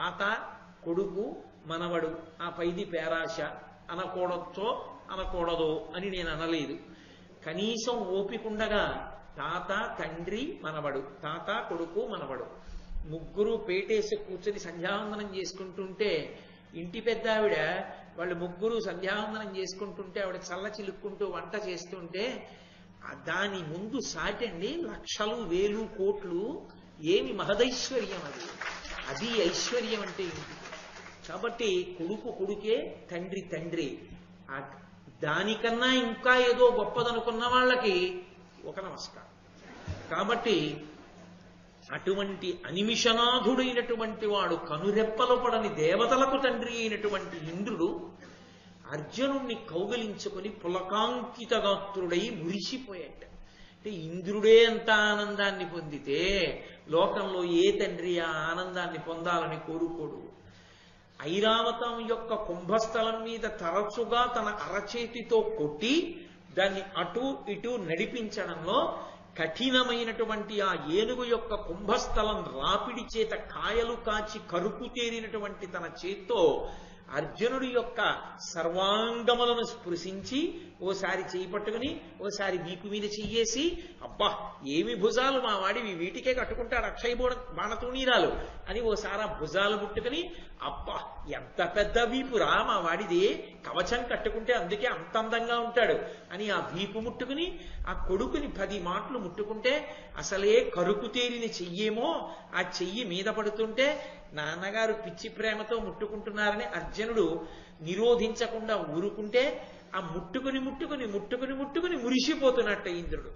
తాత కొడుకు మనవడు ఆ పైది పేరాశ అనకూడచ్చో అనకూడదో అని నేను అనలేదు. కనీసం ఓపికండగా తాత తండ్రి మనవడు, తాత కొడుకు మనవడు ముగ్గురు పేటేసి కూర్చొని సంధ్యావందనం చేసుకుంటుంటే, ఇంటి పెద్ద ఆవిడ వాళ్ళు ముగ్గురు సంధ్యావందనం చేసుకుంటుంటే ఆవిడ చల్ల చిలుక్కుంటూ వంట చేస్తుంటే, దాని ముందు సాటండి లక్షలు వేలు కోట్లు. ఏమి మహదైశ్వర్యం అది. అది ఐశ్వర్యం అంటే ఏంటి? కాబట్టి కొడుకు కొడుకే, తండ్రి తండ్రి. దానికన్నా ఇంకా ఏదో గొప్పదనుకున్న వాళ్ళకి ఒక నమస్కారం. కాబట్టి అటువంటి అనిమిషనాథుడైనటువంటి వాడు, కనురెప్పలు పడని దేవతలకు తండ్రి అయినటువంటి ఇంద్రుడు అర్జునుణ్ణి కౌగలించుకుని పులకాంకితగాత్రుడై మురిసిపోయాట. అంటే ఇంద్రుడే అంత ఆనందాన్ని పొందితే లోకంలో ఏ తండ్రి ఆ ఆనందాన్ని పొందాలని కోరుకోడు. ఐరావతం యొక్క కుంభస్థలం మీద తరచుగా తన అరచేతితో కొట్టి దాన్ని అటు ఇటు నడిపించడంలో కఠినమైనటువంటి ఆ ఏనుగు యొక్క కుంభస్థలం రాపిడి చేత కాయలు కాచి కరుపు తేరినటువంటి తన చేత్తో అర్జునుడి యొక్క సర్వాంగములను స్పృశించి ఓసారి చేయి పట్టుకుని ఓసారి వీపు మీద చెయ్యేసి, అబ్బా ఏమి భుజాలు మా వాడివి, వీటికే కట్టుకుంటాడు అక్షయ బాణతూణీరాలు అని ఓసారి ఆ భుజాలు ముట్టుకుని, అబ్బా ఎంత పెద్ద వీపురా మా వాడిది, కవచం కట్టుకుంటే అందుకే అంత అందంగా ఉంటాడు అని ఆ వీపు ముట్టుకుని ఆ కొడుకుని 10 మాటలు ముట్టుకుంటే, అసలే కరుకు తేరిన చెయ్యేమో ఆ చెయ్యి మీద పడుతుంటే నాన్నగారు పిచ్చి ప్రేమతో ముట్టుకుంటున్నారని అర్జునుడు నిరోధించకుండా ఊరుకుంటే ఆ ముట్టుకుని ముట్టుకుని ముట్టుకుని ముట్టుకుని మురిసిపోతున్నట్ట ఇంద్రుడు.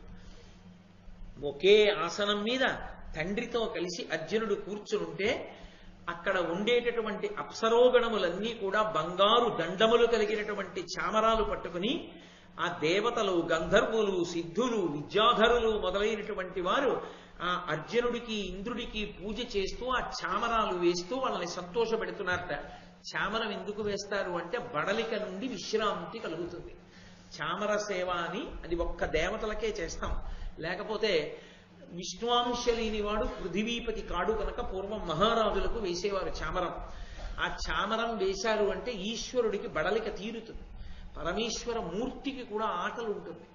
ఒకే ఆసనం మీద తండ్రితో కలిసి అర్జునుడు కూర్చునుంటే అక్కడ ఉండేటటువంటి అప్సరోగణములన్నీ కూడా బంగారు దండములు కలిగినటువంటి చామరాలు పట్టుకుని ఆ దేవతలు, గంధర్వులు, సిద్ధులు, విద్యాధరులు మొదలైనటువంటి వారు ఆ అర్జునుడికి ఇంద్రుడికి పూజ చేస్తూ ఆ చామరాలు వేస్తూ వాళ్ళని సంతోషపెడుతున్నారట. చామరం ఎందుకు వేస్తారు అంటే బడలిక నుండి విశ్రాంతి కలుగుతుంది. చామర సేవ అని అది ఒక్క దేవతలకే చేస్తాం. లేకపోతే విష్ణువాంశ లేనివాడు పృథివీపతి కాడు కనుక పూర్వం మహారాజులకు వేసేవారు చామరం. ఆ చామరం వేశారు అంటే ఈశ్వరుడికి బడలిక తీరుతుంది. పరమేశ్వర మూర్తికి కూడా ఆకలి ఉంటుంది.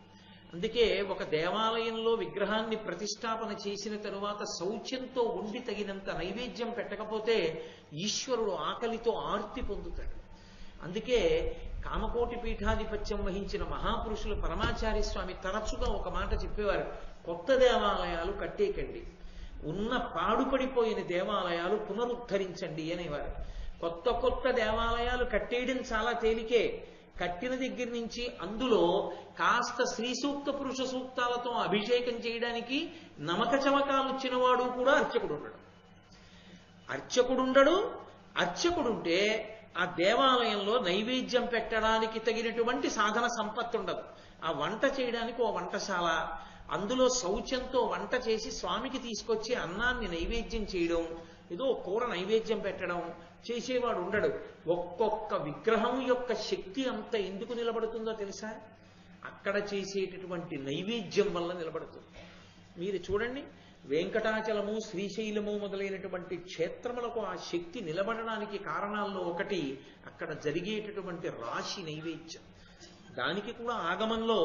అందుకే ఒక దేవాలయంలో విగ్రహాన్ని ప్రతిష్టాపన చేసిన తరువాత శౌచ్యంతో ఉండి తగినంత నైవేద్యం పెట్టకపోతే ఈశ్వరుడు ఆకలితో ఆర్తి పొందుతాడు. అందుకే కామకోటి పీఠాధిపత్యం వహించిన మహాపురుషులు పరమాచార్య స్వామి తరచుగా ఒక మాట చెప్పేవారు, కొత్త దేవాలయాలు కట్టేకండి, ఉన్న పాడుపడిపోయిన దేవాలయాలు పునరుద్ధరించండి అనేవారు. కొత్త కొత్త దేవాలయాలు కట్టేయడం చాలా తేలికే. కట్టిన దగ్గర నుంచి అందులో కాస్త శ్రీ సూక్త పురుష సూక్తాలతో అభిషేకం చేయడానికి నమక చమకాలు వచ్చిన వాడు కూడా అర్చకుడుండడు. అర్చకుడుంటే ఆ దేవాలయంలో నైవేద్యం పెట్టడానికి తగినటువంటి సాధన సంపత్తి ఉండదు. ఆ వంట చేయడానికి ఓ వంటశాల, అందులో శౌచంతో వంట చేసి స్వామికి తీసుకొచ్చి అన్నాన్ని నైవేద్యం చేయడం, ఏదో కూర నైవేద్యం పెట్టడం చేసేవాడు ఉండడు. ఒక్కొక్క విగ్రహం యొక్క శక్తి అంత ఎందుకు నిలబడుతుందో తెలుసా? అక్కడ చేసేటటువంటి నైవేద్యం వల్ల నిలబడుతుంది. మీరు చూడండి, వెంకటాచలము, శ్రీశైలము మొదలైనటువంటి క్షేత్రములకు ఆ శక్తి నిలబడడానికి కారణాల్లో ఒకటి అక్కడ జరిగేటటువంటి రాశి నైవేద్యం. దానికి కూడా ఆగమంలో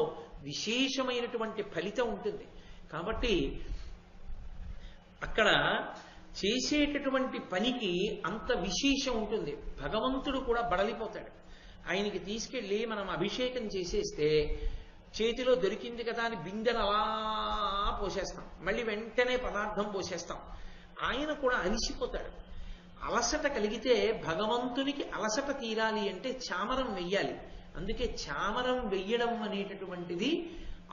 విశేషమైనటువంటి ఫలితం ఉంటుంది. కాబట్టి అక్కడ చేసేటటువంటి పనికి అంత విశేషం ఉంటుంది. భగవంతుడు కూడా బడలిపోతాడు. ఆయనకి తీసుకెళ్ళి మనం అభిషేకం చేసేస్తే చేతిలో దొరికింది కదా అని బిందెను అలా పోసేస్తాం, మళ్ళీ వెంటనే పదార్థం పోసేస్తాం. ఆయన కూడా అలిసిపోతాడు. అలసట కలిగితే భగవంతునికి అలసట తీరాలి అంటే చామరం వెయ్యాలి. అందుకే చామరం వెయ్యడం అనేటటువంటిది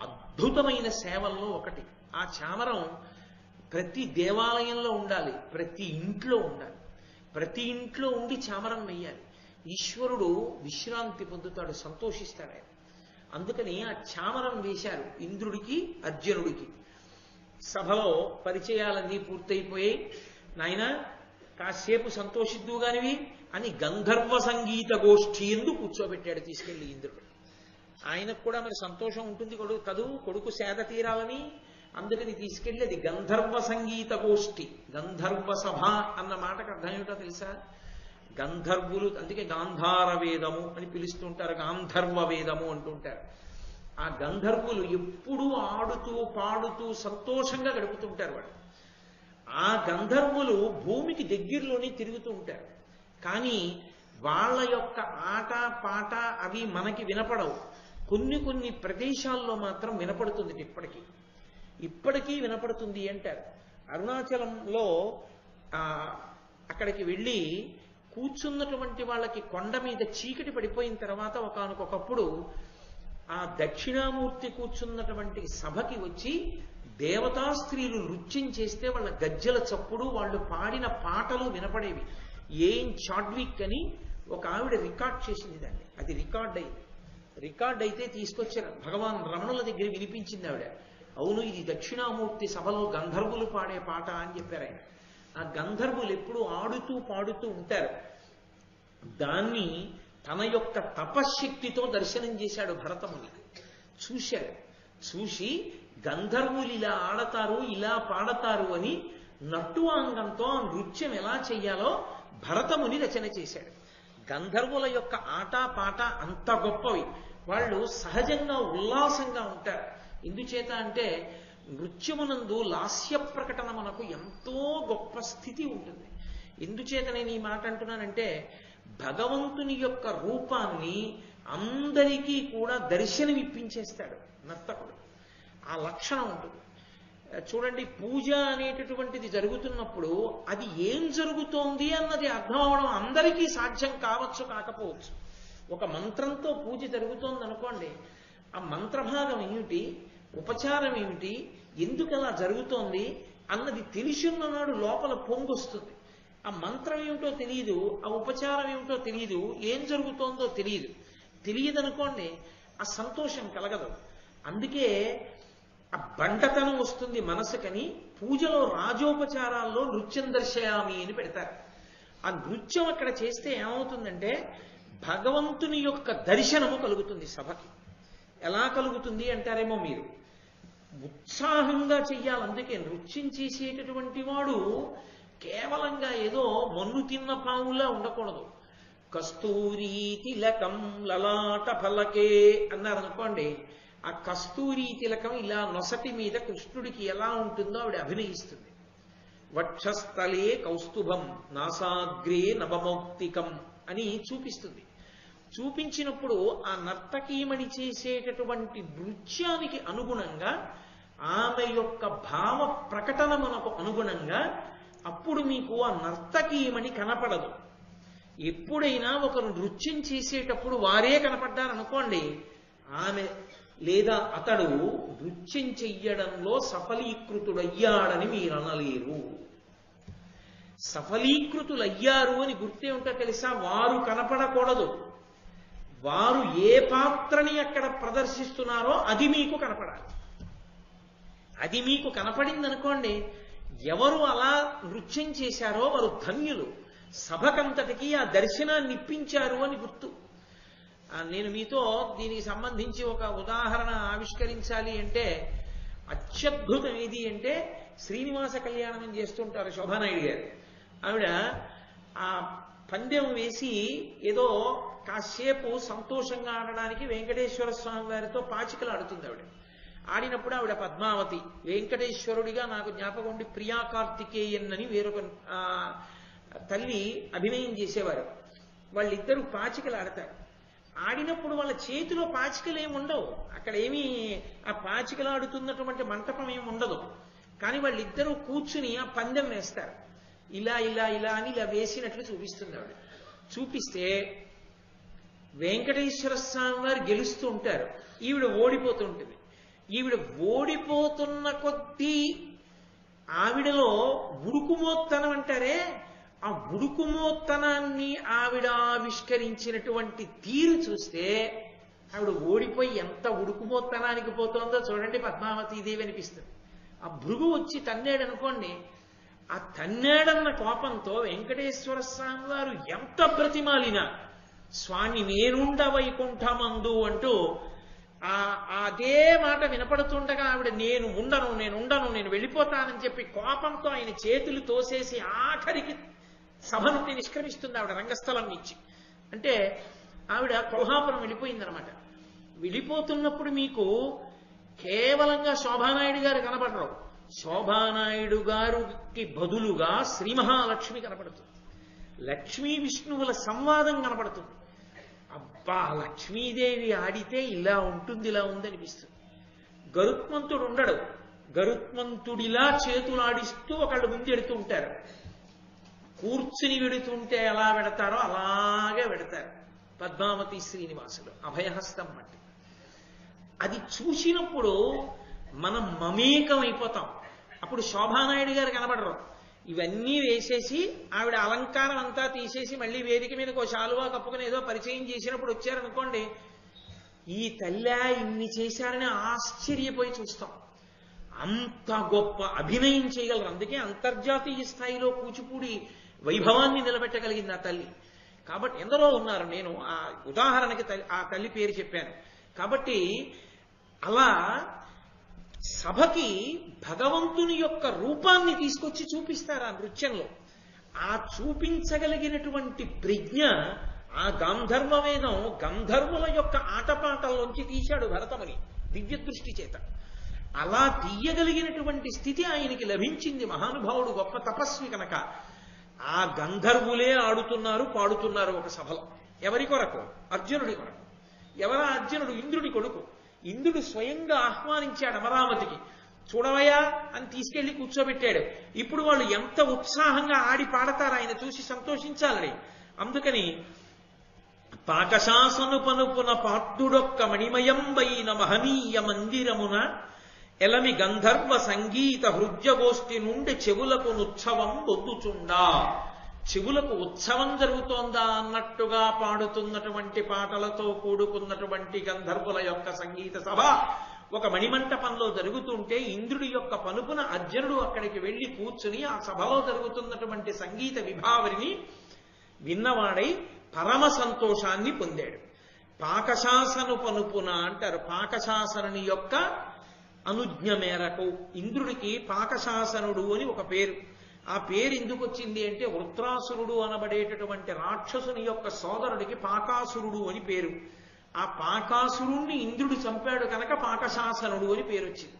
అద్భుతమైన సేవల్లో ఒకటి. ఆ చామరం ప్రతి దేవాలయంలో ఉండాలి, ప్రతి ఇంట్లో ఉండాలి. ప్రతి ఇంట్లో ఉండి చామరం వెయ్యాలి. ఈశ్వరుడు విశ్రాంతి పొందుతాడు, సంతోషిస్తాడు ఆయన. అందుకని ఆ చామరం వేశారు ఇంద్రుడికి, అర్జునుడికి. సభలో పరిచయాలన్నీ పూర్తయిపోయాయి. నాయన కాసేపు సంతోషిద్దుగానివి అని గంధర్వ సంగీత గోష్ఠి ఎందు కూర్చోబెట్టాడు తీసుకెళ్లి ఇంద్రుడు. ఆయనకు కూడా మరి సంతోషం ఉంటుంది కదూ, కొడుకు సేద తీరాలని. అందుకని తీసుకెళ్ళి అది గంధర్వ సంగీత గోష్ఠి, గంధర్వ సభ అన్న మాటకు అర్థం ఏమిటో తెలుసా? గంధర్వులు, అందుకే గాంధార వేదము అని పిలుస్తుంటారు, గాంధర్వ వేదము అంటుంటారు. ఆ గంధర్వులు ఎప్పుడూ ఆడుతూ పాడుతూ సంతోషంగా గడుపుతుంటారు వాళ్ళు. ఆ గంధర్వులు భూమికి దగ్గరలోనే తిరుగుతూ ఉంటారు. కానీ వాళ్ళ యొక్క ఆట పాట అవి మనకి వినపడవు. కొన్ని ప్రదేశాల్లో మాత్రం వినపడుతుంది. ఇప్పటికీ వినపడుతుంది అంటారు. అరుణాచలంలో అక్కడికి వెళ్ళి కూర్చున్నటువంటి వాళ్ళకి కొండ మీద చీకటి పడిపోయిన తర్వాత ఒకానొకప్పుడు ఆ దక్షిణామూర్తి కూర్చున్నటువంటి సభకి వచ్చి దేవతా స్త్రీలు నృత్యం చేస్తే వాళ్ళ గజ్జల చప్పుడు, వాళ్ళు పాడిన పాటలు వినపడేవి. ఏం చాడ్విక్ అని ఒక ఆవిడ రికార్డ్ చేసింది దాన్ని. అది రికార్డ్ అయితే తీసుకొచ్చారు. భగవాన్ రమణుల దగ్గర వినిపించింది ఆవిడ. అవును, ఇది దక్షిణామూర్తి సభలో గంధర్వులు పాడే పాట అని చెప్పారు ఆయన. ఆ గంధర్వులు ఎప్పుడూ ఆడుతూ పాడుతూ ఉంటారు. దాన్ని తన యొక్క తపశ్శక్తితో దర్శనం చేశాడు భరతముని. చూసి గంధర్వులు ఇలా ఆడతారు, ఇలా పాడతారు అని నట్టువాంగంతో ఆ నృత్యం ఎలా చెయ్యాలో భరతముని రచన చేశాడు. గంధర్వుల యొక్క ఆట పాట అంత గొప్పవి. వాళ్ళు సహజంగా ఉల్లాసంగా ఉంటారు. ఎందుచేత అంటే నృత్యమునందు లాస్య ప్రకటన మనకు ఎంతో గొప్ప స్థితి ఉంటుంది. ఎందుచేత నేను ఈ మాట అంటున్నానంటే భగవంతుని యొక్క రూపాన్ని అందరికీ కూడా దర్శనమిప్పించేస్తాడు నర్తకుడు. ఆ లక్షణం ఉంటుంది. చూడండి, పూజ అనేటటువంటిది జరుగుతున్నప్పుడు అది ఏం జరుగుతోంది అన్నది అర్థం అవడం అందరికీ సాధ్యం కావచ్చు, కాకపోవచ్చు. ఒక మంత్రంతో పూజ జరుగుతోంది అనుకోండి, ఆ మంత్రభాగం ఏమిటి, ఉపచారం ఏమిటి, ఎందుకు అలా జరుగుతోంది అన్నది తెలిసిన్ననాడు లోపల పొంగొస్తుంది. ఆ మంత్రం ఏమిటో తెలియదు, ఆ ఉపచారం ఏమిటో తెలియదు, ఏం జరుగుతోందో తెలియదనుకోండి, ఆ సంతోషం కలగదు. అందుకే ఆ బండతనం వస్తుంది మనసుకని పూజలో రాజోపచారాల్లో నృత్యం దర్శయామి అని పెడతారు. ఆ నృత్యం అక్కడ చేస్తే ఏమవుతుందంటే భగవంతుని యొక్క దర్శనము కలుగుతుంది సభకి. ఎలా కలుగుతుంది అంటారేమో మీరు, ఉత్సాహంగా చెయ్యాలి. అందుకే నృత్యం చేసేటటువంటి వాడు కేవలంగా ఏదో మన్ను తిన్న పాములా ఉండకూడదు. కస్తూరి తిలకం లలాట ఫలకే అన్నారనుకోండి, ఆ కస్తూరి తిలకం ఇలా నొసటి మీద కృష్ణుడికి ఎలా ఉంటుందో ఆవిడ అభినయిస్తుంది. వక్షస్థలే కౌస్తుభం నాసాగ్రే నవమౌక్తికం అని చూపిస్తుంది. చూపించినప్పుడు ఆ నర్తకీమణి చేసేటటువంటి నృత్యానికి అనుగుణంగా ఆమె యొక్క భావ ప్రకటన మనకు అనుగుణంగా అప్పుడు మీకు ఆ నర్తకీమణి కనపడదు. ఎప్పుడైనా ఒకరు నృత్యం చేసేటప్పుడు వారే కనపడ్డారనుకోండి, ఆమె లేదా అతడు నృత్యం చెయ్యడంలో సఫలీకృతుడయ్యాడని మీరు అనలేరు. సఫలీకృతులయ్యారు అని గుర్తేమిటో తెలుసా? వారు కనపడకూడదు. వారు ఏ పాత్రని అక్కడ ప్రదర్శిస్తున్నారో అది మీకు కనపడాలి. అది మీకు కనపడిందనుకోండి, ఎవరు అలా నృత్యం చేశారో వారు ధన్యులు. సభకంతటికి ఆ దర్శనాన్ని ఇప్పించారు అని గుర్తు. నేను మీతో దీనికి సంబంధించి ఒక ఉదాహరణ ఆవిష్కరించాలి అంటే అత్యద్భుతం ఏది అంటే శ్రీనివాస కళ్యాణం చేస్తుంటారు శోభానాయుడు గారు. ఆవిడ ఆ పందెం వేసి ఏదో కాసేపు సంతోషంగా ఆడడానికి వెంకటేశ్వర స్వామి వారితో పాచికలు ఆడుతుంది. ఆడినప్పుడు ఆవిడ పద్మావతి, వెంకటేశ్వరుడిగా నాకు జ్ఞాపకం ఉండి ప్రియా కార్తికేయన్ అని వేరొక తల్లి అభినయం చేసేవారు. వాళ్ళిద్దరూ పాచికలు ఆడతారు. ఆడినప్పుడు వాళ్ళ చేతిలో పాచికలు ఏమి ఉండవు, అక్కడ ఏమీ ఆ పాచికలు ఆడుతున్నటువంటి మంటపం ఏమి ఉండదు. కానీ వాళ్ళిద్దరూ కూర్చుని ఆ పందెం వేస్తారు. ఇలా ఇలా ఇలా అని ఇలా వేసినట్లు చూపిస్తుంది ఆవిడ. చూపిస్తే వెంకటేశ్వర స్వామి వారు గెలుస్తూ ఉంటారు, ఈవిడ ఓడిపోతుంటుంది. ఈవిడ ఓడిపోతున్న కొద్దీ ఆవిడలో ఉడుకుమోత్తనం అంటారే, ఆ ఉడుకుమోత్తనాన్ని ఆవిడ ఆవిష్కరించినటువంటి తీరు చూస్తే ఆవిడ ఓడిపోయి ఎంత ఉడుకుమోత్తనానికి పోతుందో చూడండి పద్మావతీదేవి అనిపిస్తుంది. ఆ భృగు వచ్చి తన్నేడనుకోండి, ఆ తన్నేడన్న కోపంతో వెంకటేశ్వర స్వామి వారు ఎంత బ్రతిమాలినా స్వామి నేనుండ వైకుంఠమందు అంటూ అదే మాట వినపడుతుండగా ఆవిడ నేను ఉండను నేను వెళ్ళిపోతానని చెప్పి కోపంతో ఆయన చేతులు తోసేసి ఆఖరికి సభ నుండి నిష్క్రమిస్తుంది ఆవిడ రంగస్థలం నుంచి. అంటే ఆవిడ కొల్హాపురం వెళ్ళిపోయిందనమాట. వెళ్ళిపోతున్నప్పుడు మీకు కేవలంగా శోభానాయుడు గారు కనపడరు. శోభానాయుడు గారికి బదులుగా శ్రీ మహాలక్ష్మి కనపడుతుంది. లక్ష్మీ విష్ణువుల సంవాదం కనపడుతుంది. అబ్బా, లక్ష్మీదేవి ఆడితే ఇలా ఉంటుంది, ఇలా ఉందనిపిస్తుంది. గరుత్మంతుడు ఉండడు. గరుత్మంతుడిలా చేతులాడిస్తూ ఒకళ్ళు ముందెడుతూ ఉంటారు. కూర్చుని వెడుతుంటే ఎలా వెడతారో అలాగే వెడతారు పద్మావతి శ్రీనివాసుడు అభయహస్తం అంటే. అది చూసినప్పుడు మనం మమేకం అయిపోతాం. అప్పుడు శోభానాయుడు గారు కనబడరు. ఇవన్నీ వేసేసి ఆవిడ అలంకారం అంతా తీసేసి మళ్ళీ వేదిక మీదకి ఒక శాలువా కప్పుకుని ఏదో పరిచయం చేసినప్పుడు వచ్చారనుకోండి, ఈ తల్లి ఇన్ని చేశారని ఆశ్చర్యపోయి చూస్తాం. అంత గొప్ప అభినయం చేయగలరు. అందుకే అంతర్జాతీయ స్థాయిలో కూచిపూడి వైభవాన్ని నిలబెట్టగలిగింది ఆ తల్లి. కాబట్టి ఎందరో ఉన్నారు, నేను ఆ ఉదాహరణకి ఆ తల్లి పేరు చెప్పాను. కాబట్టి అలా సభకి భగవంతుని యొక్క రూపాన్ని తీసుకొచ్చి చూపిస్తారు ఆ నృత్యంలో. ఆ చూపించగలిగినటువంటి ప్రజ్ఞ ఆ గాంధర్వ వేదం గంధర్వుల యొక్క ఆటపాటల్లోంచి తీశాడు భరతముని దివ్య దృష్టి చేత. అలా తీయగలిగినటువంటి స్థితి ఆయనకి లభించింది. మహానుభావుడు గొప్ప తపస్వి కనుక ఆ గంధర్వులే ఆడుతున్నారు, పాడుతున్నారు ఒక సభలో. ఎవరి కొరకు? అర్జునుడి కొరకు. ఎవరా అర్జునుడు? ఇంద్రుడి కొడుకు. ఇంద్రుడు స్వయంగా ఆహ్వానించాడు అమరావతికి. చూడవయ్యా అని తీసుకెళ్లి కూర్చోబెట్టాడు. ఇప్పుడు వాళ్ళు ఎంత ఉత్సాహంగా ఆడి పాడతారు ఆయన చూసి సంతోషించాలని. అందుకని పాకశాసను పనుపున పాట్టుడొక్క మణిమయంబైన మహనీయ మందిరమున ఎలమి గంధర్వ సంగీత హృద్యగోష్ఠి నుండి చెవులకు ఉత్సవం పొందుచుండా. చెవులకు ఉత్సవం జరుగుతోందా అన్నట్టుగా పాడుతున్నటువంటి పాటలతో కూడుకున్నటువంటి గంధర్వుల యొక్క సంగీత సభ ఒక మణిమంటపంలో జరుగుతుంటే ఇంద్రుడి యొక్క పనుపున అర్జునుడు అక్కడికి వెళ్లి కూర్చుని ఆ సభలో జరుగుతున్నటువంటి సంగీత విభావరిని విన్నవాడై పరమ సంతోషాన్ని పొందాడు. పాకశాసను పనుపున అంటారు. పాకశాసనుని యొక్క అనుజ్ఞ మేరకు ఇంద్రుడికి పాకశాసనుడు అని ఒక పేరు. ఆ పేరు ఎందుకు వచ్చింది అంటే వృత్రాసురుడు అనబడేటటువంటి రాక్షసుని యొక్క సోదరుడికి పాకాసురుడు అని పేరు. ఆ పాకాసురుణ్ణి ఇంద్రుడు చంపాడు కనుక పాకశాసనుడు అని పేరు వచ్చింది.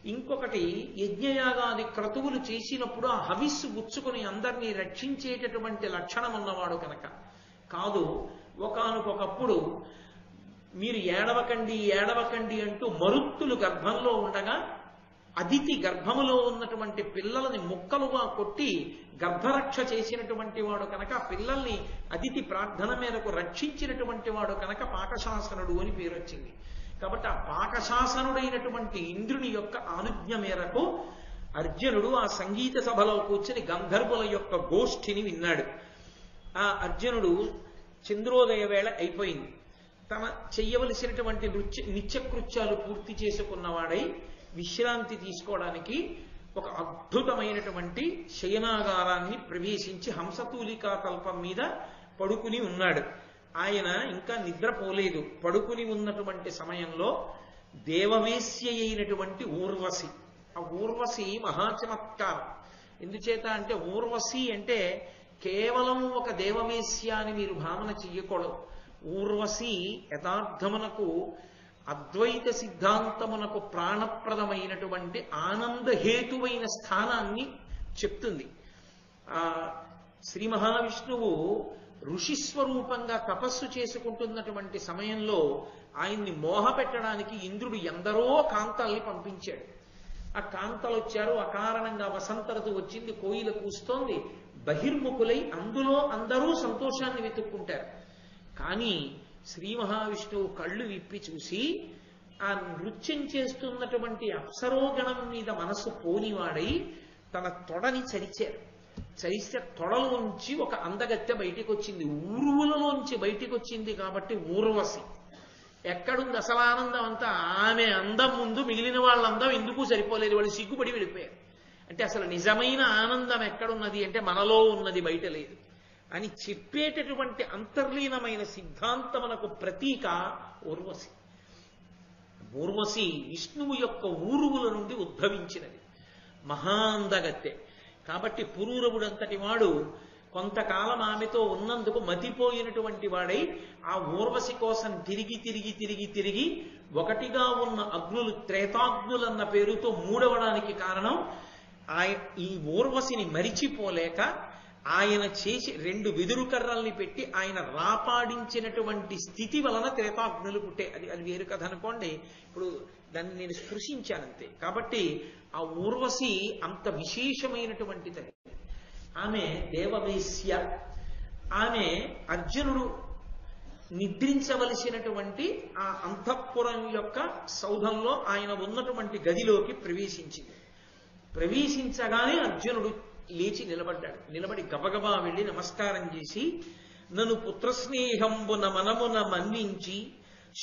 ఇంకొకటి, యజ్ఞయాగాది క్రతువులు చేసినప్పుడు ఆ హవిస్సు గుచ్చుకుని అందరినీ రక్షించేటటువంటి లక్షణం ఉన్నవాడు కనుక కాదు. ఒకానొకప్పుడు మీరు ఏడవకండి అంటూ మరుత్తులు గర్భంలో ఉండగా అదితి గర్భములో ఉన్నటువంటి పిల్లలని ముక్కలుగా కొట్టి గర్భరక్ష చేసినటువంటి వాడు కనుక పిల్లల్ని అదితి ప్రార్థన మేరకు రక్షించినటువంటి వాడు కనుక పాకశాసనుడు అని పేరు వచ్చింది. కాబట్టి ఆ పాకశాసనుడైనటువంటి ఇంద్రుని యొక్క ఆనుజ్ఞ మేరకు అర్జునుడు ఆ సంగీత సభలో కూర్చుని గంధర్వుల యొక్క గోష్ఠిని విన్నాడు. ఆ అర్జునుడు చంద్రోదయ వేళ అయిపోయింది. తన చెయ్యవలసినటువంటి నిత్యకృత్యాలు పూర్తి చేసుకున్నవాడై విశ్రాంతి తీసుకోవడానికి ఒక అద్భుతమైనటువంటి శయనాగారాన్ని ప్రవేశించి హంసతూలికా తల్పం మీద పడుకుని ఉన్నాడు. ఆయన ఇంకా నిద్రపోలేదు. పడుకుని ఉన్నటువంటి సమయంలో దేవవేశ్య అయినటువంటి ఊర్వశి, ఆ ఊర్వశి మహాచమత్కారం. ఎందుచేత అంటే ఊర్వశి అంటే కేవలం ఒక దేవవేశ్య అని మీరు భావన చెయ్యకూడదు. ఊర్వశి యథార్థమునకు అద్వైత సిద్ధాంతమునకు ప్రాణప్రదమైనటువంటి ఆనందహేతువైన స్థానాన్ని చెప్తుంది. ఆ శ్రీ మహావిష్ణువు ఋషిస్వరూపంగా తపస్సు చేసుకుంటున్నటువంటి సమయంలో ఆయన్ని మోహపెట్టడానికి ఇంద్రుడు ఎందరో కాంతల్ని పంపించాడు. ఆ కాంతలు వచ్చారు. అకారణంగా వసంత ఋతువు వచ్చింది, కోయిల కూస్తోంది. బహిర్ముఖులై అందులో అందరూ సంతోషాన్ని వెతుక్కుంటారు. కానీ శ్రీ మహావిష్ణువు కళ్ళు విప్పి చూసి ఆ నృత్యం చేస్తున్నటువంటి అప్సరోగణం మీద మనసు పోనివాడై తన తొడని చరిచారు. చరిస్తే తొడలోంచి ఒక అందగత్తె బయటికి వచ్చింది. ఊరువులలోంచి బయటికి వచ్చింది కాబట్టి ఊర్వశి. ఎక్కడుంది అసలు ఆనందం అంతా? ఆమె అందం ముందు మిగిలిన వాళ్ళ అందం ఎందుకు సరిపోలేదు, వాళ్ళు సిగ్గుపడి వెళ్ళిపోయారు. అంటే అసలు నిజమైన ఆనందం ఎక్కడున్నది అంటే మనలో ఉన్నది, బయట లేదు అని చెప్పేటటువంటి అంతర్లీనమైన సిద్ధాంతమునకు ప్రతీక ఊర్వశి. ఊర్వశి విష్ణువు యొక్క ఊరువుల నుండి ఉద్భవించినది, మహాందగత్తె. కాబట్టి పురూరవుడంతటి వాడు కొంతకాలం ఆమెతో ఉన్నందుకు మతిపోయినటువంటి వాడై ఆ ఊర్వశి కోసం తిరిగి తిరిగి తిరిగి తిరిగి ఒకటిగా ఉన్న అగ్నులు త్రేతాగ్నులన్న పేరుతో మూడవడానికి కారణం ఈ ఊర్వశిని మరిచిపోలేక ఆయన చేసి 2 వెదురు కర్రల్ని పెట్టి ఆయన రాపాడించినటువంటి స్థితి వలన త్రేతాగ్నులు పుట్టే. అది వేరు కథ అనుకోండి, ఇప్పుడు దాన్ని నేను స్పృశించానంతే. కాబట్టి ఆ ఊర్వశి అంత విశేషమైనటువంటి తల్లి. ఆమె దేవవేశ్య. ఆమె అర్జునుడు నిద్రించవలసినటువంటి ఆ అంతఃపురం యొక్క సౌధంలో ఆయన ఉన్నటువంటి గదిలోకి ప్రవేశించింది. ప్రవేశించగానే అర్జునుడు లేచి నిలబడ్డాడు. నిలబడి గబగబా వెళ్ళి నమస్కారం చేసి, నన్ను పుత్రస్నేహంబున మనమున మన్నించి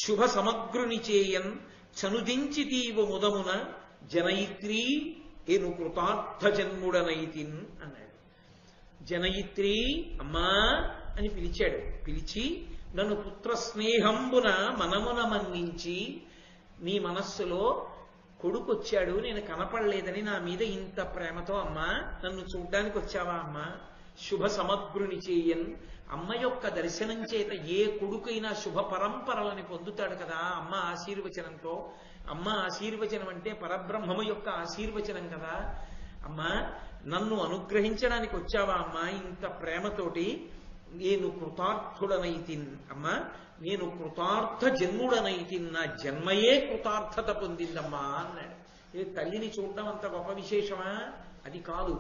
శుభ సమగ్రుని చేయన్ చనుదించి తీవు ముదమున జనయిత్రీ ఏను కృతార్థ జన్ముడనైతిన్ అన్నాడు. జనయిత్రి అమ్మా అని పిలిచాడు. పిలిచి నన్ను పుత్రస్నేహంబున మనమున మన్నించి, నీ మనస్సులో కొడుకొచ్చాడు, నేను కనపడలేదని నా మీద ఇంత ప్రేమతో అమ్మా నన్ను చూడ్డానికి వచ్చావా అమ్మా? శుభ సమగ్రుని చేయన్. అమ్మ యొక్క దర్శనం చేత ఏ కొడుకైనా శుభ పరంపరలని పొందుతాడు కదా అమ్మ ఆశీర్వచనంతో. అమ్మ ఆశీర్వచనం అంటే పరబ్రహ్మము యొక్క ఆశీర్వచనం కదా. అమ్మా నన్ను అనుగ్రహించడానికి వచ్చావా అమ్మా ఇంత ప్రేమతోటి? నేను కృతార్థుడనైతిన్ అమ్మా, నేను కృతార్థ జన్ముడనైతిన్, నా జన్మయే కృతార్థత పొందిందమ్మా అన్నాడు. తల్లిని చూడడం అంత గొప్ప విశేషమా? అది కాదు.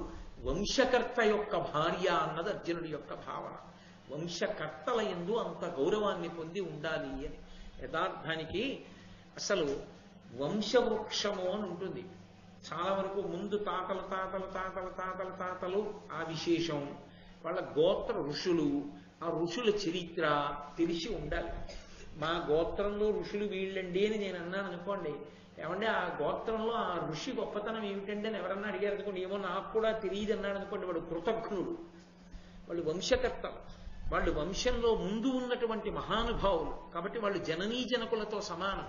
వంశకర్త యొక్క భార్య అన్నది అర్జునుడి యొక్క భావన. వంశకర్తల యందు అంత గౌరవాన్ని పొంది ఉండాలి అని. యథార్థానికి అసలు వంశవృక్షము అని ఉంటుంది. చాలా వరకు ముందు తాతలు తాతలు తాతలు తాతలు తాతలు ఆ విశేషం, వాళ్ళ గోత్ర ఋషులు, ఆ ఋషుల చరిత్ర తెలిసి ఉండాలి. మా గోత్రంలో ఋషులు వీళ్ళండి అని నేను అన్నాను అనుకోండి, ఏమంటే ఆ గోత్రంలో ఆ ఋషి గొప్పతనం ఏమిటండి అని ఎవరన్నా అడిగారు అనుకోండి, ఏమో నాకు కూడా తెలియదు అన్నాడు అనుకోండి, వాడు కృతజ్ఞుడు. వాళ్ళు వంశకర్తలు, వాళ్ళు వంశంలో ముందు ఉన్నటువంటి మహానుభావులు కాబట్టి వాళ్ళు జననీ జనకులతో సమానం.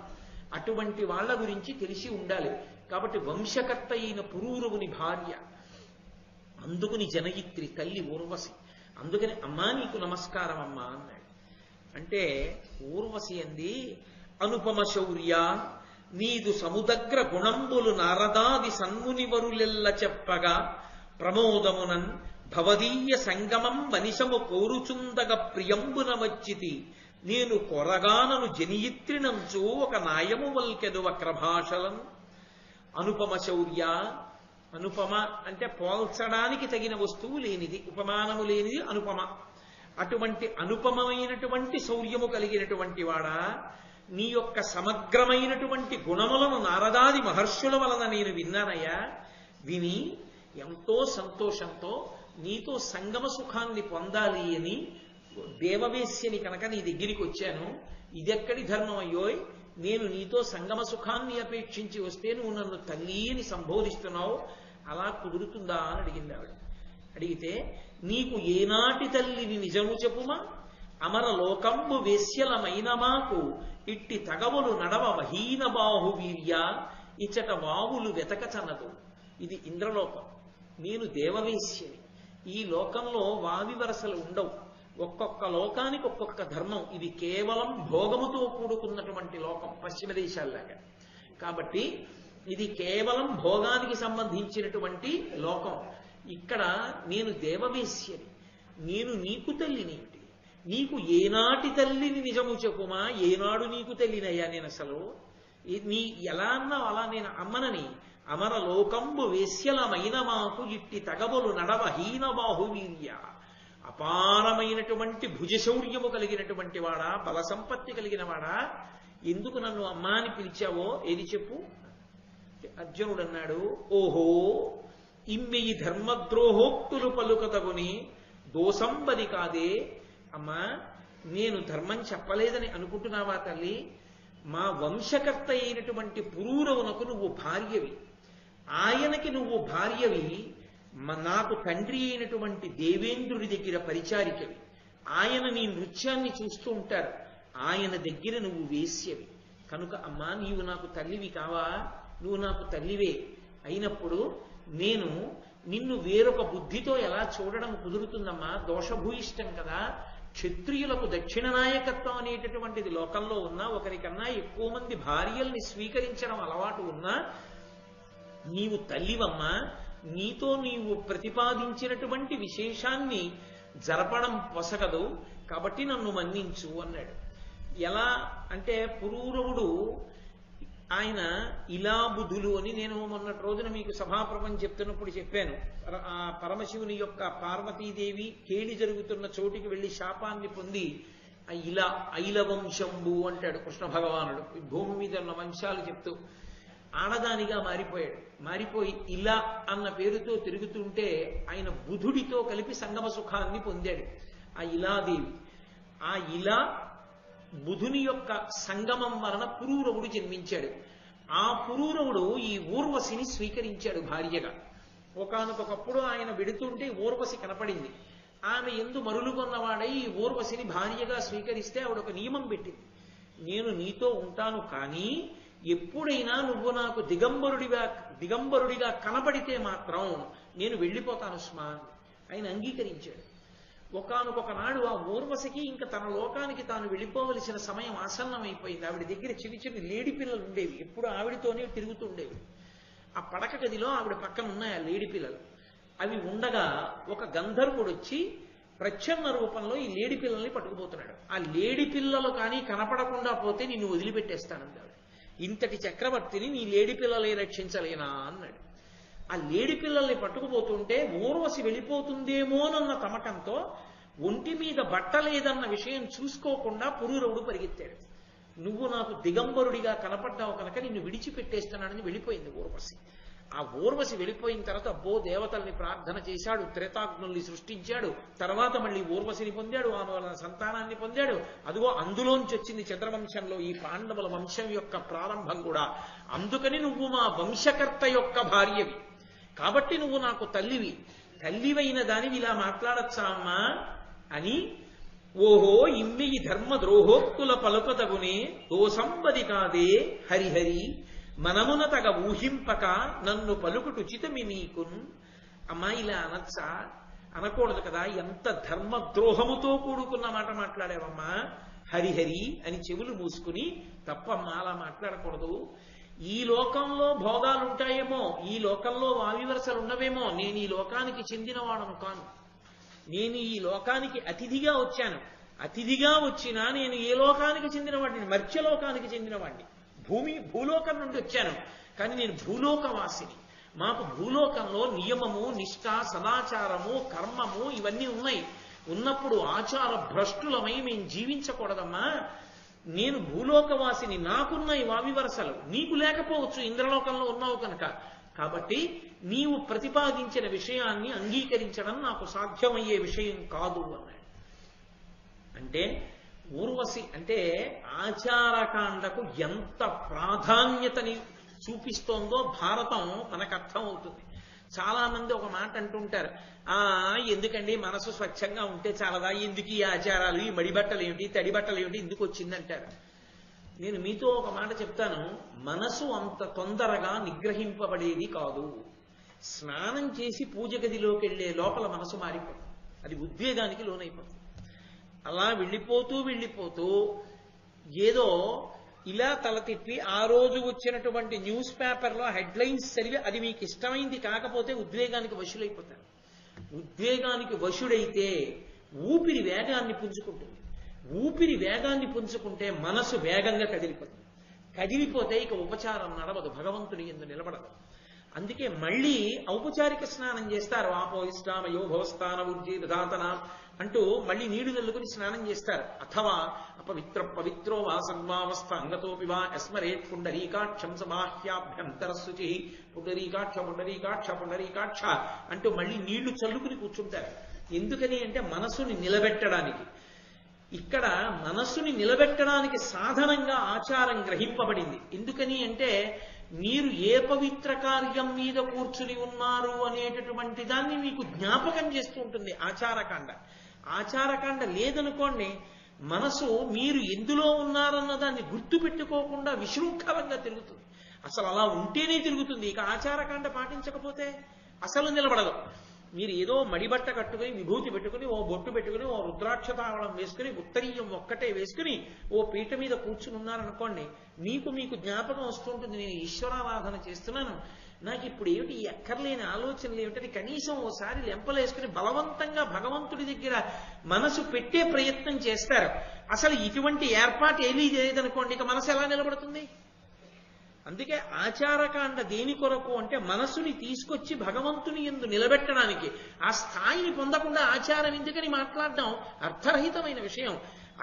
అటువంటి వాళ్ళ గురించి తెలిసి ఉండాలి. కాబట్టి వంశకర్త అయిన పురూరవుని భార్య, అందుకుని జనయిత్రి తల్లి ఊర్వశి. అందుకని అమ్మా నీకు నమస్కారం అమ్మా అన్నాడు. అంటే ఊర్వశి అంది, అనుపమ శౌర్య నీదు సముదగ్ర గుణంబులు నారదాది సన్మునివరులెల్ల చెప్పగా ప్రమోదమునన్ భవదీయ సంగమం మనిషము కోరుచుందగ ప్రియంబున వచ్చితి నేను కొరగానను జనియిత్రినంచు ఒక నాయము వల్కెదు వక్రభాషలను. అనుపమ శౌర్య, అనుపమ అంటే పోల్చడానికి తగిన వస్తువు లేనిది, ఉపమానము లేనిది అనుపమ. అటువంటి అనుపమమైనటువంటి శౌర్యము కలిగినటువంటి వాడా, నీ యొక్క సమగ్రమైనటువంటి గుణములను నారదాది మహర్షుల వలన నేను విన్నానయ్యా. విని ఎంతో సంతోషంతో నీతో సంగమ సుఖాన్ని పొందాలి అని దేవవేశ్యని కనుక నీ దగ్గరికి వచ్చాను. ఇదెక్కడి ధర్మం అయ్యోయ్, నేను నీతో సంగమ సుఖాన్ని అపేక్షించి వస్తే నువ్వు నన్ను తల్లి అని సంబోధిస్తున్నావు, అలా కుదురుతుందా అని అడిగింది ఆవిడ. అడిగితే నీకు ఏనాటి తల్లిని నిజము చెప్పుమా, అమర లోకంబు వేశ్యలమైన మాకు ఇట్టి తగవులు నడవ వహీన బాహువీర్య ఇచ్చట వావులు వెతకచనదు. ఇది ఇంద్రలోకం, నేను దేవవేశ్యని. ఈ లోకంలో వావి వరసలు ఉండవు. ఒక్కొక్క లోకానికి ఒక్కొక్క ధర్మం. ఇది కేవలం భోగముతో కూడుకున్నటువంటి లోకం, పశ్చిమ దేశాల్లాగా. కాబట్టి ఇది కేవలం భోగానికి సంబంధించినటువంటి లోకం. ఇక్కడ నేను దేవవేశ్యని, నేను నీకు తల్లినేమిటి? నీకు ఏనాటి తల్లిని నిజము చెప్పుమా, ఏనాడు నీకు తల్లినయ్యా నేను అసలు? నీ ఎలా అన్నావు అలా నేను అమ్మనని. అమర లోకంబు వేశ్యలమైన మాకు ఇట్టి తగబులు నడవ హీన బాహువీర్య, అపారమైనటువంటి భుజశౌర్యము కలిగినటువంటి వాడా, బల సంపత్తి కలిగిన వాడా, ఎందుకు నన్ను అమ్మా అని పిలిచావో ఏది చెప్పు? అర్జునుడు అన్నాడు, ఓహో ఇమ్మెయి ధర్మద్రోహోక్తులు పలుకతగుని దోసంబది కాదే. అమ్మా నేను ధర్మం చెప్పలేదని అనుకుంటున్నావా తల్లి? మా వంశకర్త అయినటువంటి పురూరవునకు నువ్వు భార్యవి, ఆయనకి నువ్వు భార్యవి, నాకు తండ్రి అయినటువంటి దేవేంద్రుడి దగ్గర పరిచారికవి. ఆయన నీ నృత్యాన్ని చూస్తూ ఉంటారు, ఆయన దగ్గర నువ్వు వేశ్యవి. కనుక అమ్మా నీవు నాకు తల్లివి కావా, నువ్వు నాకు తల్లివే అయినప్పుడు నేను నిన్ను వేరొక బుద్ధితో ఎలా చూడడం కుదురుతుందమ్మా, దోషభూయిష్టం కదా. క్షత్రియులకు దక్షిణ నాయకత్వం అనేటటువంటిది లోకంలో ఉన్నా, ఒకరికన్నా ఎక్కువ మంది భార్యల్ని స్వీకరించడం అలవాటు ఉన్నా, నీవు తల్లివమ్మా, నీతో నీవు ప్రతిపాదించినటువంటి విశేషాన్ని జరపడం పొసగదు, కాబట్టి నన్ను మన్నించు అన్నాడు. ఎలా అంటే పురూరవుడు ఆయన ఇలా బుధులు అని నేను మొన్నటి రోజున మీకు సభాప్రపం చెప్తున్నప్పుడు చెప్పాను. ఆ పరమశివుని యొక్క పార్వతీదేవి కేళి జరుగుతున్న చోటికి వెళ్లి శాపాన్ని పొంది ఇలా ఐలవంశంబు అంటాడు కృష్ణ భగవానుడు. ఈ భూమి మీద ఉన్న వంశాలు చెప్తూ ఆడదానిగా మారిపోయాడు. మారిపోయి ఇలా అన్న పేరుతో తిరుగుతుంటే ఆయన బుధుడితో కలిపి సంగమ సుఖాన్ని పొందాడు ఆ ఇలాదేవి. ఆ ఇలా బుధుని యొక్క సంగమం వలన పురూరవుడు జన్మించాడు. ఆ పురూరవుడు ఈ ఊర్వశిని స్వీకరించాడు భార్యగా. ఒకానొకప్పుడు ఆయన వెడుతుంటే ఊర్వశి కనపడింది. ఆమె ఎందు మరులుగొన్నవాడై ఈ ఊర్వశిని భార్యగా స్వీకరిస్తే ఆవిడ ఒక నియమం పెట్టింది. నేను నీతో ఉంటాను, కానీ ఎప్పుడైనా నువ్వు నాకు దిగంబరుడిగా కనపడితే మాత్రం నేను వెళ్ళిపోతాను స్మా. ఆయన అంగీకరించాడు. ఒకానొక నాడు ఆ ఊర్వశికి ఇంకా తన లోకానికి తాను వెళ్ళిపోవలసిన సమయం ఆసన్నమైపోయింది. ఆవిడ దగ్గర చిన్న చిన్న లేడి పిల్లలు ఉండేవి, ఎప్పుడు ఆవిడతోనే తిరుగుతుండేవి. ఆ పడక గదిలో ఆవిడ పక్కన ఉన్నాయి ఆ లేడి పిల్లలు. అవి ఉండగా ఒక గంధర్వుడు వచ్చి ప్రచ్ఛన్న రూపంలో ఈ లేడి పిల్లల్ని పట్టుకుపోతున్నాడు. ఆ లేడి పిల్లలు కానీ కనపడకుండా పోతే నిన్ను వదిలిపెట్టేస్తానంది ఆవిడ. ఇంతటి చక్రవర్తిని నీ లేడి పిల్లలే రక్షించలేనా అన్నాడు. ఆ లేడి పిల్లల్ని పట్టుకుపోతుంటే ఊర్వశి వెళ్ళిపోతుందేమోనన్న తమకంతో ఒంటి మీద బట్ట లేదన్న విషయం చూసుకోకుండా పురూరవుడు పరిగెత్తాడు. నువ్వు నాకు దిగంబరుడిగా కనపడ్డావు కనుక నిన్ను విడిచిపెట్టేస్తున్నానని వెళ్ళిపోయింది ఊర్వశి. ఆ ఊర్వశి వెళ్ళిపోయిన తర్వాత అబ్బో దేవతల్ని ప్రార్థన చేశాడు, త్రేతాగ్నుల్ని సృష్టించాడు, తర్వాత మళ్ళీ ఊర్వశిని పొందాడు, ఆమె వలన సంతానాన్ని పొందాడు. అదిగో అందులోంచి వచ్చింది చంద్రవంశంలో ఈ పాండవుల వంశం యొక్క ప్రారంభం కూడా. అందుకని నువ్వు మా వంశకర్త యొక్క భార్యవి, కాబట్టి నువ్వు నాకు తల్లివి. తల్లివైన దానివి ఇలా మాట్లాడచ్చా అమ్మా అని, ఓహో ఇమ్మి ఈ ధర్మ ద్రోహోక్తుల పలుకతగునే దోసంబది కాదే హరిహరి మనమున తగ ఊహింపక నన్ను పలుకుటుచితమి నీకున్. అమ్మా ఇలా అనొచ్చా? అనకూడదు కదా. ఎంత ధర్మద్రోహముతో కూడుకున్న మాట మాట్లాడావమ్మా హరిహరి అని చెవులు మూసుకుని. తప్పమ్మా అలా మాట్లాడకూడదు. ఈ లోకంలో భోగాలు ఉంటాయేమో, ఈ లోకంలో వావివరసలు ఉన్నవేమో, నేను ఈ లోకానికి చెందినవాడను కాను. నేను ఈ లోకానికి అతిథిగా వచ్చాను. అతిథిగా వచ్చినా నేను ఏ లోకానికి చెందినవాడిని? మర్త్యలోకానికి చెందినవాడిని. భూలోకం నుండి వచ్చాను, కానీ నేను భూలోకవాసిని. మాకు భూలోకంలో నియమము, నిష్ఠ, సదాచారము, కర్మము ఇవన్నీ ఉన్నాయి. ఉన్నప్పుడు ఆచార భ్రష్టులమై మేము జీవించకూడదమ్మా. నేను భూలోకవాసిని, నాకున్నాయి వావివరసలు, నీకు లేకపోవచ్చు, ఇంద్రలోకంలో ఉన్నావు కనుక. కాబట్టి నీవు ప్రతిపాదించిన విషయాన్ని అంగీకరించడం నాకు సాధ్యమయ్యే విషయం కాదు అన్నాడు. అంటే ఊర్వశి అంటే ఆచారకాండకు ఎంత ప్రాధాన్యతని చూపిస్తోందో భారతం మనకు అర్థమవుతుంది. చాలా మంది ఒక మాట అంటుంటారు, ఎందుకండి మనసు స్వచ్ఛంగా ఉంటే చాలదా, ఎందుకు ఈ ఆచారాలు, ఈ మడిబట్టలు ఏమిటి, తడి బట్టలు ఏమిటి, ఎందుకు వచ్చిందంటారు. నేను మీతో ఒక మాట చెప్తాను, మనసు అంత తొందరగా నిగ్రహింపబడేది కాదు. స్నానం చేసి పూజ గదిలోకి వెళ్లే లోపల మనసు మారిపోతుంది, అది ఉద్వేగానికి లోనైపోతుంది. అలా వెళ్ళిపోతూ ఏదో ఇలా తల తిప్పి ఆ రోజు వచ్చినటువంటి న్యూస్ పేపర్లో హెడ్లైన్స్ చదివి అది మీకు ఇష్టమైంది కాకపోతే ఉద్వేగానికి వశులైపోతారు. ఉద్వేగానికి వశుడైతే ఊపిరి వేగాన్ని పుంజుకుంటుంది. ఊపిరి వేగాన్ని పుంజుకుంటే మనసు వేగంగా కదిలిపోతుంది. కదిలిపోతే ఇక ఉపచారం నడవదు, భగవంతుని యందు నిలబడదు. అందుకే మళ్ళీ ఔపచారిక స్నానం చేస్తారు. ఆపోయిష్టామయో భవస్థాన ఉజ్జీ దధాతన అంటూ మళ్ళీ నీళ్లు చల్లుకుని స్నానం చేస్తారు. అథవా పవిత్రో వా సర్వావస్థ అంగతోపి వా యస్మరేత్ పుండరీకాక్షం సమాహ్యాభ్యంతర శుచి పుండరీకాక్ష అంటూ మళ్ళీ నీళ్లు చల్లుకుని కూర్చుంటారు. ఎందుకని అంటే మనసుని నిలబెట్టడానికి. ఇక్కడ మనస్సుని నిలబెట్టడానికి సాధనంగా ఆచారం గ్రహింపబడింది. ఎందుకని అంటే మీరు ఏ పవిత్ర కార్యం మీద కూర్చుని ఉన్నారు అనేటటువంటి దాన్ని మీకు జ్ఞాపకం చేస్తూ ఉంటుంది ఆచారకాండ. ఆచారకాండ లేదనుకోండి, మనసు మీరు ఎందులో ఉన్నారన్న దాన్ని గుర్తుపెట్టుకోకుండా విశృంఖలంగా తిరుగుతుంది. అసలు అలా ఉంటేనే తిరుగుతుంది. ఇక ఆచారకాండ పాటించకపోతే అసలు నిలబడదు. మీరు ఏదో మడిబట్ట కట్టుకుని విభూతి పెట్టుకుని ఓ బొట్టు పెట్టుకుని ఓ రుద్రాక్ష తావళం వేసుకుని ఉత్తరీయం ఒక్కటే వేసుకుని ఓ పీట మీద కూర్చుని ఉన్నారనుకోండి, మీకు జ్ఞాపకం వస్తుంటుంది, నేను ఈశ్వరారాధన చేస్తున్నాను, నాకు ఇప్పుడు ఏమిటి ఈ ఎక్కర్లేని ఆలోచనలు ఏమిటని కనీసం ఓసారి లెంపలేసుకుని బలవంతంగా భగవంతుడి దగ్గర మనసు పెట్టే ప్రయత్నం చేస్తారు. అసలు ఇటువంటి ఏర్పాటు ఏమీ చేయదనుకోండి, ఇక మనసు ఎలా నిలబడుతుంది? అందుకే ఆచారకాండ దేని కొరకు అంటే మనసుని తీసుకొచ్చి భగవంతుని యందు నిలబెట్టడానికి. ఆ స్థాయిని పొందకుండా ఆచారం ఎందుకని మాట్లాడడం అర్థరహితమైన విషయం.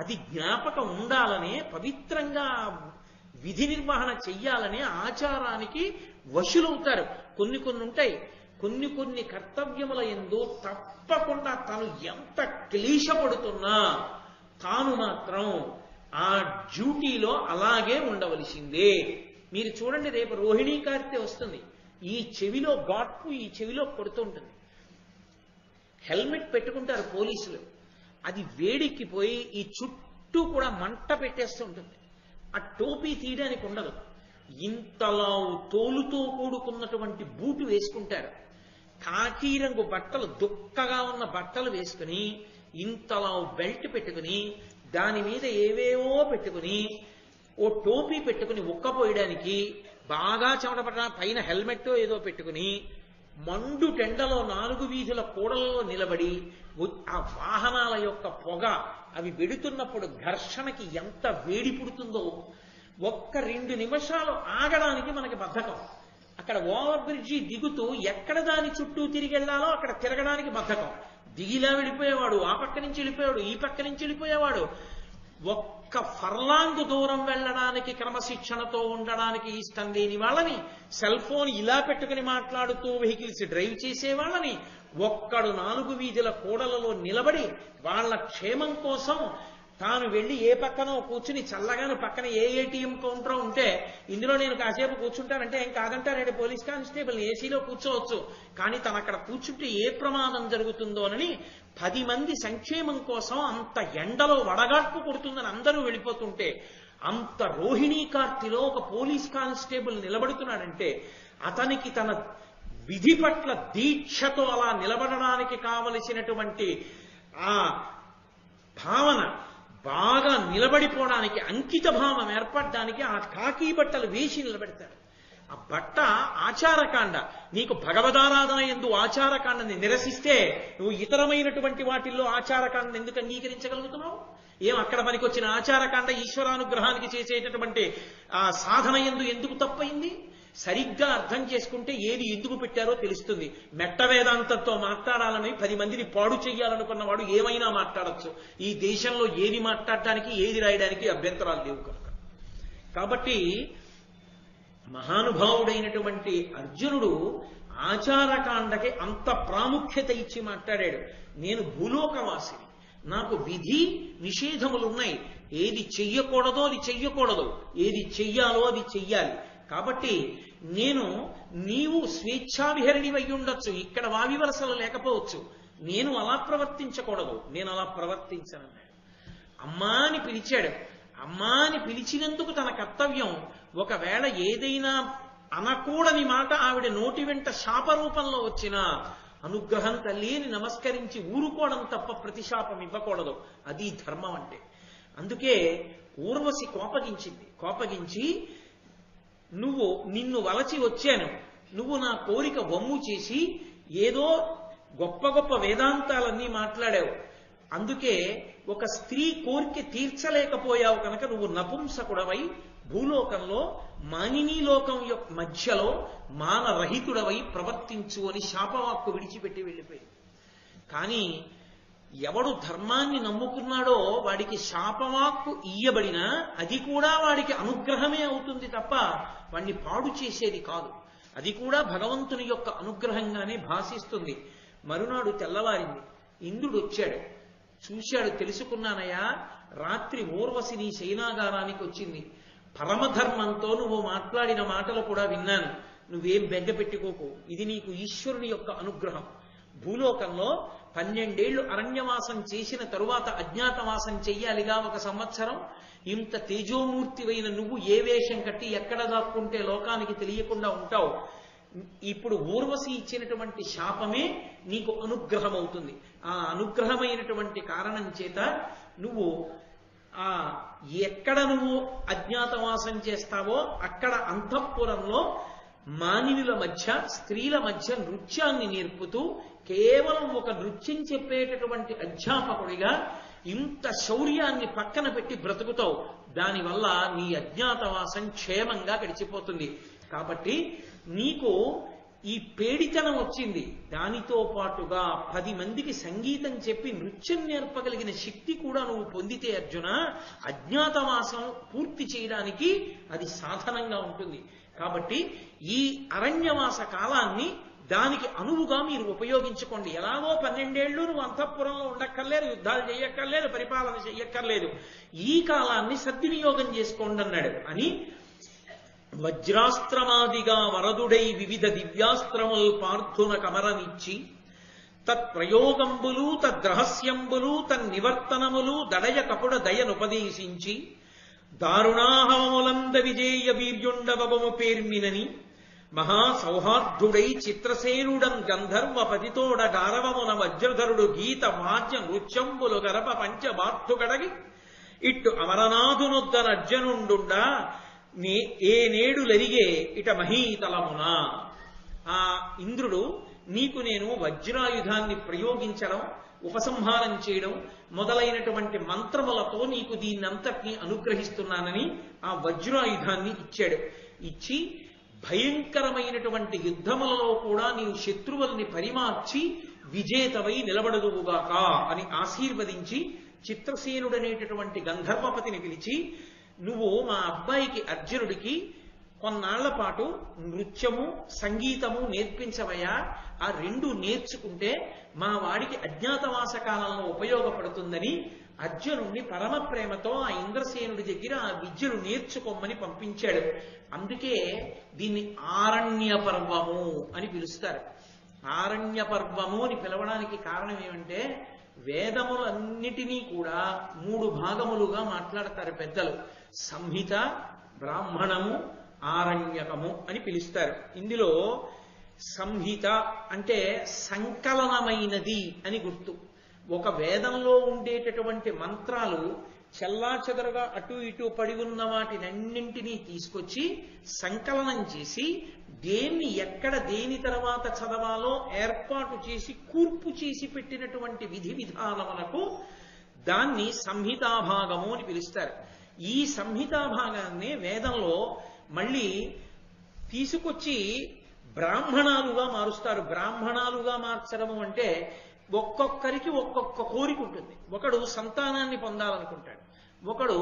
అది జ్ఞాపకం ఉండాలనే, పవిత్రంగా విధి నిర్వహణ చెయ్యాలనే ఆచారానికి వశులవుతారు. కొన్ని ఉంటాయి, కొన్ని కర్తవ్యముల యందు తప్పకుండా తను ఎంత క్లేశపడుతున్నా తాను మాత్రం ఆ డ్యూటీలో అలాగే ఉండవలసిందే. మీరు చూడండి, రేపు రోహిణీ కార్తె వస్తుంది, ఈ చెవిలో ఘాట్కు ఈ చెవిలో కొడుతుంటుంది. హెల్మెట్ పెట్టుకుంటారు పోలీసులు, అది వేడెక్కిపోయి ఈ చుట్టూ కూడా మంట పెట్టేస్తుంటుంది. ఆ టోపీ తీయడానికి ఉండదు. ఇంతలా తోలుతో కూడుకున్నటువంటి బూటు వేసుకుంటారు. కాకి రంగు బట్టలు, దుక్కగా ఉన్న బట్టలు వేసుకుని ఇంతలా బెల్ట్ పెట్టుకుని దాని మీద ఏవేవో పెట్టుకుని ఓ టోపీ పెట్టుకుని ఉక్కపోయడానికి బాగా చెమటపడ పైన హెల్మెట్ ఏదో పెట్టుకుని మండు టెండలో 4 వీధుల కూడలలో నిలబడి ఆ వాహనాల యొక్క పొగ అవి వెడుతున్నప్పుడు ఘర్షణకి ఎంత వేడి పుడుతుందో, ఒక్క 2 నిమిషాలు ఆగడానికి మనకి బద్ధకం. అక్కడ ఓవర్ బ్రిడ్జి దిగుతూ ఎక్కడ దాని చుట్టూ తిరిగి వెళ్లాలో అక్కడ తిరగడానికి బద్ధకం. దిగిలా వెళ్ళిపోయేవాడు, ఆ పక్క నుంచి వెళ్ళిపోయాడు, ఈ పక్క నుంచి వెళ్ళిపోయేవాడు. ఒక్క ఫర్లాంగ్ దూరం వెళ్ళడానికి క్రమశిక్షణతో ఉండడానికి ఇష్టం లేని వాళ్ళని, సెల్ ఫోన్ ఇలా పెట్టుకుని మాట్లాడుతూ వెహికల్స్ డ్రైవ్ చేసే వాళ్ళని, ఒక్కడు 4 వీధుల కూడలలో నిలబడి వాళ్ళ క్షేమం కోసం తాను వెళ్ళి ఏ పక్కనో కూర్చుని చల్లగాను పక్కన ఏ ఏటీఎం కౌంటర్ ఉంటే ఇందులో నేను కాసేపు కూర్చుంటానంటే ఏం కాదంటారండి పోలీస్ కానిస్టేబుల్, ఏసీలో కూర్చోవచ్చు. కానీ తను అక్కడ కూర్చుంటే ఏ ప్రమాదం జరుగుతుందోనని 10 మంది సంక్షేమం కోసం అంత ఎండలో వడగాట్పు కొడుతుందని అందరూ వెళ్ళిపోతుంటే, అంత రోహిణీ కార్తిలో ఒక పోలీస్ కానిస్టేబుల్ నిలబడుతున్నాడంటే అతనికి తన విధి పట్ల దీక్షతో అలా నిలబడడానికి కావలసినటువంటి ఆ భావన బాగా నిలబడిపోవడానికి, అంకిత భావం ఏర్పడడానికి ఆ కాకి బట్టలు వేసి నిలబెడతారు. ఆ బట్ట ఆచారకాండ. నీకు భగవదారాధన యందు ఆచారకాండని నిరసిస్తే నువ్వు ఇతరమైనటువంటి వాటిల్లో ఆచారకాండని ఎందుకు అంగీకరించగలుగుతున్నావు? ఏం అక్కడ మనకి వచ్చిన ఆచారకాండ ఈశ్వరానుగ్రహానికి చేసేటటువంటి ఆ సాధన యందు ఎందుకు తప్పయింది? సరిగ్గా అర్థం చేసుకుంటే ఏది ఎందుకు పెట్టారో తెలుస్తుంది. మెట్ట వేదాంతంతో మాట్లాడాలని 10 మందిని పాడు చెయ్యాలనుకున్నవాడు ఏమైనా మాట్లాడచ్చు. ఈ దేశంలో ఏది మాట్లాడటానికి ఏది రాయడానికి అభ్యంతరాలు లేవు కనుక. కాబట్టి మహానుభావుడైనటువంటి అర్జునుడు ఆచారకాండకి అంత ప్రాముఖ్యత ఇచ్చి మాట్లాడాడు. నేను భూలోకవాసిని, నాకు విధి నిషేధములున్నాయి. ఏది చెయ్యకూడదో అది చెయ్యకూడదు, ఏది చెయ్యాలో అది చెయ్యాలి. కాబట్టి నీవు స్వేచ్ఛావిహరిణి అయి ఉండొచ్చు, ఇక్కడ వావివరసలు లేకపోవచ్చు, నేను అలా ప్రవర్తించకూడదు, నేను అలా ప్రవర్తించనన్నాడు. అమ్మా అని పిలిచాడు. అమ్మా అని పిలిచినందుకు తన కర్తవ్యం. ఒకవేళ ఏదైనా అనకూడని మాట ఆవిడ నోటి వెంట శాపరూపంలో వచ్చినా అనుగ్రహం తల్లి అని నమస్కరించి ఊరుకోవడం తప్ప ప్రతిశాపం ఇవ్వకూడదు. అది ధర్మం అంటే. అందుకే ఊర్వశి కోపగించి నిన్ను వలచి వచ్చాను, నువ్వు నా కోరిక వమ్ము చేసి ఏదో గొప్ప గొప్ప వేదాంతాలన్నీ మాట్లాడావు, అందుకే ఒక స్త్రీ కోరిక తీర్చలేకపోయావు కనుక నువ్వు నపుంసకుడవై భూలోకంలో మానినీ లోకం యొక్క మధ్యలో మానరహితుడవై ప్రవర్తించు అని శాపవాక్కు విడిచిపెట్టి వెళ్ళిపోయింది. కానీ ఎవడు ధర్మాన్ని నమ్ముకున్నాడో వాడికి శాపవాక్కు ఇయ్యబడినా అది కూడా వాడికి అనుగ్రహమే అవుతుంది తప్ప వాడిని పాడు చేసేది కాదు. అది కూడా భగవంతుని యొక్క అనుగ్రహంగానే భాషిస్తుంది. మరునాడు తెల్లవారింది, ఇంద్రుడు వచ్చాడు, చూశాడు, తెలుసుకున్నానయ్యా, రాత్రి ఊర్వశి నీ శయనాగారానికి వచ్చింది, పరమధర్మంతో నువ్వు మాట్లాడిన మాటలు కూడా విన్నాను, నువ్వేం బెంగ పెట్టుకోకు, ఇది నీకు ఈశ్వరుని యొక్క అనుగ్రహం. భూలోకంలో 12 ఏళ్లు అరణ్యవాసం చేసిన తరువాత అజ్ఞాతవాసం చెయ్యాలిగా 1 సంవత్సరం. ఇంత తేజోమూర్తివైన నువ్వు ఏ వేషం కట్టి ఎక్కడ దాక్కుంటే లోకానికి తెలియకుండా ఉంటావు? ఇప్పుడు ఊర్వశి ఇచ్చినటువంటి శాపమే నీకు అనుగ్రహం అవుతుంది. ఆ అనుగ్రహమైనటువంటి కారణం చేత నువ్వు ఎక్కడ నువ్వు అజ్ఞాతవాసం చేస్తావో అక్కడ అంతఃపురంలో మానవుల మధ్య స్త్రీల మధ్య నృత్యాన్ని నేర్పుతూ కేవలం ఒక నృత్యం చెప్పేటటువంటి అధ్యాపకుడిగా ఇంత శౌర్యాన్ని పక్కన పెట్టి బ్రతుకుతావు. దానివల్ల నీ అజ్ఞాతవాసం క్షేమంగా గడిచిపోతుంది. కాబట్టి నీకు ఈ పేడితనం వచ్చింది, దానితో పాటుగా 10 మందికి సంగీతం చెప్పి నృత్యం నేర్పగలిగిన శక్తి కూడా నువ్వు పొందితే అర్జున, అజ్ఞాతవాసం పూర్తి చేయడానికి అది సాధనంగా ఉంటుంది. కాబట్టి ఈ అరణ్యవాస కాలాన్ని దానికి అనువుగా మీరు ఉపయోగించుకోండి. ఎలాగో 12 ఏళ్లు నువ్వు అంతఃపురంలో ఉండక్కర్లేదు, యుద్ధాలు చేయక్కర్లేదు, పరిపాలన చెయ్యక్కర్లేదు, ఈ కాలాన్ని సద్వినియోగం చేసుకోండి అన్నాడు. అని వజ్రాస్త్రమాదిగా వరదుడై వివిధ దివ్యాస్త్రముల్ పార్థున కమరనిచ్చి తత్ప్రయోగంబులు తద్రహస్యంబులు తన్నివర్తనములు దడయ కపుడ దయనుపదేశించి దారుణాహవములంద విజేయ వీర్యుండవము పేర్మినని మహాసౌహార్ధుడై చిత్రసేనుడన్ గంధర్వ పతితోడ గారవమున వజ్రధరుడు గీత వాద్య నృత్యంబులు గరప పంచబార్థుగడగి ఇట్టు అమరనాథునొద్దన అర్జునుండుండా ఏ నేడులరిగే ఇట మహీతలమున. ఆ ఇంద్రుడు నీకు నేను వజ్రాయుధాన్ని ప్రయోగించడం, ఉపసంహారం చేయడం మొదలైనటువంటి మంత్రములతో నీకు దీన్నంతటినీ అనుగ్రహిస్తున్నానని ఆ వజ్రాయుధాన్ని ఇచ్చాడు. ఇచ్చి భయంకరమైనటువంటి యుద్ధములలో కూడా నీవు శత్రువుల్ని పరిమార్చి విజేతవై నిలబడదువుగాక అని ఆశీర్వదించి చిత్రసేనుడనేటటువంటి గంధర్వపతిని పిలిచి, నువ్వు మా అబ్బాయికి అర్జునుడికి కొన్నాళ్ల పాటు నృత్యము సంగీతము నేర్పించవయ్యా, ఆ 2 నేర్చుకుంటే మా వాడికి అజ్ఞాతవాస కాలంలో ఉపయోగపడుతుందని అర్జునుడిని పరమ ప్రేమతో ఆ ఇంద్రసేనుడి దగ్గర ఆ విద్యను నేర్చుకోమని పంపించాడు. అందుకే దీన్ని ఆరణ్య పర్వము అని పిలుస్తారు. ఆరణ్య పర్వము అని పిలవడానికి కారణం ఏమంటే, వేదములన్నిటినీ కూడా 3 భాగములుగా మాట్లాడతారు పెద్దలు. సంహిత, బ్రాహ్మణము, ఆరణ్యకము అని పిలుస్తారు. ఇందులో సంహిత అంటే సంకలనమైనది అని గుర్తు. ఒక వేదంలో ఉండేటటువంటి మంత్రాలు చెల్లాచెదరుగా అటు ఇటు పడి ఉన్న వాటినన్నింటినీ తీసుకొచ్చి సంకలనం చేసి దేన్ని ఎక్కడ దేని తర్వాత చదవాలో ఏర్పాటు చేసి కూర్పు చేసి పెట్టినటువంటి విధి విధానములకు దాన్ని సంహితాభాగము అని పిలుస్తారు. ఈ సంహితాభాగాన్ని వేదంలో మళ్ళీ తీసుకొచ్చి బ్రాహ్మణాలుగా మారుస్తారు. బ్రాహ్మణాలుగా మార్చడము అంటే ఒక్కొక్కరికి ఒక్కొక్క కోరిక ఉంటుంది. ఒకడు సంతానాన్ని పొందాలనుకుంటాడు, ఒకడు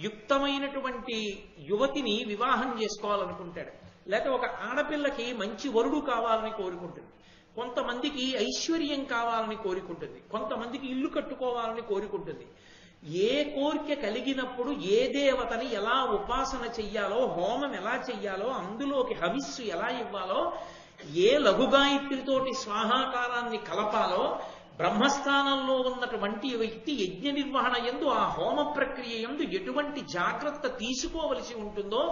యుక్తమైనటువంటి యువతిని వివాహం చేసుకోవాలనుకుంటాడు, లేక ఒక ఆడపిల్లకి మంచి వరుడు కావాలని కోరుకుంటుంది, కొంతమందికి ఐశ్వర్యం కావాలని కోరుకుంటుంది, కొంతమందికి ఇల్లు కట్టుకోవాలని కోరుకుంటుంది. ఏ కోరిక కలిగినప్పుడు ఏ దేవతని ఎలా ఉపాసన చెయ్యాలో, హోమం ఎలా చెయ్యాలో, అందులోకి హవిస్సు ఎలా ఇవ్వాలో, ఏ లఘుగాయత్రితోటి స్వాహాకారాన్ని కలపాలో, బ్రహ్మస్థానంలో ఉన్నటువంటి వ్యక్తి యజ్ఞ నిర్వహణ యందు ఆ హోమ ప్రక్రియ యందు ఎటువంటి జాగ్రత్త తీసుకోవలసి ఉంటుందో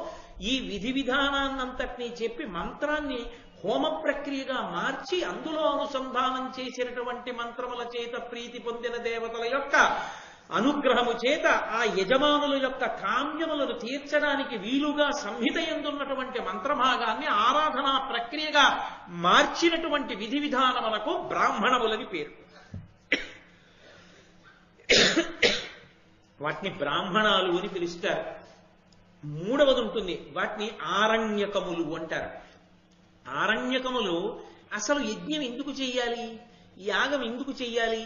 ఈ విధి విధానాన్నంతటినీ చెప్పి మంత్రాన్ని హోమ ప్రక్రియగా మార్చి అందులో అనుసంధానం చేసినటువంటి మంత్రముల చేత ప్రీతి పొందిన దేవతల యొక్క అనుగ్రహము చేత ఆ యజమానుల యొక్క కామ్యములను తీర్చడానికి వీలుగా సంహిత యందున్నటువంటి మంత్రభాగాన్ని ఆరాధనా ప్రక్రియగా మార్చినటువంటి విధి విధానములకు బ్రాహ్మణములని పేరు. వాటిని బ్రాహ్మణాలు అని పిలుస్తారు. 3వది ఉంటుంది, వాటిని ఆరణ్యకములు అంటారు. ఆరణ్యకములు అసలు యజ్ఞం ఎందుకు చెయ్యాలి, యాగం ఎందుకు చెయ్యాలి,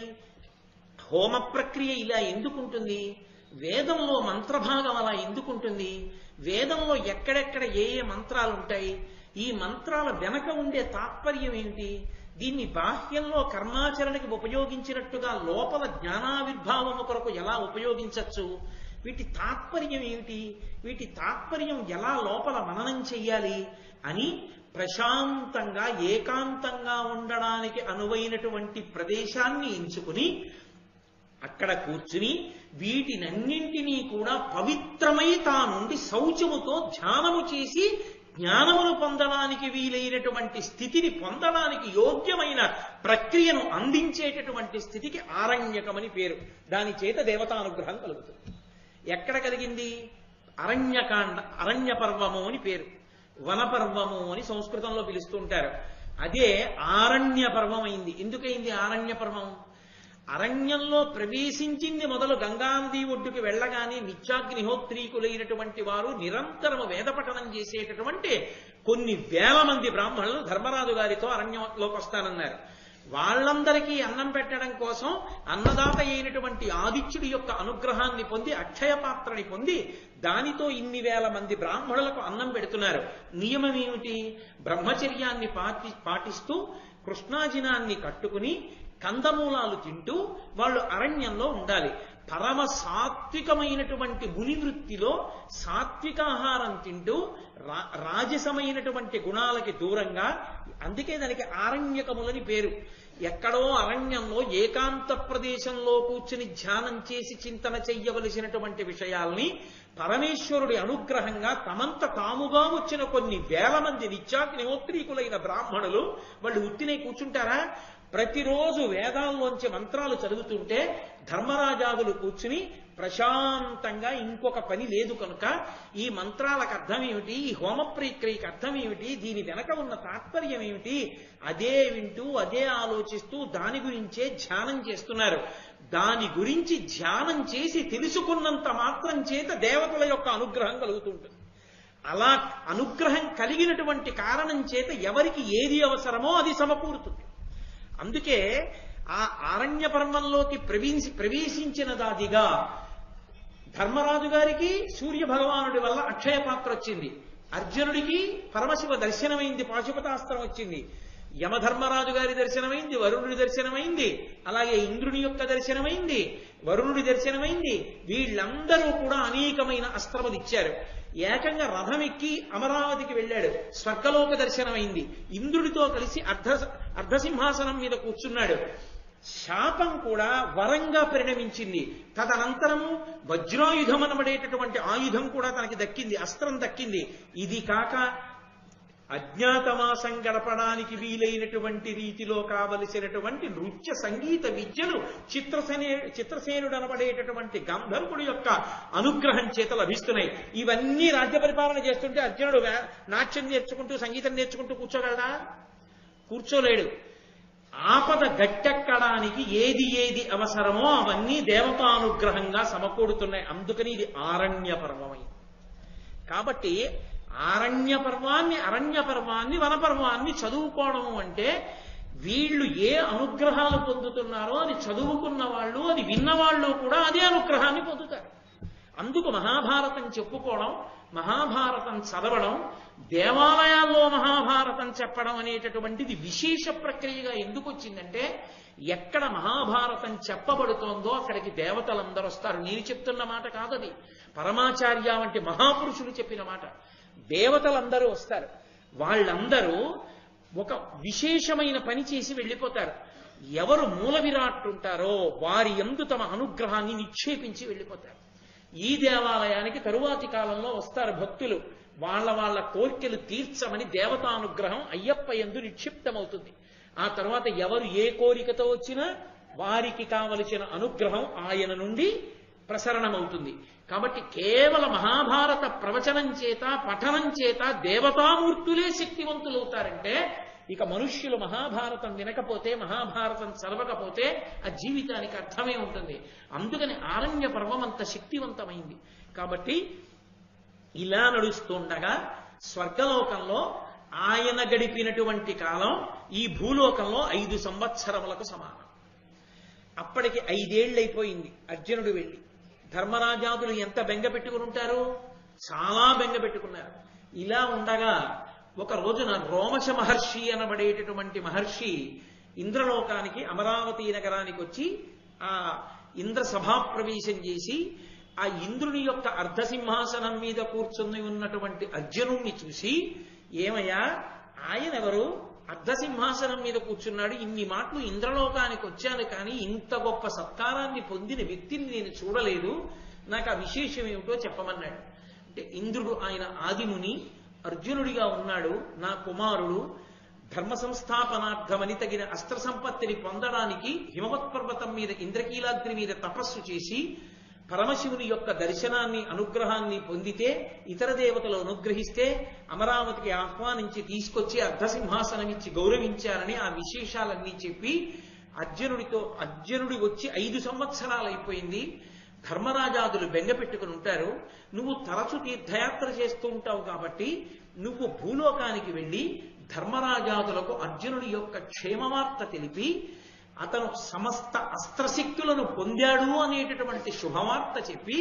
హోమ ప్రక్రియ ఇలా ఎందుకుంటుంది, వేదంలో మంత్రభాగం అలా ఎందుకుంటుంది, వేదంలో ఎక్కడెక్కడ ఏ ఏ మంత్రాలు ఉంటాయి, ఈ మంత్రాల వెనక ఉండే తాత్పర్యం ఏమిటి, దీన్ని బాహ్యంలో కర్మాచరణకి ఉపయోగించినట్టుగా లోపల జ్ఞానావిర్భావము కొరకు ఎలా ఉపయోగించవచ్చు, వీటి తాత్పర్యం ఏమిటి, వీటి తాత్పర్యం ఎలా లోపల మననం చెయ్యాలి అని ప్రశాంతంగా ఏకాంతంగా ఉండడానికి అనువైనటువంటి ప్రదేశాన్ని ఎంచుకుని అక్కడ కూర్చుని వీటినన్నింటినీ కూడా పవిత్రమై తానుండి శౌచముతో ధ్యానము చేసి జ్ఞానమును పొందడానికి వీలైనటువంటి స్థితిని పొందడానికి యోగ్యమైన ప్రక్రియను అందించేటటువంటి స్థితికి ఆరణ్యకమని పేరు. దాని చేత దేవతానుగ్రహం కలుగుతుంది. ఎక్కడ కలిగింది? అరణ్య పర్వము అని పేరు. వనపర్వము అని సంస్కృతంలో పిలుస్తుంటారు. అదే ఆరణ్య పర్వం అయింది. ఎందుకయింది ఆరణ్య పర్వం? అరణ్యంలో ప్రవేశించింది మొదలు గంగానది ఒడ్డుకి వెళ్ళగానే నిత్యాగ్నిహోత్రీకులైనటువంటి వారు నిరంతరము వేదపఠనం చేసేటటువంటి కొన్ని వేల మంది బ్రాహ్మణులు ధర్మరాజు గారితో అరణ్యంలోకి వస్తానన్నారు. వాళ్ళందరికీ అన్నం పెట్టడం కోసం అన్నదాత అయినటువంటి ఆదిత్యుడి యొక్క అనుగ్రహాన్ని పొంది అక్షయ పాత్రని పొంది దానితో ఇన్ని వేల మంది బ్రాహ్మణులకు అన్నం పెడుతున్నారు. నియమం ఏమిటి? బ్రహ్మచర్యాన్ని పాటిస్తూ కృష్ణాజినాన్ని కట్టుకుని కందమూలాలు తింటూ వాళ్ళు అరణ్యంలో ఉండాలి. పరమ సాత్వికమైనటువంటి మునివృత్తిలో సాత్వికాహారం తింటూ రాజసమైనటువంటి గుణాలకి దూరంగా, అందుకే దానికి ఆరణ్యకములని పేరు. ఎక్కడో అరణ్యంలో ఏకాంత ప్రదేశంలో కూర్చుని ధ్యానం చేసి చింతన చెయ్యవలసినటువంటి విషయాల్ని పరమేశ్వరుడి అనుగ్రహంగా తమంత తాముగా వచ్చిన కొన్ని వేల మంది నిత్యాగ్నిహోత్రీకులైన బ్రాహ్మణులు వాళ్ళు ఉత్తినే కూర్చుంటారా? ప్రతిరోజు వేదాల్లోంచి మంత్రాలు చదువుతుంటే ధర్మరాజాదులు కూర్చుని ప్రశాంతంగా ఇంకొక పని లేదు కనుక ఈ మంత్రాలకు అర్థం ఏమిటి, ఈ హోమ ప్రక్రియకి అర్థం ఏమిటి, దీని వెనక ఉన్న తాత్పర్యం ఏమిటి, అదే వింటూ అదే ఆలోచిస్తూ దాని గురించే ధ్యానం చేస్తున్నారు. దాని గురించి ధ్యానం చేసి తెలుసుకున్నంత మాత్రం చేత దేవతల యొక్క అనుగ్రహం కలుగుతుంటుంది. అలా అనుగ్రహం కలిగినటువంటి కారణం చేత ఎవరికి ఏది అవసరమో అది సమకూరుతుంది. అందుకే ఆ ఆరణ్య పర్వంలోకి ప్రవేశించినదాదిగా ధర్మరాజు గారికి సూర్య భగవానుడి వల్ల అక్షయ పాత్ర వచ్చింది. అర్జునుడికి పరమశివ దర్శనమైంది, పాశుపతాస్త్రం వచ్చింది. యమధర్మరాజు గారి దర్శనమైంది, వరుణుడి దర్శనమైంది, అలాగే ఇంద్రుని యొక్క దర్శనమైంది, వరుణుడి దర్శనమైంది. వీళ్ళందరూ కూడా అనేకమైన అస్త్రములు ఇచ్చారు. ఏకంగా రథమెక్కి అమరావతికి వెళ్ళాడు, స్వర్గలోక దర్శనమైంది. ఇంద్రుడితో కలిసి అర్ధసింహాసనం మీద కూర్చున్నాడు. శాపం కూడా వరంగా పరిణమించింది. తదనంతరము వజ్రాయుధం అనబడేటటువంటి ఆయుధం కూడా తనకి దక్కింది, అస్త్రం దక్కింది. ఇది కాక అజ్ఞాతమాసం గడపడానికి వీలైనటువంటి రీతిలో కావలసినటువంటి నృత్య సంగీత విద్యలు చిత్రసేనుడు అనబడేటటువంటి గంధర్వుడి యొక్క అనుగ్రహం చేత లభిస్తున్నాయి. ఇవన్నీ రాజ్య పరిపాలన చేస్తుంటే అర్జునుడు నాట్యం నేర్చుకుంటూ సంగీతం నేర్చుకుంటూ కూర్చోగలడా? కూర్చోలేడు. ఆపద గట్టెక్కడానికి ఏది ఏది అవసరమో అవన్నీ దేవతానుగ్రహంగా సమకూడుతున్నాయి. అందుకని ఇది ఆరణ్య పర్వమైంది. కాబట్టి అరణ్య పర్వాన్ని వనపర్వాన్ని చదువుకోవడము అంటే వీళ్ళు ఏ అనుగ్రహాలు పొందుతున్నారో అది చదువుకున్న వాళ్ళు, అది విన్నవాళ్ళు కూడా అదే అనుగ్రహాన్ని పొందుతారు. అందుకు మహాభారతం చెప్పుకోవడం, మహాభారతం చదవడం, దేవాలయాల్లో మహాభారతం చెప్పడం అనేటటువంటిది విశేష ప్రక్రియగా ఎందుకు వచ్చిందంటే ఎక్కడ మహాభారతం చెప్పబడుతోందో అక్కడికి దేవతలందరూ వస్తారు. నేను చెప్తున్న మాట కాదది, పరమాచార్య వంటి మహాపురుషులు చెప్పిన మాట. దేవతలందరూ వస్తారు. వాళ్ళందరూ ఒక విశేషమైన పని చేసి వెళ్ళిపోతారు. ఎవరు మూల విరాట్ ఉంటారో వారి యందు తమ అనుగ్రహాన్ని నిక్షేపించి వెళ్ళిపోతారు. ఈ దేవాలయానికి తరువాతి కాలంలో వస్తారు భక్తులు, వాళ్ళ కోరికలు తీర్చమని దేవతానుగ్రహం అయ్యప్ప యందు నిక్షిప్తమవుతుంది. ఆ తర్వాత ఎవరు ఏ కోరికతో వచ్చినా వారికి కావలసిన అనుగ్రహం ఆయన నుండి ప్రసరణమవుతుంది. కాబట్టి కేవల మహాభారత ప్రవచనం చేత పఠనం చేత దేవతామూర్తులే శక్తివంతులవుతారంటే ఇక మనుష్యులు మహాభారతం వినకపోతే, మహాభారతం చదవకపోతే ఆ జీవితానికి అర్థమే ఉంటుంది. అందుకని ఆరణ్య పర్వం అంత శక్తివంతమైంది. కాబట్టి ఇలా నడుస్తుండగా స్వర్గలోకంలో ఆయన గడిపినటువంటి కాలం ఈ భూలోకంలో 5 సంవత్సరములకు సమానం. అప్పటికి 5 ఏళ్ళైపోయింది అర్జునుడు వెళ్ళి. ధర్మరాజాదులు ఎంత బెంగ పెట్టుకుని ఉంటారు? చాలా బెంగ పెట్టుకున్నారు. ఇలా ఉండగా ఒక రోజున రోమశ మహర్షి అనబడేటటువంటి మహర్షి ఇంద్రలోకానికి అమరావతి నగరానికి వచ్చి ఆ ఇంద్ర సభాప్రవేశం చేసి ఆ ఇంద్రుని యొక్క అర్ధసింహాసనం మీద కూర్చుని ఉన్నటువంటి అర్జునుణ్ణి చూసి, ఏమయ్యా ఆయన ఎవరు? అర్ధసింహాసనం మీద కూర్చున్నాడు. ఇన్ని మాటలు ఇంద్రలోకానికి వచ్చాను కానీ ఇంత గొప్ప సత్కారాన్ని పొందిన వ్యక్తిని నేను చూడలేదు, నాకు ఆ విశేషం ఏమిటో చెప్పమన్నాడు. అంటే ఇంద్రుడు, ఆయన ఆదిముని, అర్జునుడిగా ఉన్నాడు, నా కుమారుడు, ధర్మ సంస్థాపనార్థమని తగిన అస్త్ర సంపత్తిని పొందడానికి హిమవత్ పర్వతం మీద ఇంద్రకీలాద్రి మీద తపస్సు చేసి పరమశివుని యొక్క దర్శనాన్ని అనుగ్రహాన్ని పొందితే, ఇతర దేవతలు అనుగ్రహిస్తే అమరావతికి ఆహ్వానించి తీసుకొచ్చి అర్ధసింహాసనం ఇచ్చి గౌరవించారని ఆ విశేషాలన్నీ చెప్పి అర్జునుడి వచ్చి 5 సంవత్సరాలు అయిపోయింది. ధర్మరాజాదులు బెంగ పెట్టుకుని ఉంటారు. నువ్వు తరచు తీర్థయాత్ర చేస్తూ ఉంటావు కాబట్టి నువ్వు భూలోకానికి వెళ్ళి ధర్మరాజాదులకు అర్జునుడి యొక్క క్షేమవార్త తెలిపి అతను సమస్త అస్త్రశక్తులను పొందాడు అనేటటువంటి శుభవార్త చెప్పి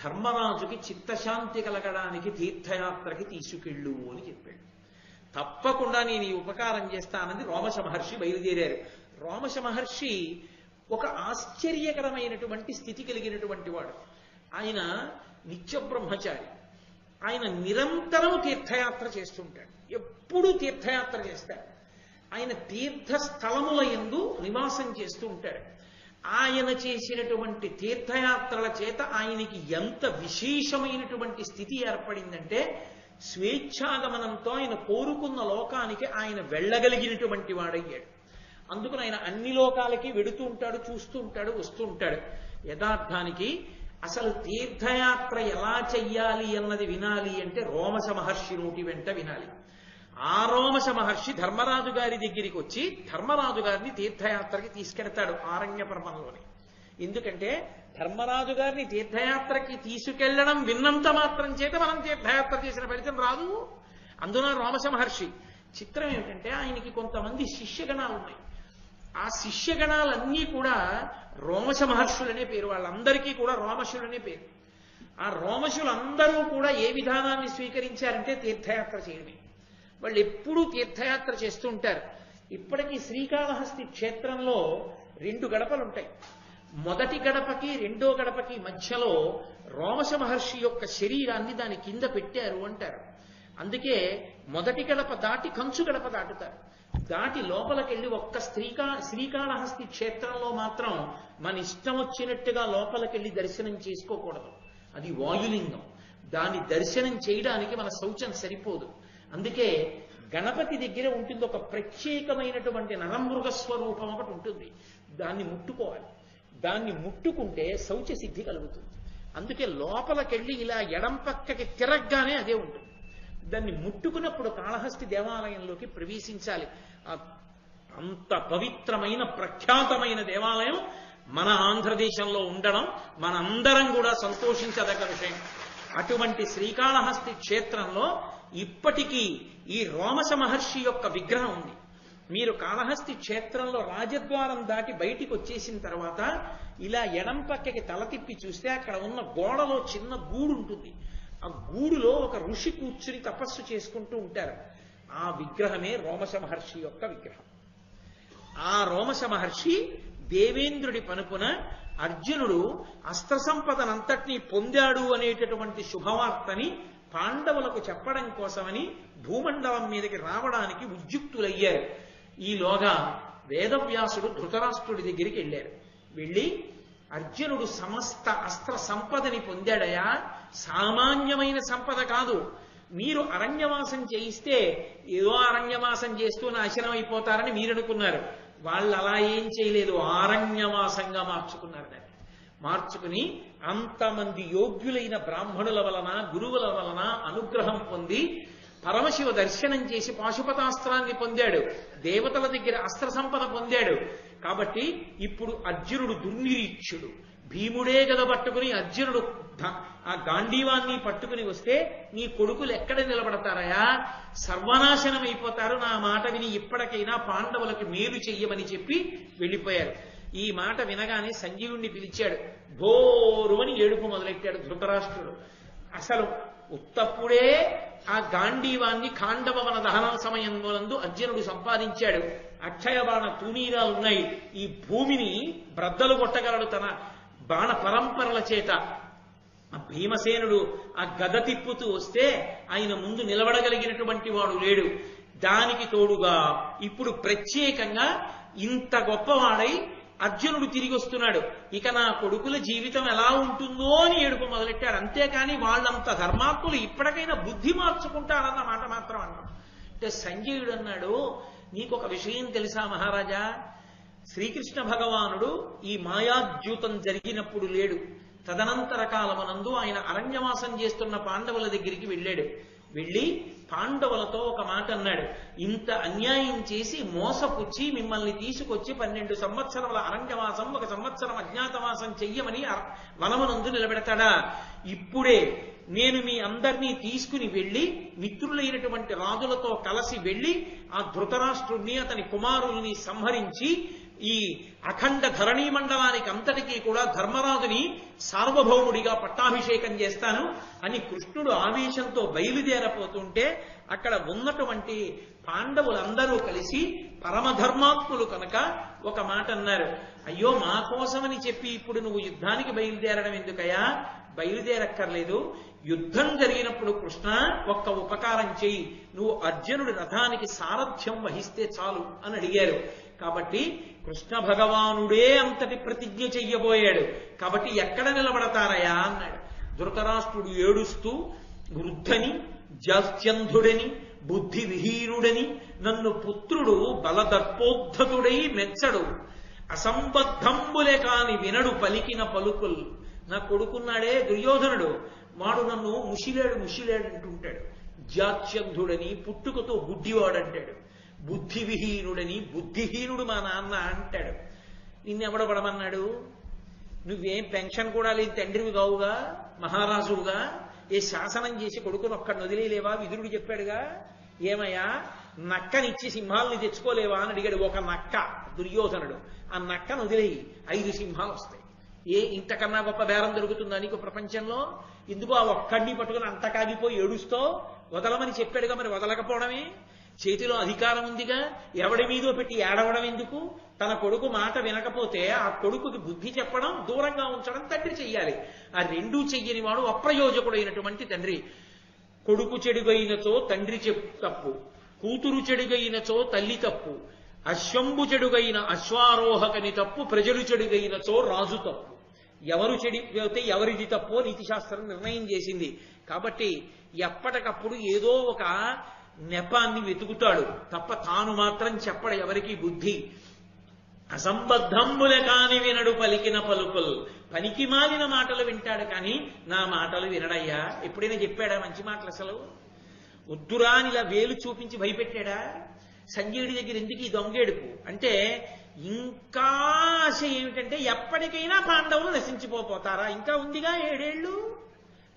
ధర్మరాజుకి చిత్తశాంతి కలగడానికి తీర్థయాత్రకి తీసుకెళ్ళు అని చెప్పాడు. తప్పకుండా నేను ఈ ఉపకారం చేస్తానని రోమశ మహర్షి బయలుదేరారు. రోమశ మహర్షి ఒక ఆశ్చర్యకరమైనటువంటి స్థితి కలిగినటువంటి వాడు. ఆయన నిత్య బ్రహ్మచారి. ఆయన నిరంతరం తీర్థయాత్ర చేస్తుంటాడు, ఎప్పుడూ తీర్థయాత్ర చేస్తాడు. ఆయన తీర్థస్థలముల యందు నివాసం చేస్తూ ఉంటాడు. ఆయన చేసినటువంటి తీర్థయాత్రల చేత ఆయనకి ఎంత విశేషమైనటువంటి స్థితి ఏర్పడిందంటే, స్వేచ్ఛాగమనంతో ఆయన కోరుకున్న లోకానికి ఆయన వెళ్ళగలిగినటువంటి వాడయ్యాడు. అందుకని ఆయన అన్ని లోకాలకి వెడుతూ ఉంటాడు, చూస్తూ ఉంటాడు, వస్తూ ఉంటాడు. యథార్థానికి అసలు తీర్థయాత్ర ఎలా చెయ్యాలి అన్నది వినాలి అంటే రోమశ మహర్షి నోటి వెంట వినాలి. ఆ రోమశ మహర్షి ధర్మరాజు గారి దగ్గరికి వచ్చి ధర్మరాజు గారిని తీర్థయాత్రకి తీసుకెడతాడు ఆరణ్య పర్వంలోని. ఎందుకంటే ధర్మరాజు గారిని తీర్థయాత్రకి తీసుకెళ్లడం విన్నంత మాత్రం చేత మనం తీర్థయాత్ర చేసిన ఫలితం రాదు. అందున రోమశ మహర్షి చిత్రం ఏమిటంటే, ఆయనకి కొంతమంది శిష్యగణాలు ఉన్నాయి. ఆ శిష్యగణాలన్నీ కూడా రోమశ మహర్షులనే పేరు, వాళ్ళందరికీ కూడా రోమశులనే పేరు. ఆ రోమశులందరూ కూడా ఏ విధానాన్ని స్వీకరించారంటే తీర్థయాత్ర చేయడమే. వాళ్ళు ఎప్పుడూ తీర్థయాత్ర చేస్తూ ఉంటారు. ఇప్పటికీ శ్రీకాళహస్తి క్షేత్రంలో 2 గడపలు ఉంటాయి. మొదటి గడపకి రెండో గడపకి మధ్యలో రోమశ మహర్షి యొక్క శరీరాన్ని దాని కింద పెట్టారు అంటారు. అందుకే మొదటి గడప దాటి కంచు గడప దాటుతారు. దాటి లోపలికెళ్ళి ఒక్క శ్రీకాళహస్తి క్షేత్రంలో మాత్రం మన ఇష్టం వచ్చినట్టుగా లోపలికెళ్ళి దర్శనం చేసుకోకూడదు. అది వాయులింగం. దాని దర్శనం చేయడానికి మన శౌచం సరిపోదు. అందుకే గణపతి దగ్గర ఉంటుంది ఒక ప్రత్యేకమైనటువంటి నరమృగ స్వరూపం ఒకటి ఉంటుంది. దాన్ని ముట్టుకోవాలి. దాన్ని ముట్టుకుంటే శౌచ సిద్ధి కలుగుతుంది. అందుకే లోపలికెళ్ళి ఇలా ఎడం పక్కకి తిరగగానే అదే ఉంటుంది. దాన్ని ముట్టుకున్నప్పుడు కాళహస్తి దేవాలయంలోకి ప్రవేశించాలి. అంత పవిత్రమైన ప్రఖ్యాతమైన దేవాలయం మన ఆంధ్రదేశంలో ఉండడం మనందరం కూడా సంతోషించదగ్గ విషయం. అటువంటి శ్రీకాళహస్తి క్షేత్రంలో ఇప్పటికీ ఈ రోమశ మహర్షి యొక్క విగ్రహం ఉంది. మీరు కాళహస్తి క్షేత్రంలో రాజద్వారం దాటి బయటికి వచ్చేసిన తర్వాత ఇలా ఎడం పక్కకి తల తిప్పి చూస్తే అక్కడ ఉన్న గోడలో చిన్న గూడు ఉంటుంది. ఆ గూడులో ఒక ఋషి కూర్చుని తపస్సు చేసుకుంటూ ఉంటారు. ఆ విగ్రహమే రోమశ మహర్షి యొక్క విగ్రహం. ఆ రోమశ మహర్షి దేవేంద్రుడి పనుపున అర్జునుడు అస్త్ర సంపదనంతటినీ పొందాడు అనేటటువంటి శుభవార్తని పాండవులకు చెప్పడం కోసమని భూమండలం మీదకి రావడానికి ఉద్యుక్తులయ్యారు. ఈలోగా వేదవ్యాసుడు ధృతరాష్ట్రుడి దగ్గరికి వెళ్ళారు. వెళ్ళి, అర్జునుడు సమస్త అస్త్ర సంపదని పొందాడయా, సామాన్యమైన సంపద కాదు. మీరు అరణ్యవాసం చేయిస్తే ఏదో అరణ్యవాసం చేస్తూ నాశనం అయిపోతారని మీరు అనుకున్నారు. వాళ్ళు అలా ఏం చేయలేదు, ఆరణ్యవాసంగా మార్చుకున్నారు. దాన్ని మార్చుకుని అంతమంది యోగ్యులైన బ్రాహ్మణుల వలన, గురువుల వలన అనుగ్రహం పొంది పరమశివ దర్శనం చేసి పాశుపతాస్త్రాన్ని పొందాడు. దేవతల దగ్గర అస్త్ర సంపద పొందాడు. కాబట్టి ఇప్పుడు అర్జునుడు దుర్నిరీక్షుడు. భీముడే గద పట్టుకుని అర్జునుడు ఆ గాంధీవాన్ని పట్టుకుని వస్తే నీ కొడుకులు ఎక్కడ నిలబడతారయా, సర్వనాశనం అయిపోతారు. నా మాట విని ఇప్పటికైనా పాండవులకు మేలు చెయ్యమని చెప్పి వెళ్ళిపోయారు. ఈ మాట వినగానే సంజీవుణ్ణి పిలిచాడు. భోరువని ఏడుపు మొదలెట్టాడు ధృతరాష్ట్రుడు. అసలు ఉత్తప్పుడే ఆ గాంధీవాన్ని ఖాండవన దహనం సమయంలో అర్జునుడు సంపాదించాడు. అక్షయ బాణ తూనీరాలున్నాయి. ఈ భూమిని బ్రద్దలు కొట్టగలడు తన బాణ పరంపరల చేత. భీమసేనుడు ఆ గద తిప్పుతూ వస్తే ఆయన ముందు నిలబడగలిగినటువంటి వాడు లేడు. దానికి తోడుగా ఇప్పుడు ప్రత్యేకంగా ఇంత గొప్పవాడై అర్జునుడు తిరిగి వస్తున్నాడు. ఇక నా కొడుకుల జీవితం ఎలా ఉంటుందో అని ఏడుపు మొదలెట్టాడు. అంతేకాని వాళ్ళంత ధర్మాత్ములు ఇప్పటికైనా బుద్ధి మార్చుకుంటారన్న మాట మాత్రం అన్నాడు. అంటే సంజయుడు అన్నాడు, నీకొక విషయం తెలుసా మహారాజా, శ్రీకృష్ణ భగవానుడు ఈ మాయాద్యూతం జరిగినప్పుడు లేడు. తదనంతర కాలమనందు ఆయన అరణ్యవాసం చేస్తున్న పాండవుల దగ్గరికి వెళ్ళాడు. వెళ్ళి పాండవులతో ఒక మాట అన్నాడు, ఇంత అన్యాయం చేసి మోసపుచ్చి మిమ్మల్ని తీసుకొచ్చి 12 సంవత్సరముల అరణ్యవాసం 1 సంవత్సరం అజ్ఞాతవాసం చెయ్యమని వనమునందు నిలబెడతాడా? ఇప్పుడే నేను మీ అందరినీ తీసుకుని వెళ్ళి మిత్రులైనటువంటి రాజులతో కలిసి వెళ్ళి ఆ ధృతరాష్ట్రుణ్ణి అతని కుమారుల్ని సంహరించి ఈ అఖండ ధరణీ మండలానికి అంతటికీ కూడా ధర్మరాజుని సార్వభౌముడిగా పట్టాభిషేకం చేస్తాను అని కృష్ణుడు ఆవేశంతో బయలుదేరపోతుంటే అక్కడ ఉన్నటువంటి పాండవులందరూ కలిసి పరమధర్మాత్ములు కనుక ఒక మాట అన్నారు, అయ్యో మా కోసమని చెప్పి ఇప్పుడు నువ్వు యుద్ధానికి బయలుదేరడం ఎందుకయ్యా? బయలుదేరక్కర్లేదు. యుద్ధం జరిగినప్పుడు కృష్ణ ఒక్క ఉపకారం చెయ్యి, నువ్వు అర్జునుడి రథానికి సారథ్యం వహిస్తే చాలు అని అడిగారు. కాబట్టి కృష్ణ భగవానుడే అంతటి ప్రతిజ్ఞ చెయ్యబోయాడు. కాబట్టి ఎక్కడ నిలబడతారయా అన్నాడు. ధృతరాష్ట్రుడు ఏడుస్తూ, వృద్ధని జాస్త్యంధుడని బుద్ధి విహీనుడని నన్ను పుత్రుడు బలదర్పోద్ధతుడై మెచ్చడు, అసంబద్ధంబులే కాని వినడు పలికిన పలుకుల్. నా కొడుకున్నాడే దుర్యోధనుడు, వాడు నన్ను ముషిలేడు అంటుంటాడు. జాత్యంధుడని పుట్టుకతో గుడ్డివాడంటాడు. బుద్ధి విహీనుడని బుద్ధిహీనుడు మా నాన్న అంటాడు. నిన్నెవడబడమన్నాడు? నువ్వేం పెన్షన్ కూడా లేని తండ్రివి కావుగా, మహారాజువుగా ఏ శాసనం చేసి కొడుకును ఒక్కడిని వదిలేలేవా? విదురుడు చెప్పాడుగా. ఏమయ్యా, నక్కనిచ్చి సింహాలని తెచ్చుకోలేవా అని అడిగాడు. ఒక నక్క దుర్యోధనుడు. ఆ నక్కను వదిలేయి 5 సింహాలు వస్తాయి. ఇంతకన్నా గొప్ప బేరం దొరుకుతుందా నీకు ప్రపంచంలో? ఎందుకు ఆ ఒక్కడిని పట్టుకుని అంత కాగిపోయి ఏడుస్తో? వదలమని చెప్పాడుగా, మరి వదలకపోవడమే. చేతిలో అధికారం ఉందిగా, ఎవడి మీదో పెట్టి ఏడవడం ఎందుకు? తన కొడుకు మాట వినకపోతే ఆ కొడుకుకి బుద్ధి చెప్పడం, దూరంగా ఉంచడం తండ్రి చెయ్యాలి. ఆ రెండూ చెయ్యని వాడు అప్రయోజకుడైనటువంటి తండ్రి. కొడుకు చెడుగైనచో తండ్రి తప్పు, కూతురు చెడుగైనచో తల్లి తప్పు, అశ్వంబు చెడుగైన అశ్వారోహకని తప్పు, ప్రజలు చెడుగైనచో రాజు తప్పు. ఎవరు చెడిపోతే ఎవరిది తప్పో నీతిశాస్త్రం నిర్ణయం చేసింది. కాబట్టి ఎప్పటికప్పుడు ఏదో ఒక నెపాన్ని వెతుకుతాడు తప్ప తాను మాత్రం చెప్పడు ఎవరికి బుద్ధి. అసంబద్ధంబులే కాని వినడు పలికిన పలుకుల్. పనికి మాలిన మాటలు వింటాడు కానీ నా మాటలు వినడయ్యా. ఎప్పుడైనా చెప్పాడా మంచి మాటలు? అసలు వద్దురా అని ఇలా వేలు చూపించి భయపెట్టాడా? సంజయుడి దగ్గర ఎందుకు ఈ దొంగేడుపు అంటే, ఇంకా ఆశ ఏమిటంటే ఎప్పటికైనా పాండవులు నశించిపోతారా? ఇంకా ఉందిగా 7 ఏళ్ళు,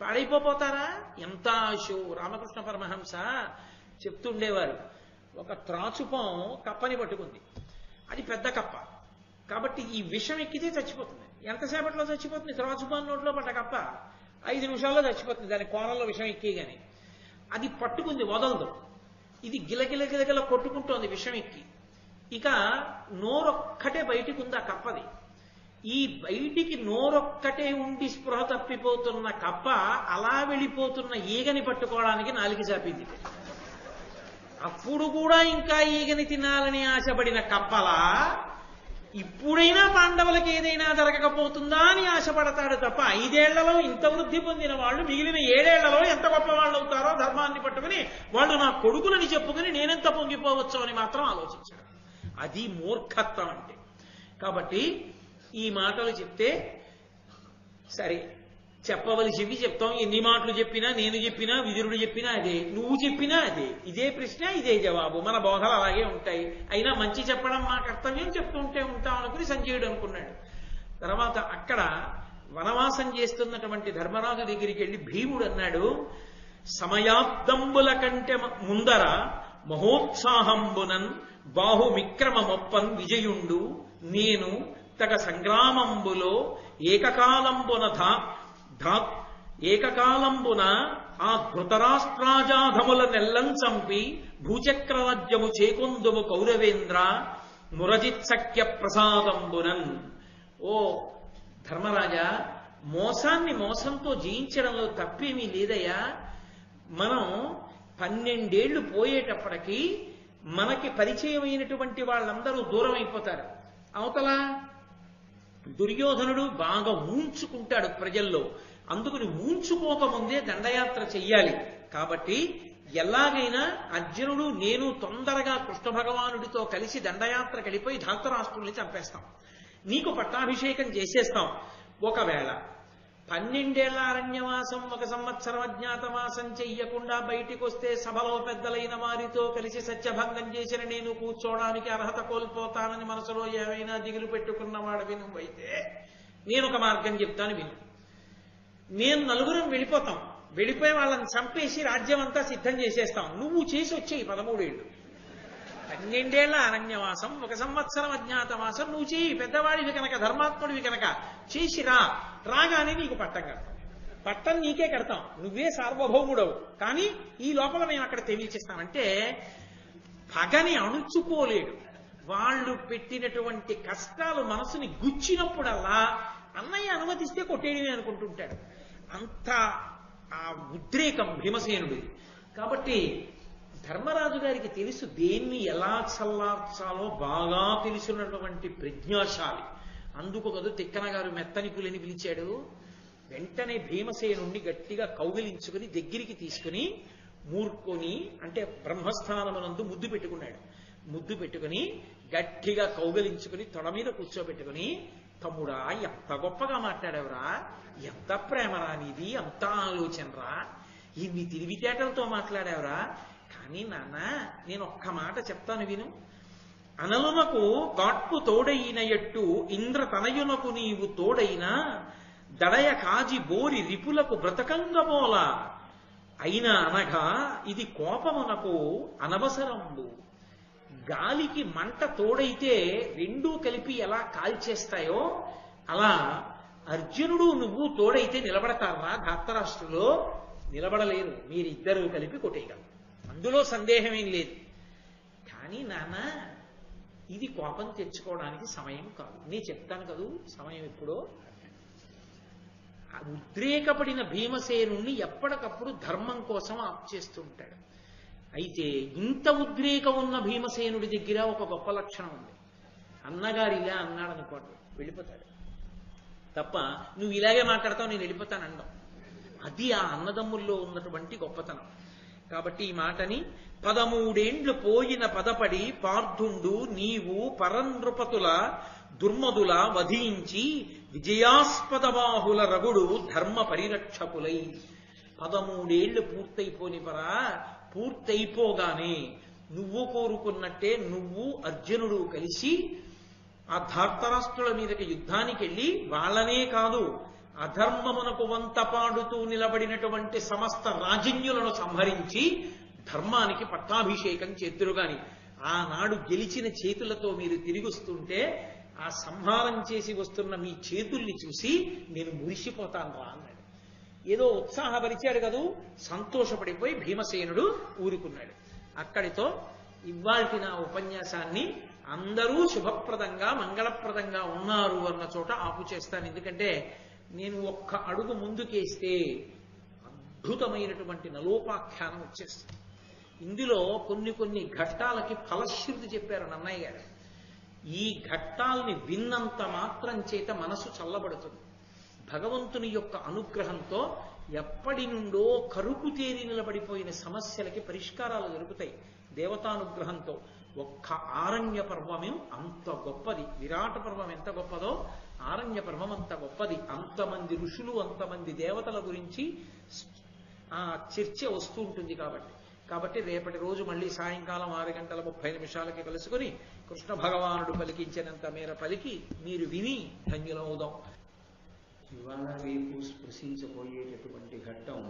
పాడైపోతారా? ఎంత ఆశో! రామకృష్ణ పరమహంస చెప్తుండేవారు, ఒక త్రాచుపం కప్పని పట్టుకుంది. అది పెద్ద కప్ప కాబట్టి ఈ విషం ఎక్కితే చచ్చిపోతుంది. ఎంతసేపట్లో చచ్చిపోతుంది? త్రాచుపం నోట్లో పడ్డ కప్ప 5 నిమిషాల్లో చచ్చిపోతుంది. దాని కోణంలో విషం ఎక్కిగాని అది పట్టుకుంది, వదలదు. ఇది గిలగిలగిలగిల కొట్టుకుంటోంది విషం ఎక్కి. ఇక నోరొక్కటే బయటికి ఉంది ఆ కప్పది. ఈ బయటికి నోరొక్కటే ఉండి స్పృహ తప్పిపోతున్న కప్ప అలా వెళ్ళిపోతున్న ఈగని పట్టుకోవడానికి నాలుగు చాపింది. అప్పుడు కూడా ఇంకా ఈగని తినాలని ఆశపడిన కప్పలా ఇప్పుడైనా పాండవులకి ఏదైనా జరగకపోతుందా అని ఆశపడతాడు తప్ప 5 ఏళ్లలో ఇంత వృద్ధి పొందిన వాళ్ళు మిగిలిన 7 ఏళ్లలో ఎంత గొప్ప వాళ్ళు అవుతారో ధర్మాన్ని పట్టుకుని వాళ్ళు నా కొడుకులని చెప్పుకుని నేనెంత పొంగిపోవచ్చు అని మాత్రం ఆలోచించాడు. అది మూర్ఖత్వం అంటే. కాబట్టి ఈ మాటలు చెప్తే సరే, చెప్పవలసింది చెప్తాం. ఎన్ని మాటలు చెప్పినా, నేను చెప్పినా, విదురుడు చెప్పినా అదే, నువ్వు చెప్పినా అదే. ఇదే ప్రశ్న, ఇదే జవాబు. మన బోధలు అలాగే ఉంటాయి. అయినా మంచి చెప్పడం మా కర్తవ్యం, చెప్తుంటే ఉంటాం అనుకుని సంజయుడు అనుకున్నాడు. తర్వాత అక్కడ వనవాసం చేస్తున్నటువంటి ధర్మరాజు దగ్గరికి వెళ్ళి భీముడు అన్నాడు, సమయాబ్దంబుల కంటే ముందర మహోత్సాహంబునన్ బాహుమిక్రమమొప్పన్ విజయుండు నేను తగ సంగ్రామంబులో ఏకకాలంబున ఆ ధృతరాష్ట్రాజాధముల నెల్లం చంపి భూచక్రరాజ్యము చేకొందుము కౌరవేంద్ర మురజిత్సఖ్య ప్రసాదంబునన్. ఓ ధర్మరాజా, మోసాన్ని మోసంతో జయించడంలో తప్పేమీ లేదయ్యా. మనం 12 ఏళ్లు పోయేటప్పటికీ మనకి పరిచయమైనటువంటి వాళ్ళందరూ దూరం అయిపోతారు. అవతల దుర్యోధనుడు బాగా ఊంచుకుంటాడు ప్రజల్లో. అందుకని ఊంచుకోకముందే దండయాత్ర చెయ్యాలి. కాబట్టి ఎలాగైనా అర్జునుడు నేను తొందరగా కృష్ణ భగవానుడితో కలిసి దండయాత్రకు వెళ్ళిపోయి ధార్తరాష్ట్రుల్ని చంపేస్తాం, నీకు పట్టాభిషేకం చేసేస్తాం. ఒకవేళ 12 ఏళ్ల అరణ్యవాసం 1 సంవత్సరం అజ్ఞాతవాసం చెయ్యకుండా బయటికి వస్తే సభలో పెద్దలైన వారితో కలిసి సత్యభంగం చేసిన నేను కూర్చోవడానికి అర్హత కోల్పోతానని మనసులో ఏమైనా దిగులు పెట్టుకున్నవాడు నువ్వైతే నేను ఒక మార్గం చెప్తాను విను. నేను నలుగురం వెళ్ళిపోతాం, వెళ్ళిపోయి వాళ్ళని చంపేసి రాజ్యం అంతా సిద్ధం చేసేస్తాం. నువ్వు చేసి వచ్చేయి 13 ఏళ్ళు. 12 ఏళ్ల అరణ్యవాసం 1 సంవత్సరం అజ్ఞాతవాసం నువ్వు చేయి. పెద్దవాడివి కనుక, ధర్మాత్ముడివి కనుక చేసి రాగానే నీకు పట్టం కడతాం. పట్టం నీకే కడతాం, నువ్వే సార్వభౌముడవు. కానీ ఈ లోపల మేము అక్కడ తెలియచేస్తామంటే పగని అణుచుకోలేడు. వాళ్ళు పెట్టినటువంటి కష్టాలు మనసుని గుచ్చినప్పుడల్లా అన్నయ్య అనుమతిస్తే కొట్టేయడమే అనుకుంటుంటాడు. అంత ఆ ఉద్రేకం భీమసేనుడి. కాబట్టి ధర్మరాజు గారికి తెలుసు దేన్ని ఎలా చల్లార్చాలో బాగా తెలుసున్నటువంటి ప్రజ్ఞాశాలి. అందుకు కదా తిక్కన గారు మెత్తని పులిని పిలిచాడు. వెంటనే భీమసేనుణ్ణి గట్టిగా కౌగిలించుకుని దగ్గరికి తీసుకుని మూర్కొని అంటే బ్రహ్మస్థానమునందు ముద్దు పెట్టుకున్నాడు. ముద్దు పెట్టుకుని గట్టిగా కౌగిలించుకుని తొడ మీద కూర్చోబెట్టుకుని, తమ్ముడా ఎంత గొప్పగా మాట్లాడావురా, ఎంత ప్రేమరా నీది, ఎంత ఆలోచనరా, ఇన్ని తెలివితేటలతో మాట్లాడావురా. కానీ నాన్న నేను ఒక్క మాట చెప్తాను విను. అనలునకు గాట్పు తోడైన ఎట్టు ఇంద్ర తనయునకు నీవు తోడైనా దడయ కాజి బోరి రిపులకు బ్రతకంగమోల అయినా అనగా ఇది కోపమునకు అనవసరంబు. గాలికి మంట తోడైతే రెండూ కలిపి ఎలా కాల్చేస్తాయో అలా అర్జునుడు నువ్వు తోడైతే నిలబడతారా? ధార్తరాష్ట్రులో నిలబడలేరు, మీరిద్దరూ కలిపి కొట్టేయగలరు, అందులో సందేహమేం లేదు. కానీ నాన్న ఇది కోపం తెచ్చుకోవడానికి సమయం కాదు. నేను చెప్తాను కదూ సమయం ఎప్పుడో. ఉద్రేకపడిన భీమసేనుణ్ణి ఎప్పటికప్పుడు ధర్మం కోసం ఆప్ చేస్తుంటాడు. అయితే ఇంత ఉద్రేకం ఉన్న భీమసేనుడి దగ్గర ఒక గొప్ప లక్షణం ఉంది. అన్నగారు ఇలా అన్నాడు అనుకోండి వెళ్ళిపోతాడు తప్ప, నువ్వు ఇలాగే మాట్లాడతావు నేను వెళ్ళిపోతాను అనడం. అది ఆ అన్నదమ్ముల్లో ఉన్నటువంటి గొప్పతనం. కాబట్టి ఈ మాటని 13 ఏండ్లు పోయిన పదపడి పార్థుండు నీవు పరనృపతుల దుర్మదుల వధించి విజయాస్పద బాహుల రగుడు ధర్మ పరిరక్షకులై. 13 ఏళ్లు పూర్తయిపోనిపరా, పూర్తయిపోగానే నువ్వు కోరుకున్నట్టే నువ్వు అర్జునుడు కలిసి ఆ ధార్తరాష్ట్రుల మీదకి యుద్ధానికి వెళ్ళి వాళ్ళనే కాదు అధర్మమునకు వంత పాడుతూ నిలబడినటువంటి సమస్త రాజన్యులను సంహరించి ధర్మానికి పట్టాభిషేకం చేద్దురుగాని. ఆనాడు గెలిచిన చేతులతో మీరు తిరిగి వస్తుంటే ఆ సంహారం చేసి వస్తున్న మీ చేతుల్ని చూసి నేను మురిసిపోతాను రా అన్నాడు. ఏదో ఉత్సాహపరిచాడు కదూ, సంతోషపడిపోయి భీమసేనుడు ఊరుకున్నాడు. అక్కడితో ఇవాల్టి నా ఉపన్యాసాన్ని అందరూ శుభప్రదంగా మంగళప్రదంగా ఉన్నారు అన్న చోట ఆపు చేస్తాను. ఎందుకంటే నేను ఒక్క అడుగు ముందుకేస్తే అద్భుతమైనటువంటి నలోపాఖ్యానం వచ్చేస్తుంది. ఇందులో కొన్ని ఘట్టాలకి ఫలశ్రుతి చెప్పారు నన్నయ్య గారు. ఈ ఘట్టాల్ని విన్నంత మాత్రం చేత మనసు చల్లబడుతుంది. భగవంతుని యొక్క అనుగ్రహంతో ఎప్పటి నుండో కరుకు తేరి నిలబడిపోయిన సమస్యలకి పరిష్కారాలు దొరుకుతాయి దేవతానుగ్రహంతో. ఒక్క ఆరణ్య పర్వమే అంత గొప్పది. విరాట పర్వం ఎంత గొప్పదో ఆరణ్య పర్వం అంత గొప్పది. అంతమంది ఋషులు అంతమంది దేవతల గురించి ఆ చర్చ వస్తూ ఉంటుంది. కాబట్టి రేపటి రోజు మళ్ళీ సాయంకాలం 6:30 కలుసుకుని కృష్ణ భగవానుడు పలికించినంత మేర పలికి మీరు విని ధన్యులవుదాం. ఇవాళ రేపు స్పృశించబోయేటటువంటి ఘట్టం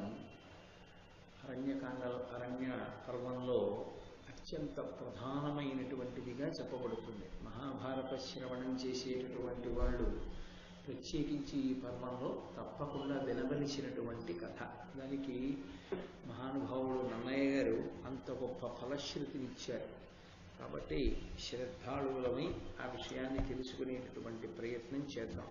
అరణ్య పర్వంలో అత్యంత ప్రధానమైనటువంటిదిగా చెప్పబడుతుంది. మహాభారత శ్రవణం చేసేటటువంటి వాళ్ళు ప్రత్యేకించి ఈ పర్వంలో తప్పకుండా వినవలసినటువంటి కథ. దానికి మహానుభావుడు నన్నయ్య గారు అంత గొప్ప ఫలశ్రుతినిచ్చారు. కాబట్టి శ్రద్ధాళువులని ఆ విషయాన్ని తెలుసుకునేటటువంటి ప్రయత్నం చేద్దాం.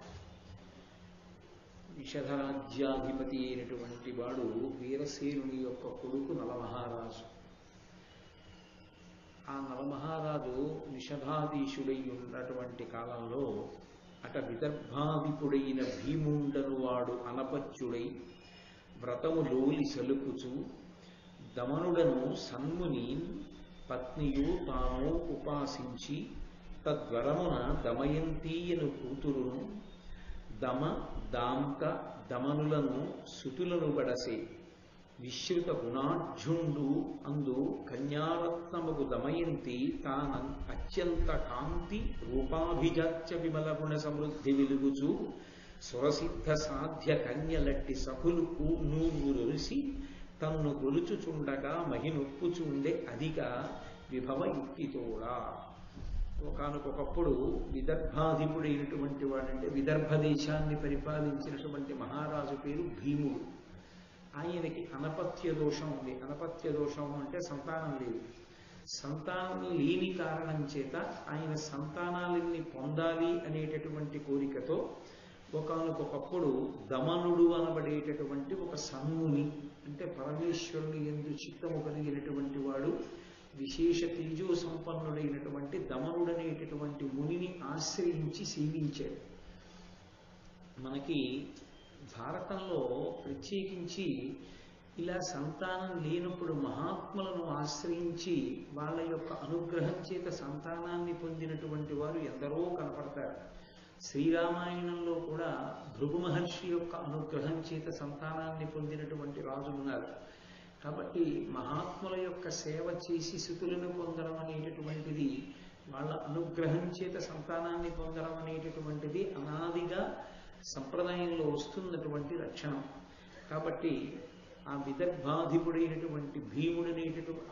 నిషధరాజ్యాధిపతి అయినటువంటి వాడు వీరసేనుని యొక్క కొడుకు నలమహారాజు. ఆ నలమహారాజు నిషధాధీశుడై ఉన్నటువంటి కాలంలో అట విదర్భాధిపుడైన భీముండను వాడు అనపత్యుడై వ్రతము లోలి సలుపుచు దమనుడను సన్ముని పత్నియు తాను ఉపాసించి తద్వరమున దమయంతీయను కూతురును దమ దాంత దమనులను సుతులను బడసే విశ్రుత గుణాఢ్యుండు అందు కన్యారత్నముకు దమయంతి తాన అత్యంత కాంతి రూపాభిజాత్య విమల గుణ సమృద్ధి వెలుగుచు సురసిద్ధ సాధ్య కన్యలట్టి సఖులు నూగురొలిసి తన్ను గొలుచుచుండగా మహినొప్పుచుండే అధిక విభవయుక్తితోడా. ఒకానొకప్పుడు విదర్భాధిపుడైనటువంటి వాడంటే విదర్భ దేశాన్ని పరిపాలించినటువంటి మహారాజు పేరు భీముడు. ఆయనకి అనపత్య దోషం ఉంది. అనపత్య దోషం అంటే సంతానం లేదు. సంతానం లేని కారణం చేత ఆయన సంతానాలని పొందాలి అనేటటువంటి కోరికతో ఒకానొకప్పుడు దమనుడు అనబడేటటువంటి ఒక సన్ముని, అంటే పరమేశ్వరుని యందు చిత్తము కలిగినటువంటి వాడు, విశేష తేజో సంపన్నుడైనటువంటి దమనుడనేటటువంటి మునిని ఆశ్రయించి సేవించాడు. మనకి భారతంలో ప్రత్యేకించి ఇలా సంతానం లేనప్పుడు మహాత్ములను ఆశ్రయించి వాళ్ళ యొక్క అనుగ్రహం చేత సంతానాన్ని పొందినటువంటి వారు ఎందరో కనపడతారు. శ్రీరామాయణంలో కూడా భృగు మహర్షి యొక్క అనుగ్రహం చేత సంతానాన్ని పొందినటువంటి రాజులు ఉన్నారు. కాబట్టి మహాత్ముల యొక్క సేవ చేసి సుతులను పొందడం అనేటటువంటిది, వాళ్ళ అనుగ్రహం చేత సంతానాన్ని పొందడం అనేటటువంటిది అనాదిగా సంప్రదాయంలో వస్తున్నటువంటి లక్షణం. కాబట్టి ఆ విదర్భాధిపుడైనటువంటి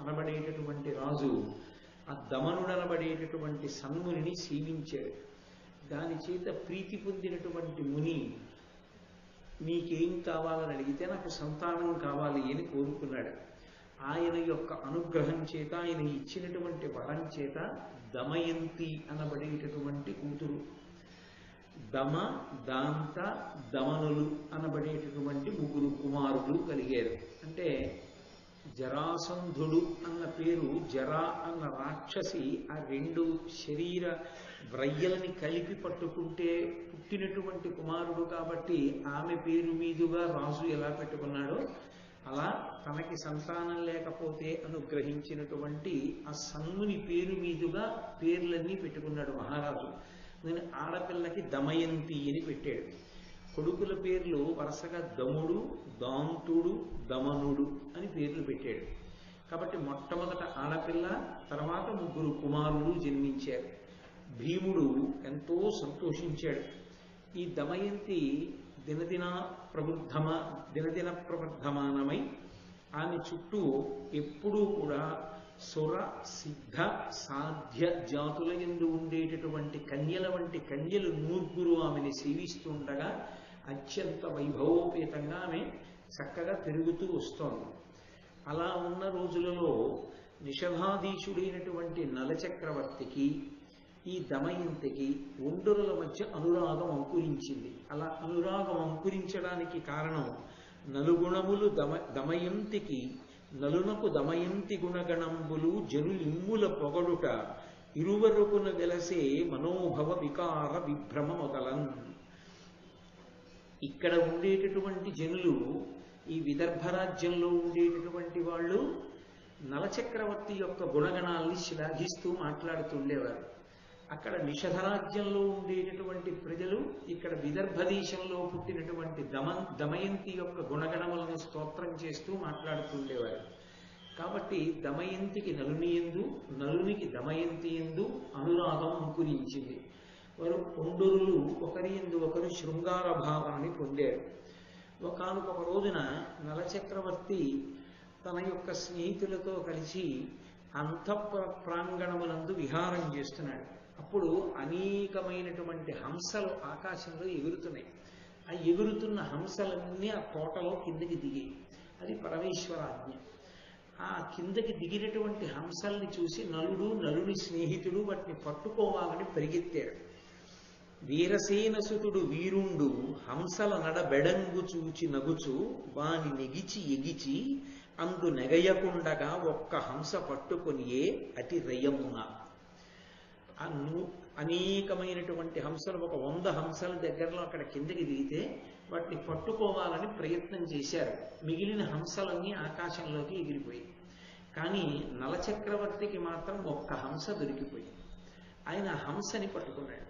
అనబడేటటువంటి రాజు ఆ దమనుడనబడేటటువంటి సన్మునిని సేవించాడు. దాని చేత ప్రీతి పొందినటువంటి ముని నీకేం కావాలని అడిగితే నాకు సంతానం కావాలి అని కోరుకున్నాడు. ఆయన యొక్క అనుగ్రహం చేత, ఆయన ఇచ్చినటువంటి వరం చేత దమయంతి అనబడేటటువంటి కూతురు, దమ దాంత దమనులు అనబడేటటువంటి ముగ్గురు కుమారులు కలిగారు. అంటే జరాసంధుడు అన్న పేరు, జరా అన్న రాక్షసి ఆ రెండు శరీర వ్రయ్యలని కలిపి పట్టుకుంటే పుట్టినటువంటి కుమారుడు కాబట్టి ఆమె పేరు మీదుగా రాజు ఎలా పెట్టుకున్నాడో అలా తనకి సంతానం లేకపోతే అనుగ్రహించినటువంటి ఆ సన్ముని పేరు మీదుగా పేర్లన్నీ పెట్టుకున్నాడు మహారాజు. నేను ఆడపిల్లకి దమయంతి అని పెట్టాడు. కొడుకుల పేర్లు వరుసగా దముడు, దాంతుడు, దమనుడు అని పేర్లు పెట్టాడు. కాబట్టి మొట్టమొదట ఆడపిల్ల, తర్వాత ముగ్గురు కుమారులు జన్మించారు. భీముడు ఎంతో సంతోషించాడు. ఈ దమయంతి దినదిన ప్రవర్ధమానమై ఆమె చుట్టూ ఎప్పుడూ కూడా సుర సిద్ధ సాధ్య జాతుల యందు ఉండేటటువంటి కన్యల వంటి కన్యలు నూర్గురు ఆమెని సేవిస్తుండగా అత్యంత వైభవోపేతంగా ఆమె చక్కగా పెరుగుతూ వస్తోంది. అలా ఉన్న రోజులలో నిషధాధీశుడైనటువంటి నలచక్రవర్తికి ఈ దమయంతికి ఒండరుల మధ్య అనురాగం అంకురించింది. అలా అనురాగం అంకురించడానికి కారణం నలుగుణములు దమయంతికి నలునకు దమయంతి గుణగణంబులు జనులిమ్ముల పొగడుట ఇరువరుకున వెలసే మనోభవ వికార విభ్రమ మొదలన్. ఇక్కడ ఉండేటటువంటి జనులు, ఈ విదర్భ రాజ్యంలో ఉండేటటువంటి వాళ్ళు నలచక్రవర్తి యొక్క గుణగణాల్ని శ్లాఘిస్తూ మాట్లాడుతుండేవారు. అక్కడ నిషధరాజ్యంలో ఉండేటటువంటి ప్రజలు ఇక్కడ విదర్భ దేశంలో పుట్టినటువంటి దమయంతి యొక్క గుణగణములను స్తోత్రం చేస్తూ మాట్లాడుతుండేవారు. కాబట్టి దమయంతికి నలుని యందు, నలునికి దమయంతి యందు అనురాగం అంకురించింది. వారు ఒండరులు ఒకరి యందు ఒకరు శృంగార భావాన్ని పొందారు. ఒకానొక రోజున నలచక్రవర్తి తన యొక్క స్నేహితులతో కలిసి అంతఃపుర ప్రాంగణమునందు విహారం చేస్తున్నాడు. అప్పుడు అనేకమైనటువంటి హంసలు ఆకాశంలో ఎగురుతున్నాయి. ఆ ఎగురుతున్న హంసలన్నీ ఆ తోటలో కిందకి దిగి, అది పరమేశ్వరాజ్ఞ. ఆ కిందకి దిగినటువంటి హంసల్ని చూసి నలుడు, నలుని స్నేహితుడు వాటిని పట్టుకోవాలని పరిగెత్తారు. వీరసేనసుతుడు వీరుండు హంసల నడబెడంగు చూచి నగుచు వాని నెగిచి ఎగిచి అందు నెగయకుండగా ఒక్క హంస పట్టుకొనియే అతి రయమున. అనేకమైనటువంటి హంసలు, ఒక 100 హంసల దగ్గరలో అక్కడ కిందకి దిగితే వాటిని పట్టుకోవాలని ప్రయత్నం చేశారు. మిగిలిన హంసలన్నీ ఆకాశంలోకి ఎగిరిపోయాయి. కానీ నలచక్రవర్తికి మాత్రం ఒక్క హంస దొరికిపోయింది. ఆయన హంసని పట్టుకున్నాడు.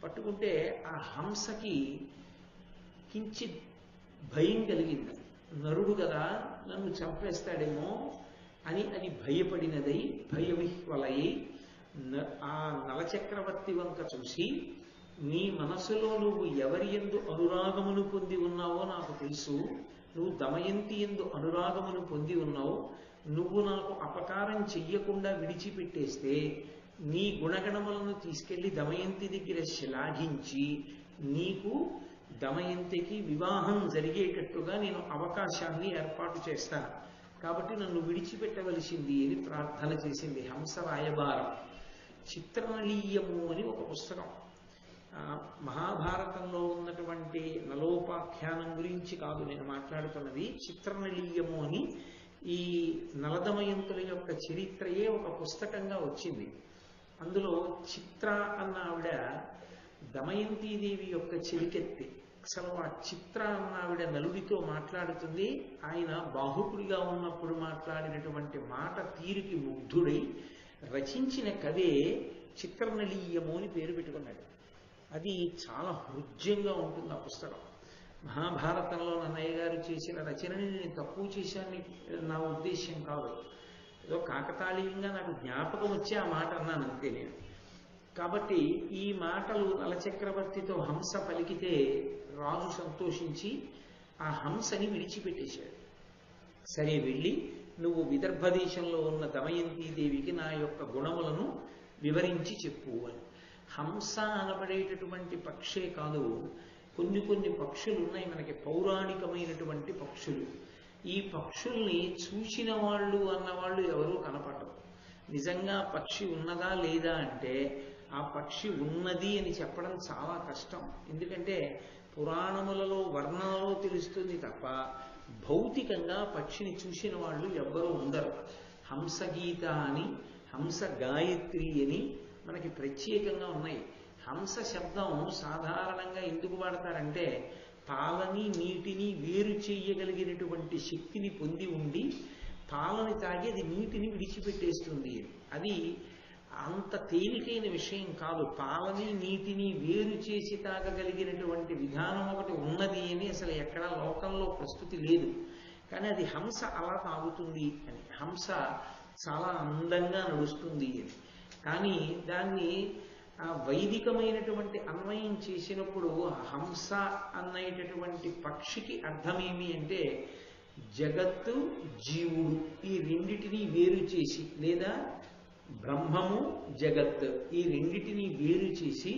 పట్టుకుంటే ఆ హంసకి కించిత్ భయం కలిగింది. నరుడు కదా, నన్ను చంపేస్తాడేమో అని అది భయపడినదై భయవిహ్వలై ఆ నలచక్రవర్తి వంక చూసి, నీ మనసులో నువ్వు ఎవరి యందు అనురాగమును పొంది ఉన్నావో నాకు తెలుసు. నువ్వు దమయంతి యందు అనురాగమును పొంది ఉన్నావు. నువ్వు నాకు అపకారం చెయ్యకుండా విడిచిపెట్టేస్తే నీ గుణగణములను తీసుకెళ్లి దమయంతి దగ్గర శ్లాఘించి నీకు దమయంతికి వివాహం జరిగేటట్టుగా నేను అవకాశాన్ని ఏర్పాటు చేస్తాను. కాబట్టి నన్ను విడిచిపెట్టవలసింది అని ప్రార్థన చేసింది హంస రాయబారం. చిత్రనళీయము అని ఒక పుస్తకం. మహాభారతంలో ఉన్నటువంటి నలోపాఖ్యానం గురించి కాదు నేను మాట్లాడుతున్నది. చిత్రనళీయము అని ఈ నలదమయంతుల యొక్క చరిత్రయే ఒక పుస్తకంగా వచ్చింది. అందులో చిత్ర అన్న ఆవిడ దమయంతీదేవి యొక్క చెలికెత్తి. అసలు ఆ చిత్ర అన్న ఆవిడ నలుడితో మాట్లాడుతుంది. ఆయన బాహుకుడిగా ఉన్నప్పుడు మాట్లాడినటువంటి మాట తీరుకి ముగ్ధుడై రచించిన కవే చిత్రనళీయము అని పేరు పెట్టుకున్నాడు. అది చాలా హృద్యంగా ఉంటుంది ఆ పుస్తకం. మహాభారతంలో నన్నయ్య గారు చేసిన రచనని నేను తక్కువ చేశాను నా ఉద్దేశ్యం కాదు. ఏదో కాకతాళీయంగా నాకు జ్ఞాపకం వచ్చి ఆ మాట అన్నాను అంతే నేను. కాబట్టి ఈ మాటలు నలచక్రవర్తితో హంస పలికితే రాజు సంతోషించి ఆ హంసని విడిచిపెట్టేశాడు. సరే వెళ్ళి నువ్వు విదర్భ దేశంలో ఉన్న దమయంతీదేవికి నా యొక్క గుణములను వివరించి చెప్పు అని. హంస అనబడేటటువంటి పక్షే కాదు, కొన్ని పక్షులు ఉన్నాయి మనకి, పౌరాణికమైనటువంటి పక్షులు. ఈ పక్షుల్ని చూసిన వాళ్ళు అన్నవాళ్ళు ఎవరూ కనపడరు. నిజంగా పక్షి ఉన్నదా లేదా అంటే ఆ పక్షి ఉన్నది అని చెప్పడం చాలా కష్టం. ఎందుకంటే పురాణములలో వర్ణనలో తెలుస్తుంది తప్ప భౌతికంగా పక్షిని చూసిన వాళ్ళు ఎవ్వరూ ఉండరు. హంసగీత అని, హంస గాయత్రి అని మనకి ప్రత్యేకంగా ఉన్నాయి. హంస శబ్దం సాధారణంగా ఎందుకు వాడతారంటే పాలని నీటిని వేరు చేయగలిగినటువంటి శక్తిని పొంది ఉండి పాలని తాగి అది నీటిని విడిచిపెట్టేస్తుంది. అది అంత తేలికైన విషయం కాదు. పాలని నీటిని వేరు చేసి తాగగలిగినటువంటి విధానం ఒకటి ఉన్నది అని అసలు ఎక్కడా లోకంలో ప్రస్తుతి లేదు. కానీ అది హంస అలా తాగుతుంది అని, హంస చాలా అందంగా నడుస్తుంది అని. కానీ దాన్ని వైదికమైనటువంటి అన్వయం చేసినప్పుడు హంస అనేటటువంటి పక్షికి అర్థమేమి అంటే జగత్తు, జీవుడు ఈ రెండిటినీ వేరు చేసి, లేదా బ్రహ్మము జగత్ ఈ రెండిటినీ వేరు చేసి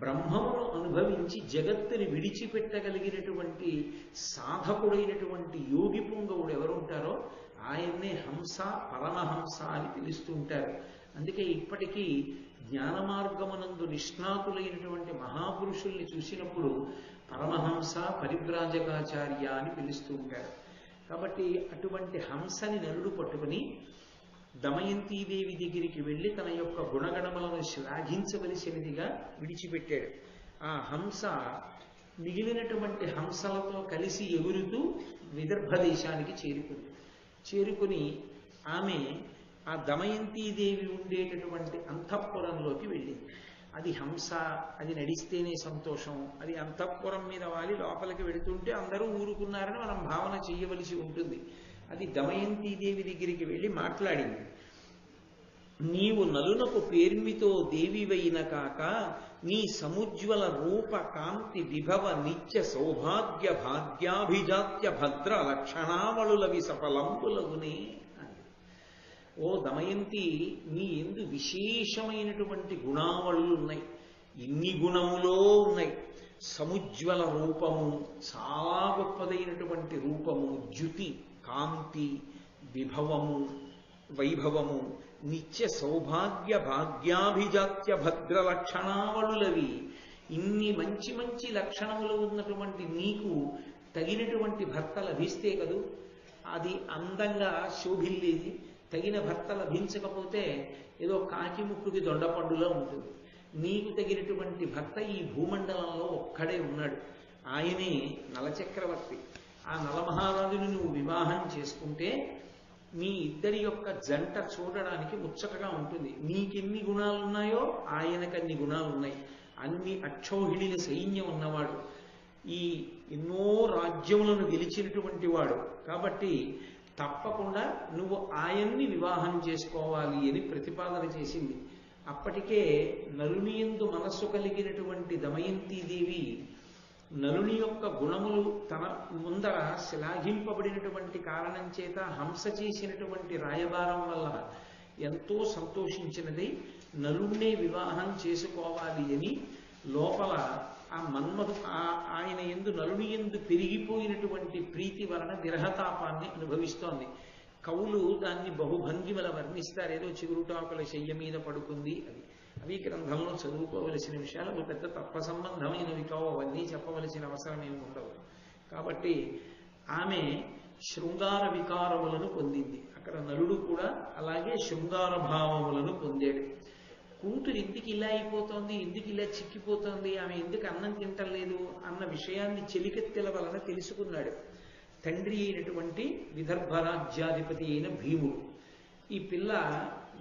బ్రహ్మమును అనుభవించి జగత్తుని విడిచిపెట్టగలిగినటువంటి సాధకుడైనటువంటి యోగి పుంగవుడు ఎవరుంటారో ఆయన్నే హంస, పరమహంస అని పిలుస్తూ ఉంటారు. అందుకే ఇప్పటికీ జ్ఞాన మార్గమునందు నిష్ణాతులైనటువంటి మహాపురుషుల్ని చూసినప్పుడు పరమహంస, పరివ్రాజకాచార్య అని పిలుస్తూ ఉంటారు. కాబట్టి అటువంటి హంసని నరుడు పట్టుకుని దమయంతీదేవి దగ్గరికి వెళ్ళి తన యొక్క గుణగణములను శ్లాఘించవలసినదిగా విడిచిపెట్టాడు. ఆ హంస మిగిలినటువంటి హంసలతో కలిసి ఎగురుతూ విదర్భ దేశానికి చేరుకుని ఆమె ఆ దమయంతీదేవి ఉండేటటువంటి అంతఃపురంలోకి వెళ్ళింది. అది హంస, అది నడిస్తేనే సంతోషం. అది అంతఃపురం మీద వాలి లోపలికి వెళుతుంటే అందరూ ఊరుకున్నారని మనం భావన చేయవలసి ఉంటుంది. అది దమయంతీదేవి దగ్గరికి వెళ్ళి మాట్లాడింది. నీవు నలునకు పేర్మితో దేవివైన కాక నీ సముజ్వల రూప కాంతి విభవ నిత్య సౌభాగ్య భాగ్యాభిజాత్య భద్ర లక్షణావళులవి సఫలంబులగునే. ఓ దమయంతి, నీ ఎందు విశేషమైనటువంటి గుణావళులు ఉన్నాయి. ఇన్ని గుణములో ఉన్నాయి. సముజ్వల రూపము, చాలా గొప్పదైనటువంటి రూపము, ద్యుతి, కాంతి, విభవము, వైభవము, నిత్య సౌభాగ్య భాగ్యాభిజాత్య భద్ర లక్షణావళులవి. ఇన్ని మంచి మంచి లక్షణములు ఉన్నటువంటి నీకు తగినటువంటి భర్త లభిస్తే కదూ అది అందంగా శోభిల్లేది. తగిన భర్త లభించకపోతే ఏదో కాకి ముక్కుకి దొండపండులో ఉంటుంది. నీకు తగినటువంటి భర్త ఈ భూమండలంలో ఒక్కడే ఉన్నాడు, ఆయనే నలచక్రవర్తి. ఆ నలమహారాజుని నువ్వు వివాహం చేసుకుంటే మీ ఇద్దరి యొక్క జంట చూడడానికి ముచ్చటగా ఉంటుంది. నీకెన్ని గుణాలున్నాయో ఆయనకన్ని గుణాలున్నాయి. అన్ని అక్షౌహిణిల సైన్యం ఉన్నవాడు, ఈ ఎన్నో రాజ్యములను గెలిచినటువంటి వాడు. కాబట్టి తప్పకుండా నువ్వు ఆయన్ని వివాహం చేసుకోవాలి అని ప్రతిపాదన చేసింది. అప్పటికే నలుని యందు మనస్సు కలిగినటువంటి దమయంతీదేవి నలుని యొక్క గుణములు తన ముందర శ్లాఘింపబడినటువంటి కారణం చేత హంస చేసినటువంటి రాయబారం వల్ల ఎంతో సంతోషించినది. నలుణ్ణే వివాహం చేసుకోవాలి అని లోపల ఆ మన్మధు ఆయన యందు నలుని యందు పెరిగిపోయినటువంటి ప్రీతి వలన విరహతాపాన్ని అనుభవిస్తోంది. కవులు దాన్ని బహుభంగిమల వర్ణిస్తారు. ఏదో చిగురుటాకుల శయ్య మీద పడుకుంది అని. అవి గ్రంథంలో చదువుకోవలసిన విషయాలు, అవి పెద్ద తత్వ సంబంధమైనవి కావు, అవన్నీ చెప్పవలసిన అవసరం ఏమి ఉండవు. కాబట్టి ఆమె శృంగార వికారములను పొందింది. అక్కడ నలుడు కూడా అలాగే శృంగార భావములను పొందాడు. కూతురు ఎందుకు ఇలా అయిపోతోంది, ఎందుకు ఇలా చిక్కిపోతోంది, ఆమె ఎందుకు అన్నం తింటలేదు అన్న విషయాన్ని చెలికెత్తెల వలన తెలుసుకున్నాడు. తండ్రి అయినటువంటి విదర్భ రాజ్యాధిపతి అయిన భీముడు ఈ పిల్ల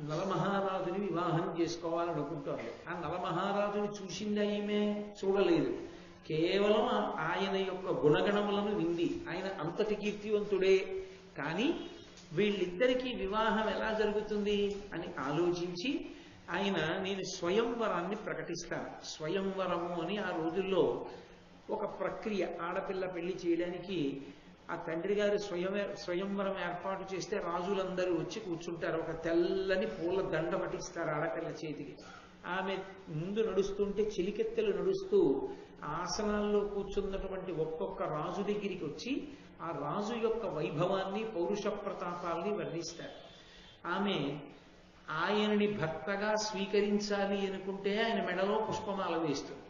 నలమహారాజుని వివాహం చేసుకోవాలనుకుంటోంది. ఆ నలమహారాజుని చూసిందా ఈమె? చూడలేదు. కేవలం ఆయన యొక్క గుణగణములను వింది. ఆయన అంతటి కీర్తివంతుడే. కానీ వీళ్ళిద్దరికీ వివాహం ఎలా జరుగుతుంది అని ఆలోచించి ఆయన నేను స్వయంవరాన్ని ప్రకటిస్తాను. స్వయంవరము అని ఆ రోజుల్లో ఒక ప్రక్రియ. ఆడపిల్ల పెళ్లి చేయడానికి ఆ తండ్రి గారు స్వయంవరం ఏర్పాటు చేస్తే రాజులందరూ వచ్చి కూర్చుంటారు. ఒక తెల్లని పూల దండ పట్టిస్తారు ఆడపిల్ల చేతికి. ఆమె ముందు నడుస్తుంటే చిలికెత్తెలు నడుస్తూ ఆసనాల్లో కూర్చున్నటువంటి ఒక్కొక్క రాజు దగ్గరికి వచ్చి ఆ రాజు యొక్క వైభవాన్ని పౌరుష ప్రతాపాల్ని వర్ణిస్తారు. ఆమె ఆయనని భర్తగా స్వీకరించాలి అనుకుంటే ఆయన మెడలో పుష్పమాల వేస్తుంది,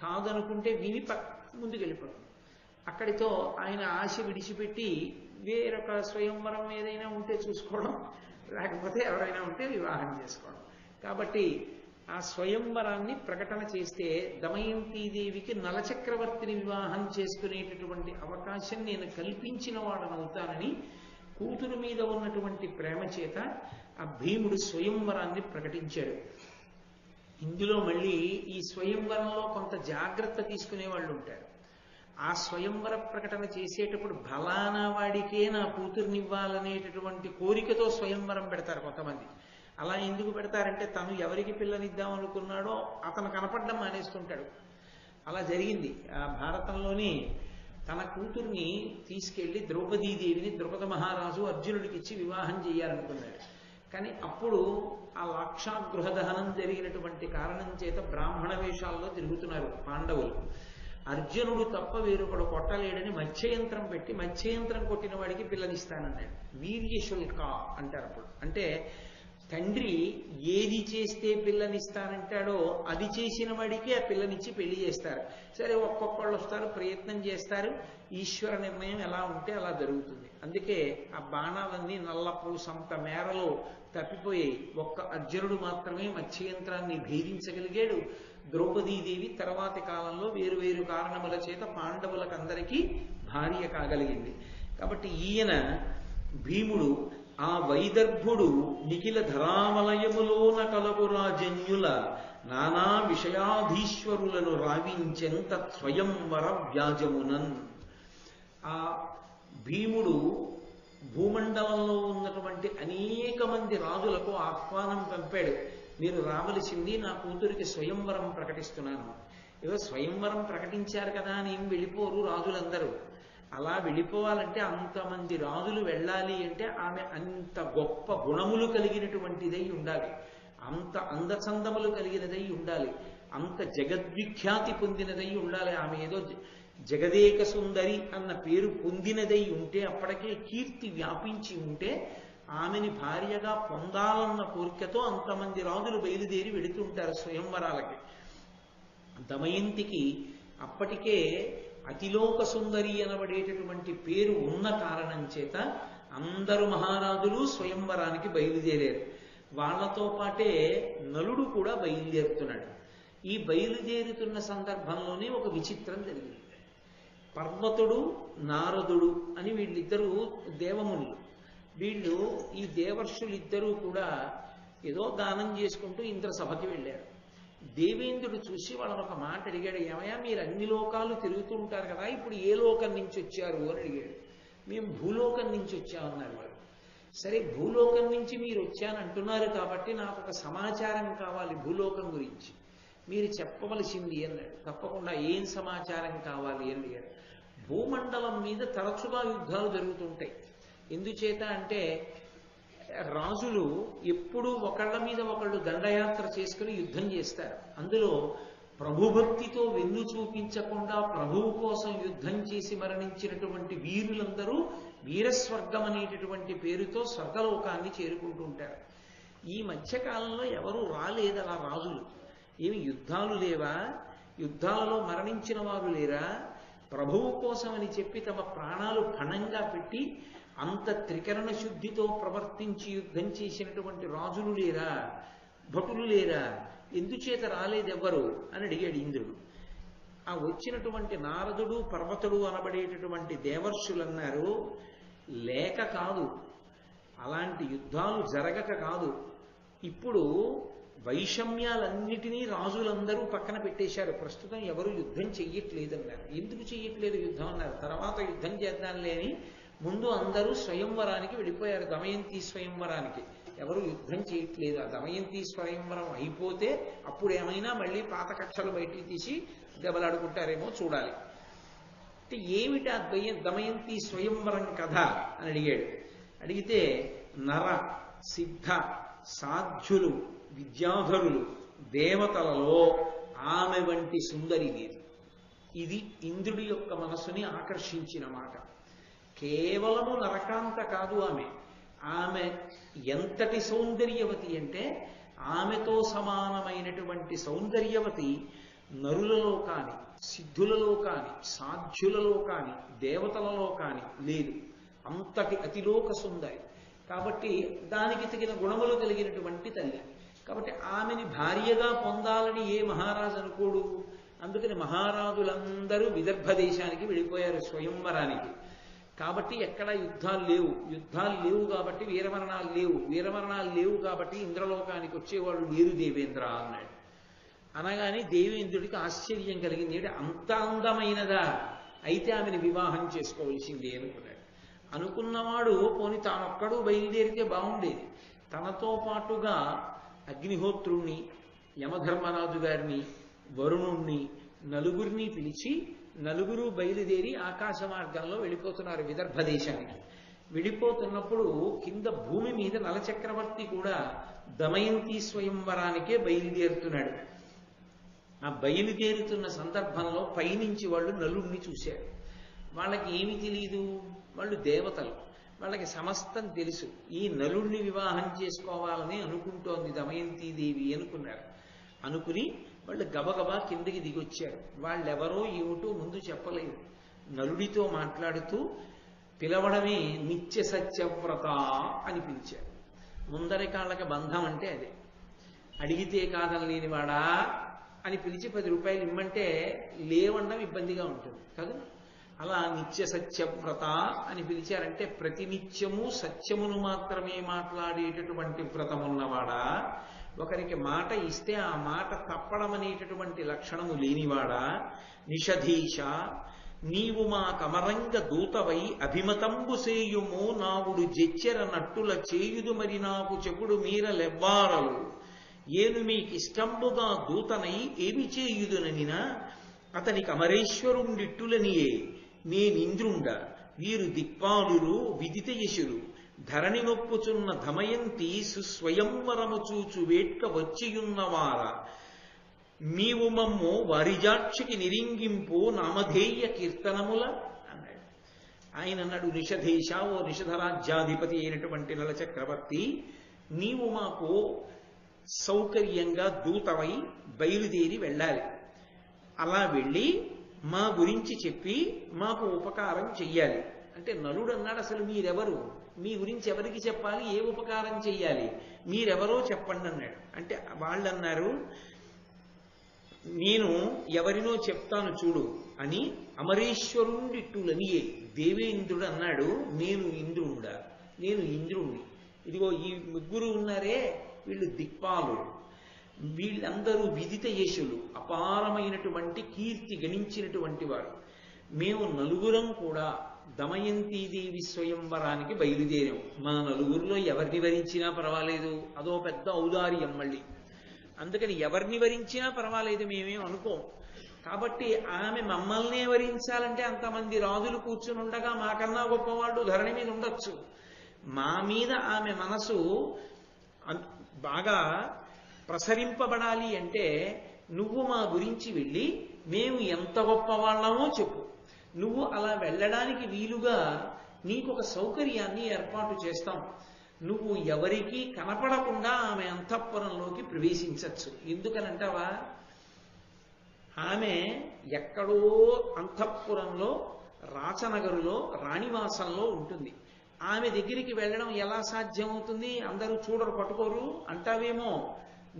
కాదనుకుంటే విని ముందుకెళ్ళిపోతుంది. అక్కడితో ఆయన ఆశ విడిచిపెట్టి వేరొక స్వయంవరం ఏదైనా ఉంటే చూసుకోవడం, లేకపోతే ఎవరైనా ఉంటే వివాహం చేసుకోవడం. కాబట్టి ఆ స్వయంవరాన్ని ప్రకటన చేస్తే దమయంతీదేవికి నలచక్రవర్తిని వివాహం చేసుకునేటటువంటి అవకాశం నేను కల్పించిన వాడనవుతానని కూతురు మీద ఉన్నటువంటి ప్రేమ చేత ఆ భీముడు స్వయంవరాన్ని ప్రకటించాడు. ఇందులో మళ్ళీ ఈ స్వయంవరంలో కొంత జాగ్రత్త తీసుకునే వాళ్ళు ఉంటారు. ఆ స్వయంవర ప్రకటన చేసేటప్పుడు ఫలానా వాడికే నా కూతుర్నివ్వాలనేటటువంటి కోరికతో స్వయంవరం పెడతారు కొంతమంది. అలా ఎందుకు పెడతారంటే తను ఎవరికి పిల్లనిద్దాం అనుకున్నాడో అతను కనపడడం మానేస్తుంటాడు. అలా జరిగింది. ఆ భారతంలోని తన కూతుర్ని తీసుకెళ్లి ద్రౌపదీదేవిని ద్రౌపద మహారాజు అర్జునుడికి ఇచ్చి వివాహం చేయాలనుకున్నాడు. కానీ అప్పుడు ఆ లాక్షాగృహ దహనం జరిగినటువంటి కారణం చేత బ్రాహ్మణ వేషాల్లో తిరుగుతున్నారు పాండవులు. అర్జునుడు తప్ప వేరొకడు కొట్టలేడని మత్స్యయంత్రం పెట్టి మత్స్యయంత్రం కొట్టిన వాడికి పిల్లనిస్తానన్నాడు. వీర్యశుల్క అంటారు అప్పుడు. అంటే తండ్రి ఏది చేస్తే పిల్లనిస్తానంటాడో అది చేసిన వాడికి ఆ పిల్లనిచ్చి పెళ్లి చేస్తారు. సరే ఒక్కొక్కళ్ళు వస్తారు, ప్రయత్నం చేస్తారు, ఈశ్వర నిర్ణయం ఎలా ఉంటే అలా జరుగుతుంది. అందుకే ఆ బాణాలన్నీ నల్లపూసంత మేరలో తప్పిపోయాయి. ఒక్క అర్జునుడు మాత్రమే మత్స్యయంత్రాన్ని భేదించగలిగాడు. ద్రౌపదీదేవి తర్వాతి కాలంలో వేరు కారణముల చేత పాండవులకందరికీ భార్య కాగలిగింది. కాబట్టి ఈయన భీముడు ఆ వైదర్భుడు నిఖిల ధరావలయములోన కలవు రాజన్యుల నానా విషయాధీశ్వరులను రావించెంత స్వయంవర వ్యాజమునన్. ఆ భీముడు భూమండలంలో ఉన్నటువంటి అనేక మంది రాజులకు ఆహ్వానం పంపాడు. మీరు రావలసింది, నా కూతురికి స్వయంవరం ప్రకటిస్తున్నాను. ఏదో స్వయంవరం ప్రకటించారు కదా అని ఏం వెళ్ళిపోరు రాజులందరూ. అలా వెళ్ళిపోవాలంటే అంతమంది రాజులు వెళ్ళాలి అంటే ఆమె అంత గొప్ప గుణములు కలిగినటువంటిదై ఉండాలి, అంత అందచందములు కలిగినదై ఉండాలి, అంత జగద్విఖ్యాతి పొందినదై ఉండాలి. ఆమె ఏదో జగదేక సుందరి అన్న పేరు పొందినదై ఉంటే, అప్పటికే కీర్తి వ్యాపించి ఉంటే ఆమెని భార్యగా పొందాలన్న కోరికతో అంతమంది రాజులు బయలుదేరి వెళుతుంటారు స్వయంవరాలకి. దమయంతికి అప్పటికే అతిలోక సుందరి అనబడేటటువంటి పేరు ఉన్న కారణం చేత అందరు మహారాజులు స్వయంవరానికి బయలుదేరారు. వాళ్లతో పాటే నలుడు కూడా బయలుదేరుతున్నాడు. ఈ బయలుదేరుతున్న సందర్భంలోనే ఒక విచిత్రం జరిగింది. పర్వతుడు నారదుడు అని వీళ్ళిద్దరూ దేవమునులు. వీళ్ళు ఈ దేవర్షులిద్దరూ కూడా ఏదో గానం చేసుకుంటూ ఇంద్రసభకి వెళ్ళారు. దేవేంద్రుడు చూసి వాళ్ళని ఒక మాట అడిగాడు, ఏమయ్యా మీరు అన్ని లోకాలు తిరుగుతూ ఉంటారు కదా, ఇప్పుడు ఏ లోకం నుంచి వచ్చారు అని అడిగాడు. మేము భూలోకం నుంచి వచ్చామన్నారు వాళ్ళు. సరే, భూలోకం నుంచి మీరు వచ్చానంటున్నారు కాబట్టి నాకు ఒక సమాచారం కావాలి భూలోకం గురించి, మీరు చెప్పవలసింది అన్నాడు. తప్పకుండా, ఏం సమాచారం కావాలి అని అడిగాడు. భూమండలం మీద తరచుగా యుద్ధాలు జరుగుతుంటాయి. ఎందుచేత అంటే రాజులు ఎప్పుడూ ఒకళ్ళ మీద ఒకళ్ళు దండయాత్ర చేసుకుని యుద్ధం చేస్తారు. అందులో ప్రభుభక్తితో వెన్ను చూపించకుండా ప్రభువు కోసం యుద్ధం చేసి మరణించినటువంటి వీరులందరూ వీరస్వర్గం అనేటటువంటి పేరుతో స్వర్గలోకాన్ని చేరుకుంటూ ఉంటారు. ఈ మధ్యకాలంలో ఎవరూ రాలేదు అలా రాజులు. ఏమి యుద్ధాలు లేవా? యుద్ధాలలో మరణించిన వారు లేరా? ప్రభువు కోసమని చెప్పి తమ ప్రాణాలు పణంగా పెట్టి అంత త్రికరణ శుద్ధితో ప్రవర్తించి యుద్ధం చేసినటువంటి రాజులు లేరా? భటులు లేరా? ఎందుచేత రాలేదెవ్వరు అని అడిగాడు ఇంద్రుడు. ఆ వచ్చినటువంటి నారదుడు పర్వతుడు అనబడేటటువంటి దేవర్షులన్నారు, లేక కాదు, అలాంటి యుద్ధాలు జరగక కాదు, ఇప్పుడు వైషమ్యాలన్నిటినీ రాజులందరూ పక్కన పెట్టేశారు, ప్రస్తుతం ఎవరు యుద్ధం చెయ్యట్లేదన్నారు. ఎందుకు చెయ్యట్లేదు యుద్ధం అన్నారు. తర్వాత యుద్ధం చేద్దాంలే అని ముందు అందరూ స్వయంవరానికి వెళ్ళిపోయారు, దమయంతి స్వయంవరానికి. ఎవరు యుద్ధం చేయట్లేదు. ఆ దమయంతి స్వయంవరం అయిపోతే అప్పుడు ఏమైనా మళ్ళీ పాత కక్షలు బయటికి తీసి దెబ్బలాడుకుంటారేమో చూడాలి. అంటే ఏమిటి ఆ దమయంతి స్వయంవరం కథ అని అడిగాడు. అడిగితే నర సిద్ధ సాధ్యులు విద్యాధరులు దేవతలలో ఆమె వంటి సుందరి లేదు. ఇది ఇంద్రుడి యొక్క మనస్సుని ఆకర్షించిన మాట. కేవలము నరకాంత కాదు ఆమె. ఆమె ఎంతటి సౌందర్యవతి అంటే ఆమెతో సమానమైనటువంటి సౌందర్యవతి నరులలో కాని, సిద్ధులలో కాని, సాధ్యులలో కాని, దేవతలలో కాని లేదు. అంతటి అతిలోక సుందరి కాబట్టి దానికి తగిన గుణములు కలిగినటువంటి తల్లి. కాబట్టి ఆమెని భార్యగా పొందాలని ఏ మహారాజు అనుకోడు. అందుకని మహారాజులందరూ విదర్భ దేశానికి వెళ్ళిపోయారు స్వయంవరానికి. కాబట్టి ఎక్కడ యుద్ధాలు లేవు. యుద్ధాలు లేవు కాబట్టి వీరమరణాలు లేవు. వీరమరణాలు లేవు కాబట్టి ఇంద్రలోకానికి వచ్చేవాళ్ళు లేరు దేవేంద్ర అన్నాడు. అనగానే దేవేంద్రుడికి ఆశ్చర్యం కలిగింది. అంత అందమైనదా? అయితే ఆమెను వివాహం చేసుకోవలసిందే అనుకున్నాడు. అనుకున్నవాడు పోని తానొక్కడు బయలుదేరితే బాగుండేది. తనతో పాటుగా అగ్నిహోత్రుణ్ణి, యమధర్మరాజు గారిని, వరుణుణ్ణి, నలుగురిని పిలిచి నలుగురు బయలుదేరి ఆకాశ మార్గంలో వెళ్ళిపోతున్నారు విదర్భ దేశానికి. వెళ్ళిపోతున్నప్పుడు కింద భూమి మీద నలచక్రవర్తి కూడా దమయంతి స్వయంవరానికే బయలుదేరుతున్నాడు. ఆ బయలుదేరుతున్న సందర్భంలో పైనుంచి వాళ్ళు నలుడిని చూశారు. వాళ్ళకి ఏమి తెలియదు, వాళ్ళు దేవతలు, వాళ్ళకి సమస్తం తెలుసు. ఈ నలుడిని వివాహం చేసుకోవాలని అనుకుంటోంది దమయంతీదేవి అనుకున్నారు. అనుకుని వాళ్ళు గబగబా కిందకి దిగొచ్చారు. వాళ్ళెవరో ఏమిటో ముందు చెప్పలేదు. నలుడితో మాట్లాడుతూ పిలవడమే నిత్య సత్యవ్రత అని పిలిచారు. ముందరి కాళ్ళకి బంధం అంటే అదే. అడిగితే కాదని లేనివాడా అని పిలిచి 10 రూపాయలు ఇమ్మంటే లేవడం ఇబ్బందిగా ఉంటుంది కదా. అలా నిత్య సత్యవ్రత అని పిలిచారంటే ప్రతినిత్యము సత్యమును మాత్రమే మాట్లాడేటటువంటి వ్రతమున్నవాడా, ఒకరికి మాట ఇస్తే ఆ మాట తప్పడం అనేటటువంటి లక్షణము లేనివాడా, నిషధీష నీవు మా కమరంగ దూతవై అభిమతంబు సేయుము నావుడు జెచ్చెర నట్టుల చేయుదు మరి నాకు చెప్పుడు మీరలెవ్వారలు ఏను మీకిష్టంబుగా దూతనై ఏమి చేయుదుననినా అతనికి అమరేశ్వరుండిట్టులనియే నేనింద్రుండ వీరు దిక్పాలురు విదితయశురు ధరణి నొప్పుచున్న దమయంతి సుస్వయంవరము చూచు వేట్క వచ్చియున్నవార నీవు మమ్ము వారిజాక్షికి నిరింగింపు నామధేయ కీర్తనముల అన్నాడు. ఆయన అన్నాడు, నిషధేశ, ఓ నిషధరాజ్యాధిపతి అయినటువంటి నల చక్రవర్తి, నీవు మాకు సౌకర్యంగా దూతమై బయలుదేరి వెళ్ళాలి. అలా వెళ్ళి మా గురించి చెప్పి మాకు ఉపకారం చెయ్యాలి. అంటే నలుడు అన్నాడు, అసలు మీరెవరు, మీ గురించి ఎవరికి చెప్పాలి, ఏ ఉపకారం చెయ్యాలి, మీరెవరో చెప్పండి అన్నాడు. అంటే వాళ్ళు అన్నారు, నేను ఎవరినో చెప్తాను చూడు అని అమరేశ్వరుండిట్టులనియే. దేవేంద్రుడు అన్నాడు, నేను ఇంద్రుండా, నేను ఇంద్రుణ్ణి. ఇదిగో ఈ ముగ్గురు ఉన్నారే వీళ్ళు దిక్పాలుడు, వీళ్ళందరూ విదిత యశులు, అపారమైనటువంటి కీర్తి గణించినటువంటి వారు. మేము నలుగురం కూడా దమయంతీదేవి స్వయంవరానికి బయలుదేరాం. మా నలుగురిలో ఎవరిని వరించినా పర్వాలేదు, అదో పెద్ద ఔదార్యం మళ్ళీ. అందుకని ఎవరిని వరించినా పర్వాలేదు, మేమేం అనుకోం. కాబట్టి ఆమె మమ్మల్నే వరించాలంటే అంతమంది రాజులు కూర్చుని ఉండగా మాకన్నా గొప్పవాళ్ళు ధరణి మీద ఉండొచ్చు. మా మీద ఆమె మనసు బాగా ప్రసరింపబడాలి అంటే నువ్వు మా గురించి వెళ్ళి మేము ఎంత గొప్పవాళ్ళమో చెప్పు. నువ్వు అలా వెళ్ళడానికి వీలుగా నీకు ఒక సౌకర్యాన్ని ఏర్పాటు చేస్తాం. నువ్వు ఎవరికీ కనపడకుండా ఆమె అంతఃపురంలోకి ప్రవేశించచ్చు. ఎందుకనంటావా, ఆమె ఎక్కడో అంతఃపురంలో రాచనగరులో రాణివాసంలో ఉంటుంది. ఆమె దగ్గరికి వెళ్ళడం ఎలా సాధ్యమవుతుంది, అందరూ చూడరు పట్టుకోరు అంటావేమో.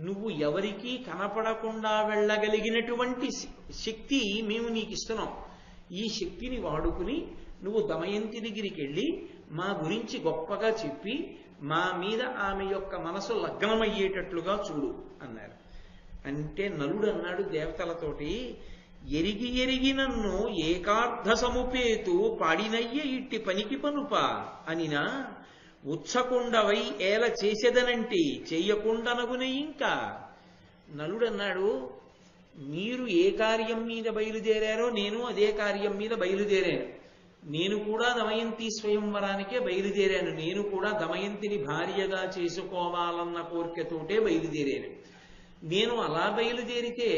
నువ్వు ఎవరికీ కనపడకుండా వెళ్ళగలిగినటువంటి శక్తి మేము నీకు ఇస్తున్నాం. ఈ శక్తిని వాడుకుని నువ్వు దమయంతి దగ్గరికి వెళ్ళి మా గురించి గొప్పగా చెప్పి మా మీద ఆమె యొక్క మనసు లగ్నమయ్యేటట్లుగా చూడు అన్నారు. అంటే నలుడు అన్నాడు దేవతలతోటి, ఎరిగి ఎరిగి నన్ను ఏకార్థ సముపేతు పాడినయ్య ఇట్టి పనికి పనుప అనినా ఉచ్చకుండవై ఏల చేసేదనంటే చెయ్యకుండనగునే. ఇంకా నలుడన్నాడు, మీరు ఏ కార్యం మీద బయలుదేరారో నేను అదే కార్యం మీద బయలుదేరాను. నేను కూడా దమయంతి స్వయంవరానికే బయలుదేరాను. నేను కూడా దమయంతిని భార్యగా చేసుకోవాలన్న కోరికతోటే బయలుదేరాను. నేను అలా బయలుదేరితే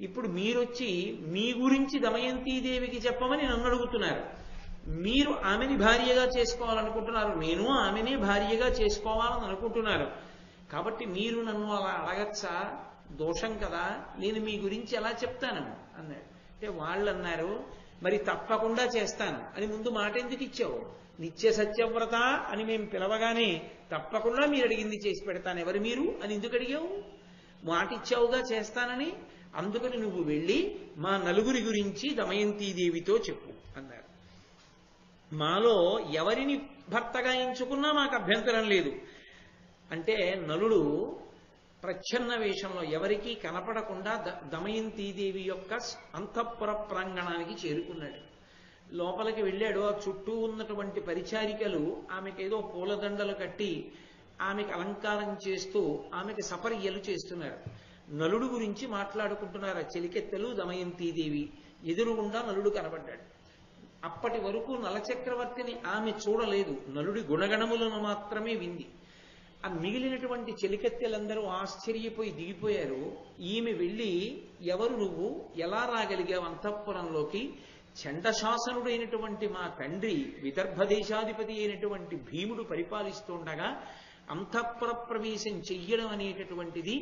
ఇప్పుడు మీరొచ్చి మీ గురించి దమయంతీదేవికి చెప్పమని నన్ను అడుగుతున్నారు. మీరు ఆమెని భార్యగా చేసుకోవాలనుకుంటున్నారు, నేను ఆమెనే భార్యగా చేసుకోవాలని అనుకుంటున్నారు. కాబట్టి మీరు నన్ను అలా అడగచ్చా, దోషం కదా, నేను మీ గురించి ఎలా చెప్తాను అన్నాడు. అంటే వాళ్ళు అన్నారు, మరి తప్పకుండా చేస్తాను అని ముందు మాట ఎందుకు ఇచ్చావు? నిత్య సత్యవ్రత అని మేము పిలవగానే తప్పకుండా మీరు అడిగింది చేసి పెడతాను, ఎవరు మీరు అని ఎందుకు అడిగావు? మాట ఇచ్చావుగా చేస్తానని. అందుకని నువ్వు వెళ్ళి మా నలుగురి గురించి దమయంతీదేవితో చెప్పు అన్నారు. మాలో ఎవరిని భర్తగా ఎంచుకున్నా మాకు అభ్యంతరం లేదు అంటే నలుడు ప్రచ్ఛన్న వేషంలో ఎవరికీ కనపడకుండా దమయంతీదేవి యొక్క అంతఃపుర ప్రాంగణానికి చేరుకున్నాడు. లోపలికి వెళ్ళాడు. ఆ చుట్టూ ఉన్నటువంటి పరిచారికలు ఆమెకేదో పూలదండలు కట్టి ఆమెకు అలంకారం చేస్తూ ఆమెకు సపర్యలు చేస్తున్నారు. నలుడు గురించి మాట్లాడుకుంటున్నారు ఆ చెలికెత్తెలు దమయంతీదేవి. ఎదురుగుండా నలుడు కనబడ్డాడు. అప్పటి వరకు నలచక్రవర్తిని ఆమె చూడలేదు, నలుడి గుణగణములను మాత్రమే వింది. ఆ మిగిలినటువంటి చెలికత్తెలందరూ ఆశ్చర్యపోయి దిగిపోయారు. ఈమె వెళ్ళి, ఎవరు నువ్వు, ఎలా రాగలిగావు అంతఃపురంలోకి? చండశాసనుడైనటువంటి మా తండ్రి విదర్భ దేశాధిపతి అయినటువంటి భీముడు పరిపాలిస్తుండగా అంతఃపుర ప్రవేశం చెయ్యడం అనేటటువంటిది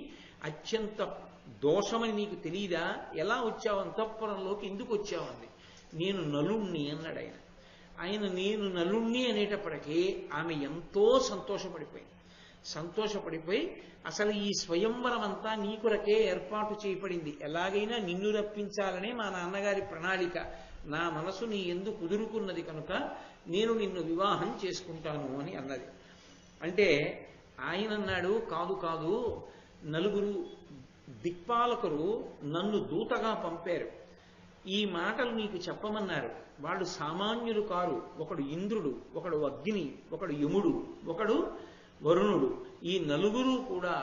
అత్యంత దోషమని నీకు తెలీదా? ఎలా వచ్చావు అంతఃపురంలోకి, ఎందుకు వచ్చావు అంది. నేను నలుణ్ణి అన్నాడు ఆయన. ఆయన నేను నలుణ్ణి అనేటప్పటికీ ఆమె ఎంతో సంతోషపడిపోయి అసలు ఈ స్వయంవరం అంతా నీ కొరకే ఏర్పాటు చేయబడింది, ఎలాగైనా నిన్ను రప్పించాలనే మా నాన్నగారి ప్రణాళిక, నా మనసు నీ యందు కుదురుకున్నది కనుక నేను నిన్ను వివాహం చేసుకుంటాను అని అన్నది. అంటే ఆయన అన్నాడు, కాదు కాదు, నలుగురు దిక్పాలకులు నన్ను దూతగా పంపారు, ఈ మాటలు నీకు చెప్పమన్నారు. వాళ్ళు సామాన్యులు కారు. ఒకడు ఇంద్రుడు, ఒకడు అగ్ని, ఒకడు యముడు, ఒకడు వరుణుడు. ఈ నలుగురు కూడా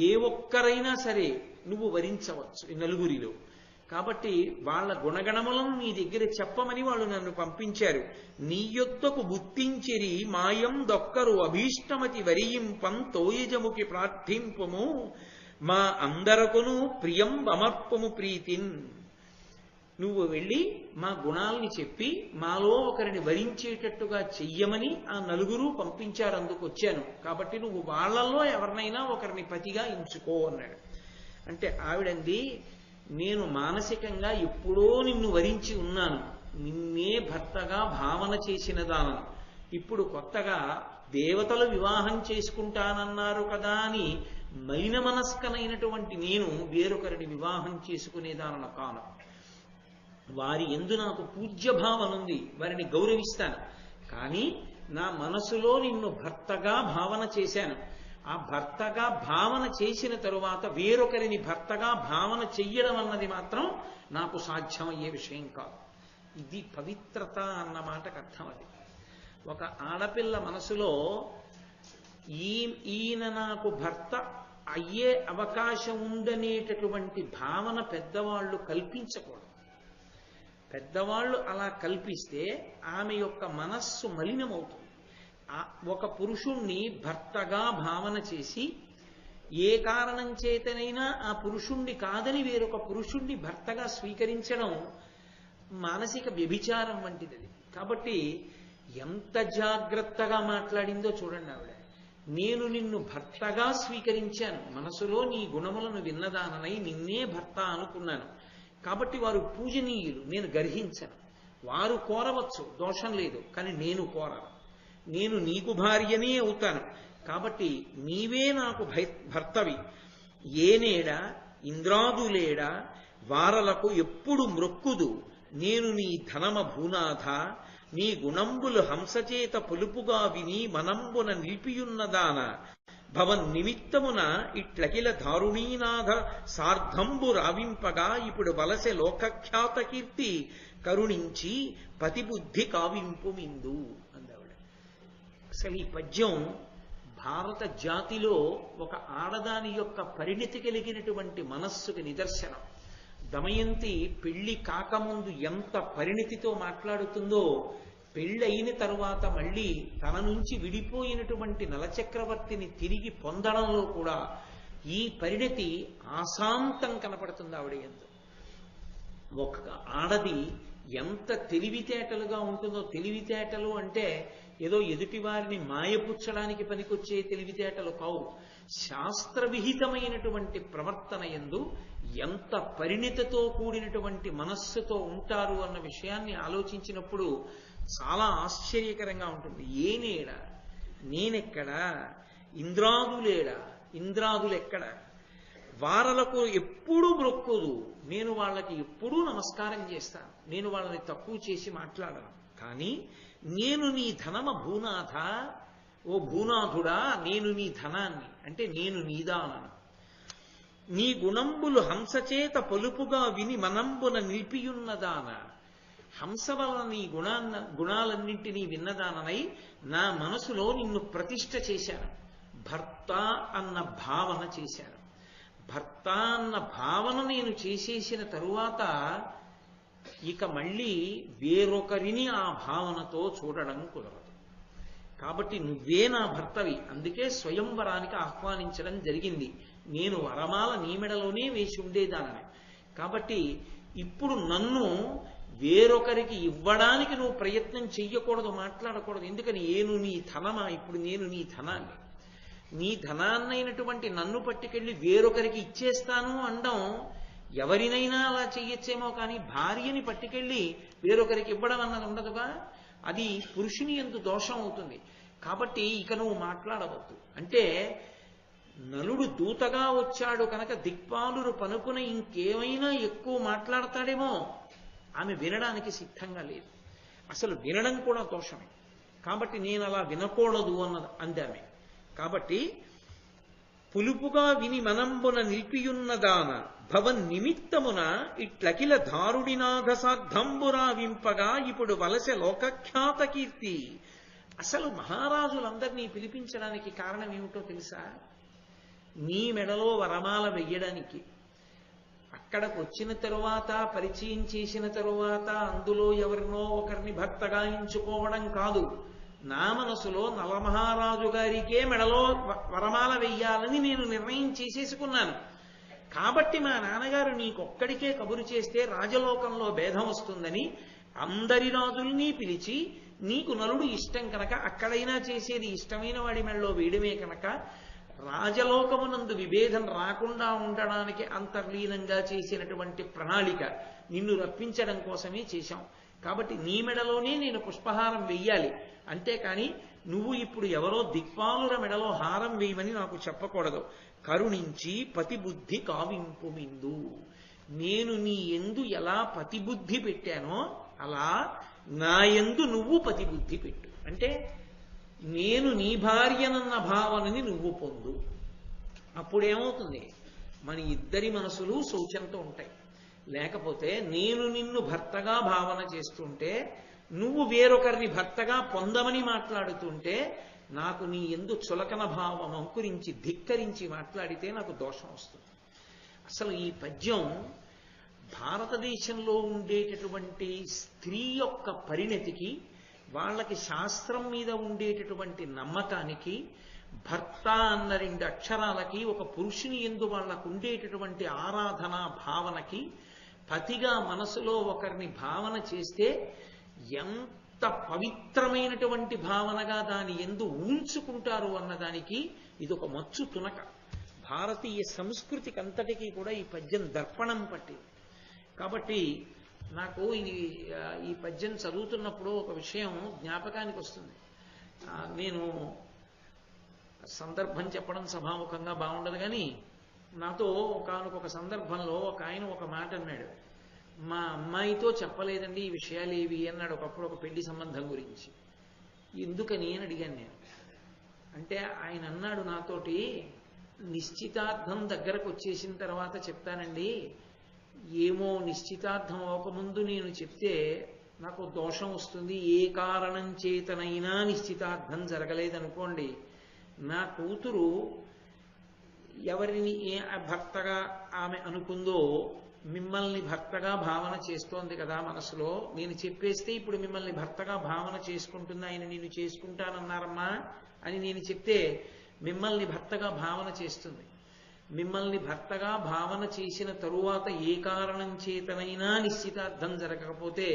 ఏ ఒక్కరైనా సరే నువ్వు వరించవచ్చు ఈ నలుగురిలో. కాబట్టి వాళ్ళ గుణగణములను నీ దగ్గర చెప్పమని వాళ్ళు నన్ను పంపించారు. నీ యొద్దకు గుర్తించిరి మాయం దొక్కరు అభీష్టమతి వరియింపం తోయజముకి ప్రార్థింపము మా అందరకును ప్రియం అమర్పము ప్రీతిన్. నువ్వు వెళ్ళి మా గుణాలని చెప్పి మాలో ఒకరిని వరించేటట్టుగా చెయ్యమని ఆ నలుగురు పంపించారు, అందుకు వచ్చాను. కాబట్టి నువ్వు వాళ్ళల్లో ఎవరినైనా ఒకరిని పతిగా ఎంచుకో అన్నాడు. అంటే ఆవిడంది, నేను మానసికంగా ఎప్పుడో నిన్ను వరించి ఉన్నాను, నిన్నే భర్తగా భావన చేసిన దానను. ఇప్పుడు కొత్తగా దేవతలు వివాహం చేసుకుంటానన్నారు కదా అని మైన మనస్కనైనటువంటి నేను వేరొకరిని వివాహం చేసుకునేదానను కాను. వారి యందు నాకు పూజ్యభావన ఉంది, వారిని గౌరవిస్తాను. కానీ నా మనసులో నిన్ను భర్తగా భావన చేశాను. ఆ భర్తగా భావన చేసిన తరువాత వేరొకరిని భర్తగా భావన చెయ్యడం అన్నది మాత్రం నాకు సాధ్యమయ్యే విషయం కాదు. ఇది పవిత్రత అన్న మాటకు అర్థం. అది ఒక ఆడపిల్ల మనసులో ఈయన నాకు భర్త అయ్యే అవకాశం ఉందనేటటువంటి భావన పెద్దవాళ్ళు కల్పించకూడదు. పెద్దవాళ్ళు అలా కల్పిస్తే ఆమె యొక్క మనస్సు మలినమవుతుంది. ఒక పురుషుణ్ణి భర్తగా భావన చేసి ఏ కారణం చేతనైనా ఆ పురుషుణ్ణి కాదని వేరొక పురుషుణ్ణి భర్తగా స్వీకరించడం మానసిక వ్యభిచారం వంటిది. కాబట్టి ఎంత జాగ్రత్తగా మాట్లాడిందో చూడండి ఆవిడ. నేను నిన్ను భర్తగా స్వీకరించాను, మనసులో నీ గుణములను విన్నదాననై నిన్నే భర్త అనుకున్నాను. కాబట్టి వారు పూజనీయులు, నేను గర్హించను. వారు కోరవచ్చు, దోషం లేదు, కానీ నేను కోరను. నేను నీకు భార్యనే అవుతాను. కాబట్టి నీవే నాకు భర్తవి. ఏనేడా ఇంద్రాదులేడా వారలకు ఎప్పుడు మ్రొక్కుదు, నేను నీ ధనమ భూనాథ. నీ గుణంబులు హంసచేత పొలుపుగా విని మనంబున నిలిపియున్నదాన. భవన్ నిమిత్తమున ఇట్లకిల దారుణీనాథ సార్ధంబు రావింపగా ఇప్పుడు వలసె లోకఖ్యాత కీర్తి కరుణించి పతిబుద్ధి కావింపు మిందు అందావిడ. అసలు ఈ పద్యం భారత జాతిలో ఒక ఆడదాని యొక్క పరిణితి కలిగినటువంటి మనస్సుకి నిదర్శనం. దమయంతి పెళ్లి కాకముందు ఎంత పరిణితితో మాట్లాడుతుందో, పెళ్ళయిన తరువాత మళ్ళీ తన నుంచి విడిపోయినటువంటి నలచక్రవర్తిని తిరిగి పొందడంలో కూడా ఈ పరిణితి ఆశాంతం కనపడుతుంది ఆవిడ యందు. ఒక ఆడది ఎంత తెలివితేటలుగా ఉంటుందో, తెలివితేటలు అంటే ఏదో ఎదుటి వారిని మాయపుచ్చడానికి పనికొచ్చే తెలివితేటలు కావు. శాస్త్రవిహితమైనటువంటి ప్రవర్తన యందు ఎంత పరిణితితో కూడినటువంటి మనస్సుతో ఉంటారు అన్న విషయాన్ని ఆలోచించినప్పుడు చాలా ఆశ్చర్యకరంగా ఉంటుంది. ఏనేడా, నేనెక్కడా, ఇంద్రాదులేడా, ఇంద్రాదులెక్కడ, వారలకు ఎప్పుడూ మొక్కుదు, నేను వాళ్ళకి ఎప్పుడూ నమస్కారం చేస్తాను, నేను వాళ్ళని తక్కువ చేసి మాట్లాడను. కానీ నేను నీ ధనమ భూనాథ, ఓ భూనాథుడా, నేను నీ ధనాన్ని, అంటే నేను నీదానను. నీ గుణంబులు హంసచేత పొలుపుగా విని మనంబున నిలిపియున్నదాన. హంస వలన నీ గుణాలన్నింటినీ విన్నదాననై నా మనసులో నిన్ను ప్రతిష్ఠ చేశాను. భర్త అన్న భావన చేశాను. భర్త అన్న భావన నేను చేసేసిన తరువాత ఇక మళ్ళీ వేరొకరిని ఆ భావనతో చూడడం కుదరదు. కాబట్టి నువ్వే నా భర్తవి. అందుకే స్వయంవరానికి ఆహ్వానించడం జరిగింది. నేను వరమాల నీ మెడలోనే వేసి ఉండేదానని. కాబట్టి ఇప్పుడు నన్ను వేరొకరికి ఇవ్వడానికి నువ్వు ప్రయత్నం చెయ్యకూడదు, మాట్లాడకూడదు. ఎందుకని నేను నీ ధనమా, ఇప్పుడు నేను నీ ధనాన్ని, నీ ధనాన్నైనటువంటి నన్ను పట్టుకెళ్ళి వేరొకరికి ఇచ్చేస్తాను అనడం ఎవరినైనా అలా చెయ్యొచ్చేమో, కానీ భార్యని పట్టుకెళ్ళి వేరొకరికి ఇవ్వడం అన్నది ఉండదుగా. అది పురుషుని యందు దోషం అవుతుంది. కాబట్టి ఇక నువ్వు మాట్లాడవద్దు అంటే, నలుడు దూతగా వచ్చాడు కనుక దిక్పాలురు పనుకున ఇంకేమైనా ఎక్కువ మాట్లాడతాడేమో, ఆమె వినడానికి సిద్ధంగా లేదు. అసలు వినడం కూడా దోషమే. కాబట్టి నేను అలా వినకూడదు అందామె. కాబట్టి పులుపుగా విని మనంబున నిలిపియున్నదాన భవన్ నిమిత్తమున ఇట్లకిల దారుడినాథ సార్ధంబురా వింపగా ఇప్పుడు వలసె లోకఖ్యాత కీర్తి. అసలు మహారాజులందరినీ పిలిపించడానికి కారణం ఏమిటో తెలుసా? నీ మెడలో వరమాల వెయ్యడానికి. అక్కడికి వచ్చిన తరువాత, పరిచయం చేసిన తరువాత అందులో ఎవరినో ఒకరిని భర్తగా ఎంచుకోవడం కాదు. నా మనసులో నలమహారాజు గారికే మెడలో వరమాల వెయ్యాలని నేను నిర్ణయం చేసేసుకున్నాను. కాబట్టి మా నాన్నగారు నీకొక్కడికే కబురు చేస్తే రాజలోకంలో భేదం వస్తుందని అందరి రాజుల్ని పిలిచి, నీకు నలుడు ఇష్టం కనుక అక్కడైనా చేసేది ఇష్టమైన వాడి మెడలో వేయడమే కనుక రాజలోకమునందు విభేదం రాకుండా ఉండడానికి అంతర్లీనంగా చేసినటువంటి ప్రణాళిక నిన్ను రప్పించడం కోసమే చేశాం. కాబట్టి నీ మెడలోనే నేను పుష్పహారం వెయ్యాలి, అంతేకాని నువ్వు ఇప్పుడు ఎవరో దిక్పాలుర మెడలో హారం వేయమని నాకు చెప్పకూడదు. కరుణించి పతిబుద్ధి కావింపు మిందు, నేను నీ ఎందు ఎలా పతిబుద్ధి పెట్టానో అలా నా యందు నువ్వు పతిబుద్ధి పెట్టు. అంటే నేను నీ భార్యనన్న భావనని నువ్వు పొందు. అప్పుడేమవుతుంది, మన ఇద్దరి మనసులు శౌచంతో ఉంటాయి. లేకపోతే నేను నిన్ను భర్తగా భావన చేస్తుంటే, నువ్వు వేరొకరిని భర్తగా పొందమని మాట్లాడుతుంటే, నాకు నీ యందు చులకన భావం అంకురించి ధిక్కరించి మాట్లాడితే నాకు దోషం వస్తుంది. అసలు ఈ పద్యం భారతదేశంలో ఉండేటటువంటి స్త్రీ యొక్క పరిణతికి, వాళ్ళకి శాస్త్రం మీద ఉండేటటువంటి నమ్మకానికి, భర్త అన్న 2 అక్షరాలకి, ఒక పురుషుని యందు వాళ్ళకు ఉండేటటువంటి ఆరాధన భావనకి, పతిగా మనసులో ఒకరిని భావన చేస్తే ఎంత పవిత్రమైనటువంటి భావనగా దాని యందు ఉంచుకుంటారు అన్నదానికి ఇదొక మచ్చు తునక. భారతీయ సంస్కృతికి అంతటికీ కూడా ఈ పద్యం దర్పణం పట్టింది. కాబట్టి నాకు ఈ పద్యం చదువుతున్నప్పుడు ఒక విషయం జ్ఞాపకానికి వస్తుంది. నేను సందర్భం చెప్పడం సభాముఖంగా బాగుండదు, కానీ నాతో ఒకానొక సందర్భంలో ఒక ఆయన ఒక మాట అన్నాడు. మా అమ్మాయితో చెప్పలేదండి ఈ విషయాలు ఏవి అన్నాడు ఒకప్పుడు, ఒక పెళ్లి సంబంధం గురించి. ఎందుకని అని అడిగాను నేను. అంటే ఆయన అన్నాడు నాతోటి, నిశ్చితార్థం దగ్గరకు వచ్చేసిన తర్వాత చెప్తానండి, ఏమో నిశ్చితార్థం అవ్వకముందు నేను చెప్తే నాకు దోషం వస్తుంది, ఏ కారణం చేతనైనా నిశ్చితార్థం జరగలేదనుకోండి, నా కూతురు ఎవరిని భర్తగా ఆమె అనుకుందో మిమ్మల్ని భర్తగా భావన చేస్తోంది కదా మనసులో, నేను చెప్పేస్తే ఇప్పుడు మిమ్మల్ని భర్తగా భావన చేసుకుంటుంది, ఆయన నేను చేసుకుంటానన్నారమ్మా అని నేను చెప్తే మిమ్మల్ని భర్తగా భావన చేస్తుంది. మిమ్మల్ని భర్తగా భావన చేసిన తరువాత ఏ కారణం చేతనైనా నిశ్చితార్థం జరగకపోతే,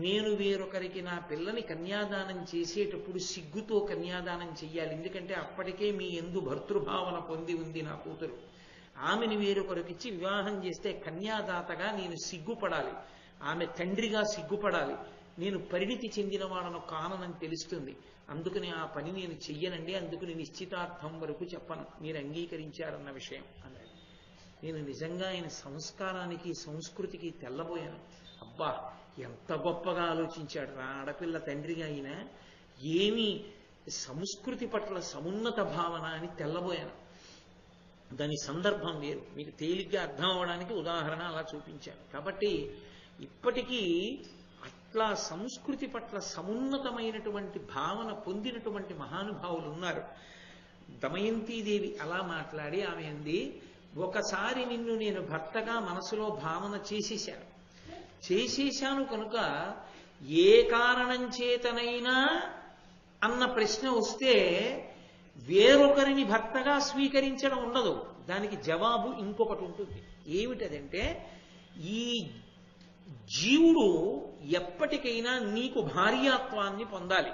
నేను వేరొకరికి నా పిల్లని కన్యాదానం చేసేటప్పుడు సిగ్గుతో కన్యాదానం చెయ్యాలి. ఎందుకంటే అప్పటికే మీ యందు భర్తృభావన పొంది ఉంది నా కూతురు. ఆమెను వేరొకరికిచ్చి వివాహం చేస్తే కన్యాదాతగా నేను సిగ్గుపడాలి, ఆమె తండ్రిగా సిగ్గుపడాలి, నేను పరిణితి చెందినవాడను కానని తెలుస్తుంది. అందుకని ఆ పని నేను చెయ్యనండి, అందుకని నిశ్చితార్థం వరకు చెప్పను, మీరు అంగీకరించారన్న విషయం అన్నాడు. నేను నిజంగా ఆయన సంస్కారానికి సంస్కృతికి తెల్లబోయాను. అబ్బా, ఎంత గొప్పగా ఆలోచించాడు రా ఆడపిల్ల తండ్రిగా అయినా, ఏమి సంస్కృతి పట్ల సమున్నత భావన అని తెల్లబోయాను. దాని సందర్భం వేరు, మీకు తేలిగ్గా అర్థం అవ్వడానికి ఉదాహరణ అలా చూపించాను. కాబట్టి ఇప్పటికీ అట్లా సంస్కృతి పట్ల సమున్నతమైనటువంటి భావన పొందినటువంటి మహానుభావులు ఉన్నారు. దమయంతీదేవి అలా మాట్లాడి ఆమె అంది, ఒకసారి నిన్ను నేను భర్తగా మనసులో భావన చేసేశాను కనుక ఏ కారణం చేతనైనా అన్న ప్రశ్న వస్తే వేరొకరిని భర్తగా స్వీకరించడం ఉండదు. దానికి జవాబు ఇంకొకటి ఉంటుంది. ఏమిటదంటే, ఈ జీవుడు ఎప్పటికైనా నీకు భార్యాత్వాన్ని పొందాలి,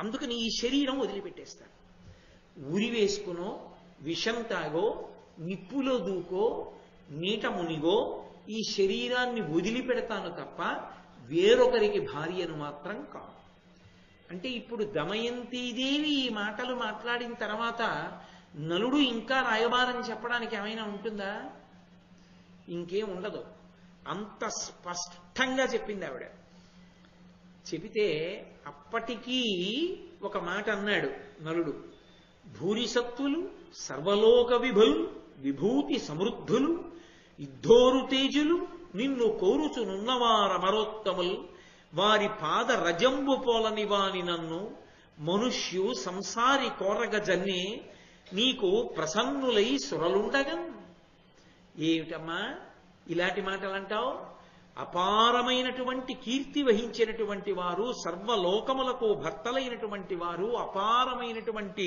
అందుకని ఈ శరీరం వదిలిపెట్టేస్తాడు. ఉరి వేసుకునో, విషం తాగో, నిప్పులో దూకో, నీట మునిగో ఈ శరీరాన్ని వదిలిపెడతాను తప్ప వేరొకరికి భార్యను మాత్రం కాదు. అంటే ఇప్పుడు దమయంతీదేవి ఈ మాటలు మాట్లాడిన తర్వాత నలుడు ఇంకా రాయబారం చెప్పడానికి ఏమైనా ఉంటుందా? ఇంకేం ఉండదు. అంత స్పష్టంగా చెప్పింది ఆవిడ. చెబితే అప్పటికీ ఒక మాట అన్నాడు నలుడు, భూరిసత్తులు సర్వలోక విభులు విభూతి సమృద్ధులు యుద్ధోరు తేజులు నిన్ను కోరుచునున్నవారమరోత్తములు వారి పాద రజంబు పోలని వాని నన్ను మనుష్యు సంసారి కోరగ జన్నే నీకు ప్రసన్నులై సురలుండగన్. ఏమిటమ్మా ఇలాంటి మాటలు అంటావు? అపారమైనటువంటి కీర్తి వహించినటువంటి వారు, సర్వలోకములకు భర్తలైనటువంటి వారు, అపారమైనటువంటి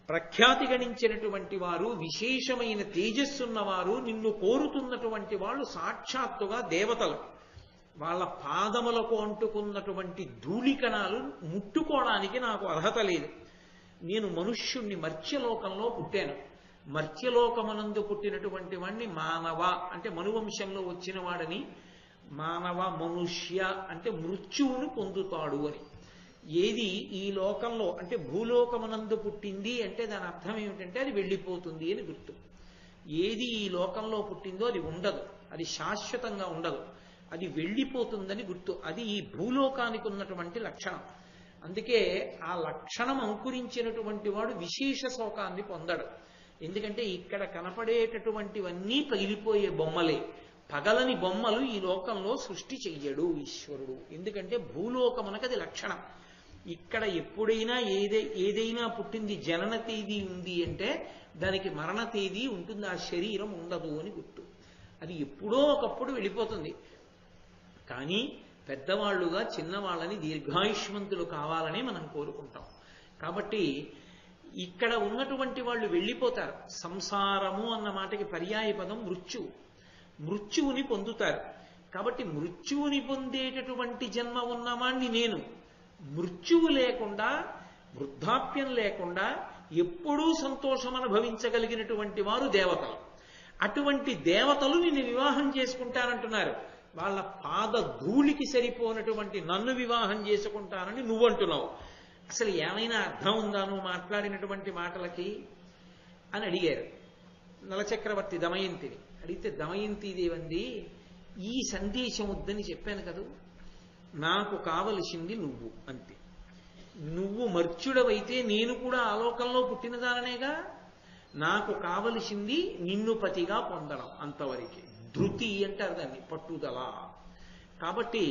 ప్రఖ్యాతి గణించినటువంటి వారు, విశేషమైన తేజస్సున్నవారు, నిన్ను కోరుతున్నటువంటి వాళ్ళు సాక్షాత్తుగా దేవతలు. వాళ్ళ పాదములకు అంటుకున్నటువంటి ధూళికణాలు ముట్టుకోవడానికి నాకు అర్హత లేదు. నేను మనుష్యుణ్ణి మర్త్యలోకంలో పుట్టాను. మర్త్యలోకమనందు పుట్టినటువంటి వాడిని మానవ అంటే మనువంశంలో వచ్చిన వాడని, మానవ మనుష్య అంటే మృత్యువును పొందుతాడు అని. ఏది ఈ లోకంలో అంటే భూలోకమనందు పుట్టింది అంటే దాని అర్థం ఏమిటంటే అది వెళ్ళిపోతుంది అని గుర్తు. ఏది ఈ లోకంలో పుట్టిందో అది ఉండదు, అది శాశ్వతంగా ఉండదు, అది వెళ్ళిపోతుందని గుర్తు. అది ఈ భూలోకానికి ఉన్నటువంటి లక్షణం. అందుకే ఆ లక్షణం అంకురించినటువంటి వాడు విశేష శోకాన్ని పొందడు. ఎందుకంటే ఇక్కడ కనపడేటటువంటివన్నీ పగిలిపోయే బొమ్మలే. పగలని బొమ్మలు ఈ లోకంలో సృష్టి చెయ్యడు ఈశ్వరుడు. ఎందుకంటే భూలోకమునకు అది లక్షణం. ఇక్కడ ఎప్పుడైనా ఏదైనా పుట్టింది, జనన తేదీ ఉంది అంటే దానికి మరణ తేదీ ఉంటుంది, ఆ శరీరం ఉండదు అని గుర్తు. అది ఎప్పుడో ఒకప్పుడు వెళ్ళిపోతుంది. కానీ పెద్దవాళ్లుగా చిన్నవాళ్ళని దీర్ఘాయుష్మంతులు కావాలని మనం కోరుకుంటాం. కాబట్టి ఇక్కడ ఉన్నటువంటి వాళ్ళు వెళ్ళిపోతారు. సంసారము అన్న మాటకి పర్యాయ పదం మృత్యువు. మృత్యువుని పొందుతారు. కాబట్టి మృత్యువుని పొందేటటువంటి జన్మ ఉన్నవాణ్ణి నేను. మృత్యువు లేకుండా, వృద్ధాప్యం లేకుండా ఎప్పుడూ సంతోషం అనుభవించగలిగినటువంటి వారు దేవతలు. అటువంటి దేవతలు నిన్ను వివాహం చేసుకుంటానంటున్నారు. వాళ్ళ పాద ధూళికి సరిపోనటువంటి నన్ను వివాహం చేసుకుంటానని నువ్వంటున్నావు. అసలు ఏమైనా అర్థం ఉందా నువ్వు మాట్లాడినటువంటి మాటలకి అని అడిగారు నలచక్రవర్తి దమయంతిని. అడిగితే దమయంతిదేవంది, ఈ సందేశం వద్దని చెప్పాను కదూ, నాకు కావలసింది నువ్వు అంతే. నువ్వు మర్త్యుడవైతే నేను కూడా ఆలోకంలో పుట్టినదాననేగా. నాకు కావలసింది నిన్ను పతిగా పొందడం, అంతవరకే. ధృతి అంటారు దాన్ని, పట్టుదల. కాబట్టి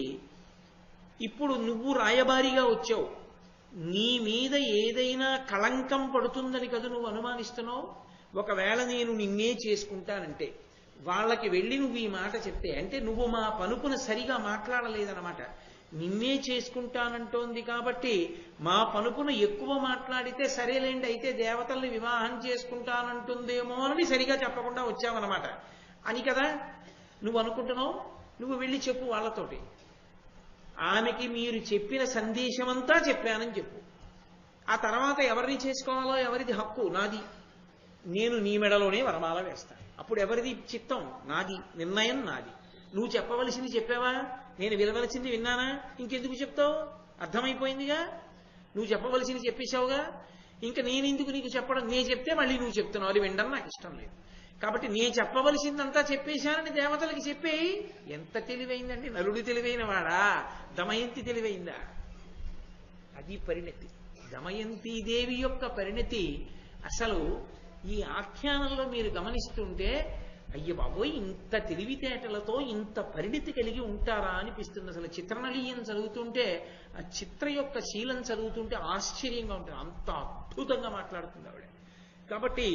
ఇప్పుడు నువ్వు రాయబారిగా వచ్చావు. నీ మీద ఏదైనా కళంకం పడుతుందని కదా నువ్వు అనుమానిస్తున్నావు. ఒకవేళ నేను నిన్నే చేసుకుంటానంటే వాళ్ళకి వెళ్ళి నువ్వు ఈ మాట చెప్తే, అంటే నువ్వు మా పనుపున సరిగా మాట్లాడలేదన్నమాట. నిన్నే చేసుకుంటానంటోంది కాబట్టి మా పనుపున ఎక్కువ మాట్లాడితే సరేలేండి, అయితే దేవతల్ని వివాహం చేసుకుంటానంటుందేమో అని సరిగా చెప్పకుండా వచ్చావన్నమాట అని కదా నువ్వు అనుకుంటున్నావు. నువ్వు వెళ్ళి చెప్పు వాళ్ళతోటి, ఆమెకి మీరు చెప్పిన సందేశమంతా చెప్పానని చెప్పు. ఆ తర్వాత ఎవరిని చేసుకోవాలో ఎవరిది హక్కు నాది. నేను నీ మెడలోనే వరమాల వేస్తాను. అప్పుడు ఎవరిది చిత్తం? నాది. నిర్ణయం నాది. నువ్వు చెప్పవలసింది చెప్పావా? నేను వినవలసింది విన్నానా? ఇంకెందుకు చెప్తావు? అర్థమైపోయిందిగా. నువ్వు చెప్పవలసింది చెప్పేశావుగా. ఇంకా నేనెందుకు నీకు చెప్పడం? నేను చెప్తే మళ్ళీ నువ్వు చెప్తున్నావు, అది వినడం నాకు ఇష్టం లేదు. కాబట్టి నేను చెప్పవలసిందంతా చెప్పేశానని దేవతలకి చెప్పేయి. ఎంత తెలివైందండి! నలుడు తెలివైన వాడా? దమయంతి తెలివైందా? అది పరిణతి. దమయంతీదేవి యొక్క పరిణతి అసలు ఈ ఆఖ్యానంలో మీరు గమనిస్తుంటే, అయ్య బాబోయ్, ఇంత తెలివితేటలతో ఇంత పరిణతి కలిగి ఉంటారా అనిపిస్తుంది. అసలు చిత్రనళీయం చదువుతుంటే, ఆ చిత్ర యొక్క శీలం చదువుతుంటే ఆశ్చర్యంగా ఉంటుంది. అంత అద్భుతంగా మాట్లాడుతుంది ఆవిడ. కాబట్టి